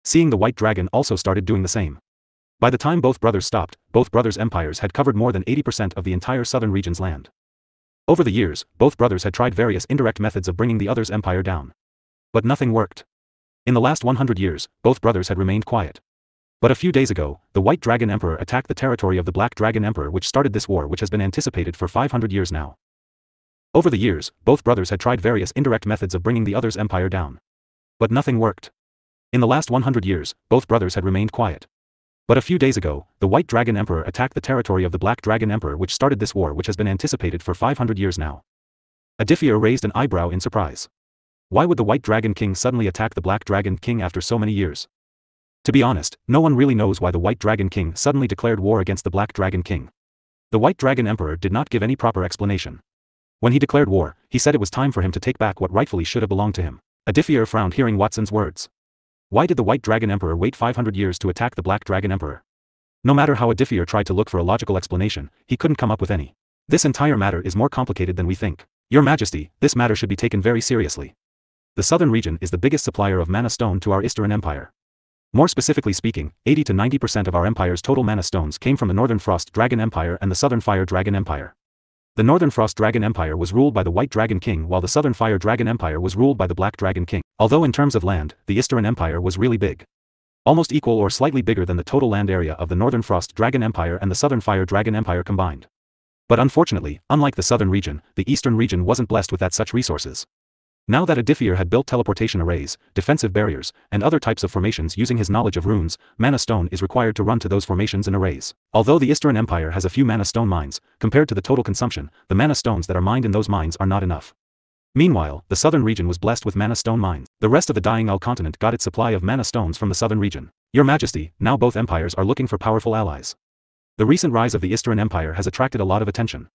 Seeing the White Dragon also started doing the same. By the time both brothers stopped, both brothers' empires had covered more than 80% of the entire southern region's land. Over the years, both brothers had tried various indirect methods of bringing the other's empire down. But nothing worked. In the last 100 years, both brothers had remained quiet. But a few days ago, the White Dragon Emperor attacked the territory of the Black Dragon Emperor, which started this war which has been anticipated for 500 years now. Over the years, both brothers had tried various indirect methods of bringing the other's empire down. But nothing worked. In the last 100 years, both brothers had remained quiet. But a few days ago, the White Dragon Emperor attacked the territory of the Black Dragon Emperor, which started this war, which has been anticipated for 500 years now. Aditya raised an eyebrow in surprise. Why would the White Dragon King suddenly attack the Black Dragon King after so many years? To be honest, no one really knows why the White Dragon King suddenly declared war against the Black Dragon King. The White Dragon Emperor did not give any proper explanation. When he declared war, he said it was time for him to take back what rightfully should have belonged to him. Aditya frowned hearing Watson's words. Why did the White Dragon Emperor wait 500 years to attack the Black Dragon Emperor? No matter how Aditya tried to look for a logical explanation, he couldn't come up with any. This entire matter is more complicated than we think. Your Majesty, this matter should be taken very seriously. The southern region is the biggest supplier of mana stone to our Eastern Empire. More specifically speaking, 80 to 90% of our empire's total mana stones came from the Northern Frost Dragon Empire and the Southern Fire Dragon Empire. The Northern Frost Dragon Empire was ruled by the White Dragon King, while the Southern Fire Dragon Empire was ruled by the Black Dragon King. Although in terms of land, the Eastern Empire was really big. Almost equal or slightly bigger than the total land area of the Northern Frost Dragon Empire and the Southern Fire Dragon Empire combined. But unfortunately, unlike the southern region, the eastern region wasn't blessed with that such resources. Now that Aditya had built teleportation arrays, defensive barriers, and other types of formations using his knowledge of runes, mana stone is required to run to those formations and arrays. Although the Eastern Empire has a few mana stone mines, compared to the total consumption, the mana stones that are mined in those mines are not enough. Meanwhile, the southern region was blessed with mana stone mines. The rest of the Dying Isle continent got its supply of mana stones from the southern region. Your Majesty, now both empires are looking for powerful allies. The recent rise of the Eastern Empire has attracted a lot of attention.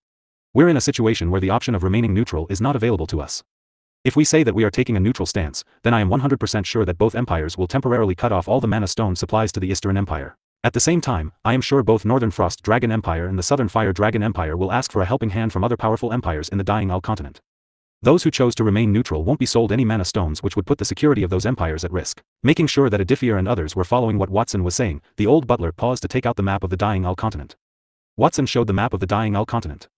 We're in a situation where the option of remaining neutral is not available to us. If we say that we are taking a neutral stance, then I am 100% sure that both empires will temporarily cut off all the mana stone supplies to the Eastern Empire. At the same time, I am sure both Northern Frost Dragon Empire and the Southern Fire Dragon Empire will ask for a helping hand from other powerful empires in the Dying Isle continent. Those who chose to remain neutral won't be sold any mana stones, which would put the security of those empires at risk. Making sure that Aditya and others were following what Watson was saying, the old butler paused to take out the map of the Dying Isle continent. Watson showed the map of the Dying Isle continent.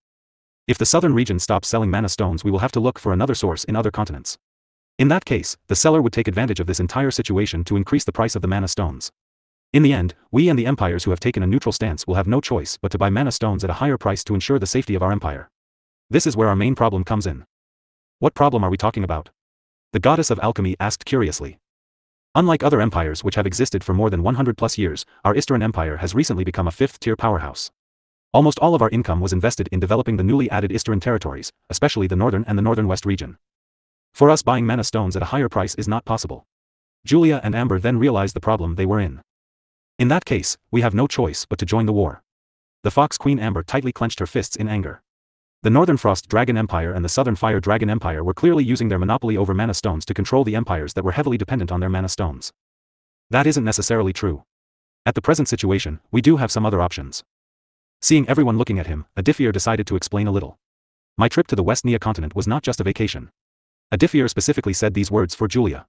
If the southern region stops selling mana stones, we will have to look for another source in other continents. In that case, the seller would take advantage of this entire situation to increase the price of the mana stones. In the end, we and the empires who have taken a neutral stance will have no choice but to buy mana stones at a higher price to ensure the safety of our empire. This is where our main problem comes in. What problem are we talking about? The goddess of alchemy asked curiously. Unlike other empires which have existed for more than 100 plus years, our Eastern Empire has recently become a fifth-tier powerhouse. Almost all of our income was invested in developing the newly added Eastern territories, especially the northern and the northern west region. For us, buying mana stones at a higher price is not possible. Julia and Amber then realized the problem they were in. In that case, we have no choice but to join the war. The Fox Queen Amber tightly clenched her fists in anger. The Northern Frost Dragon Empire and the Southern Fire Dragon Empire were clearly using their monopoly over mana stones to control the empires that were heavily dependent on their mana stones. That isn't necessarily true. At the present situation, we do have some other options. Seeing everyone looking at him, Aditya decided to explain a little. My trip to the West Nia continent was not just a vacation. Aditya specifically said these words for Julia.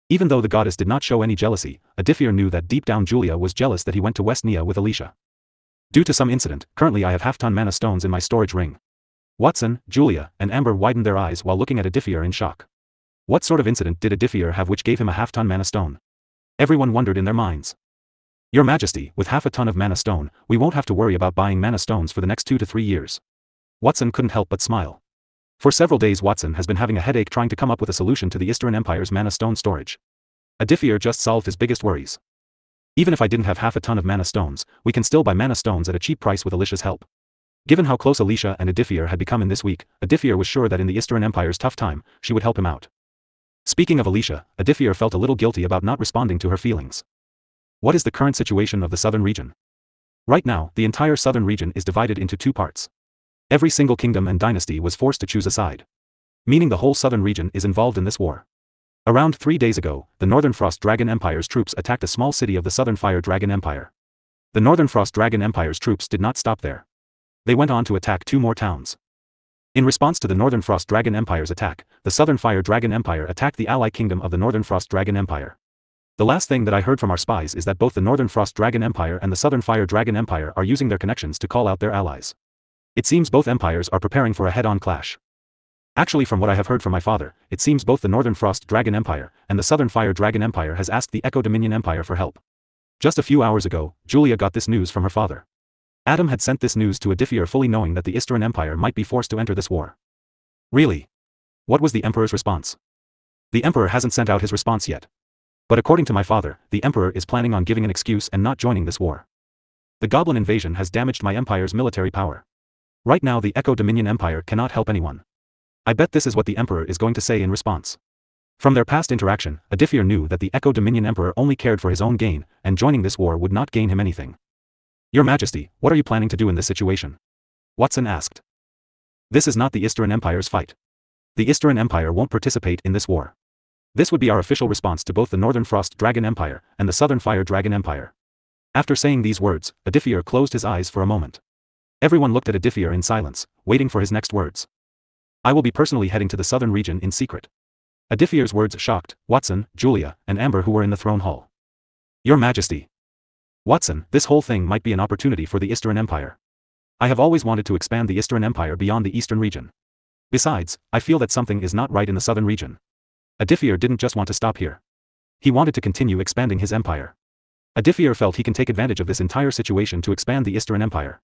Even though the goddess did not show any jealousy, Aditya knew that deep down Julia was jealous that he went to West Nia with Alicia. Due to some incident, currently I have half-ton mana stones in my storage ring. Watson, Julia, and Amber widened their eyes while looking at Aditya in shock. What sort of incident did Aditya have which gave him a half-ton mana stone? Everyone wondered in their minds. Your Majesty, with half a ton of mana stone, we won't have to worry about buying mana stones for the next 2 to 3 years. Watson couldn't help but smile. For several days Watson has been having a headache trying to come up with a solution to the Eastern Empire's mana stone storage. Aditya just solved his biggest worries. Even if I didn't have half a ton of mana stones, we can still buy mana stones at a cheap price with Alicia's help. Given how close Alicia and Aditya had become in this week, Aditya was sure that in the Eastern Empire's tough time, she would help him out. Speaking of Alicia, Aditya felt a little guilty about not responding to her feelings. What is the current situation of the southern region? Right now, the entire southern region is divided into 2 parts. Every single kingdom and dynasty was forced to choose a side. Meaning the whole southern region is involved in this war. Around 3 days ago, the Northern Frost Dragon Empire's troops attacked a small city of the Southern Fire Dragon Empire. The Northern Frost Dragon Empire's troops did not stop there. They went on to attack 2 more towns. In response to the Northern Frost Dragon Empire's attack, the Southern Fire Dragon Empire attacked the ally kingdom of the Northern Frost Dragon Empire. The last thing that I heard from our spies is that both the Northern Frost Dragon Empire and the Southern Fire Dragon Empire are using their connections to call out their allies. It seems both empires are preparing for a head-on clash. Actually, from what I have heard from my father, it seems both the Northern Frost Dragon Empire and the Southern Fire Dragon Empire has asked the Echo Dominion Empire for help. Just a few hours ago, Julia got this news from her father. Adam had sent this news to Aditya fully knowing that the Eastern Empire might be forced to enter this war. Really? What was the Emperor's response? The Emperor hasn't sent out his response yet. But according to my father, the Emperor is planning on giving an excuse and not joining this war. The goblin invasion has damaged my empire's military power. Right now the Echo Dominion Empire cannot help anyone. I bet this is what the Emperor is going to say in response. From their past interaction, Aditya knew that the Echo Dominion Emperor only cared for his own gain, and joining this war would not gain him anything. Your Majesty, what are you planning to do in this situation? Watson asked. This is not the Eastern Empire's fight. The Eastern Empire won't participate in this war. This would be our official response to both the Northern Frost Dragon Empire and the Southern Fire Dragon Empire. After saying these words, Aditya closed his eyes for a moment. Everyone looked at Aditya in silence, waiting for his next words. I will be personally heading to the southern region in secret. Aditya's words shocked Watson, Julia, and Amber, who were in the throne hall. Your Majesty. Watson, this whole thing might be an opportunity for the Eastern Empire. I have always wanted to expand the Eastern Empire beyond the Eastern region. Besides, I feel that something is not right in the southern region. Aditya didn't just want to stop here. He wanted to continue expanding his empire. Aditya felt he can take advantage of this entire situation to expand the Eastern Empire.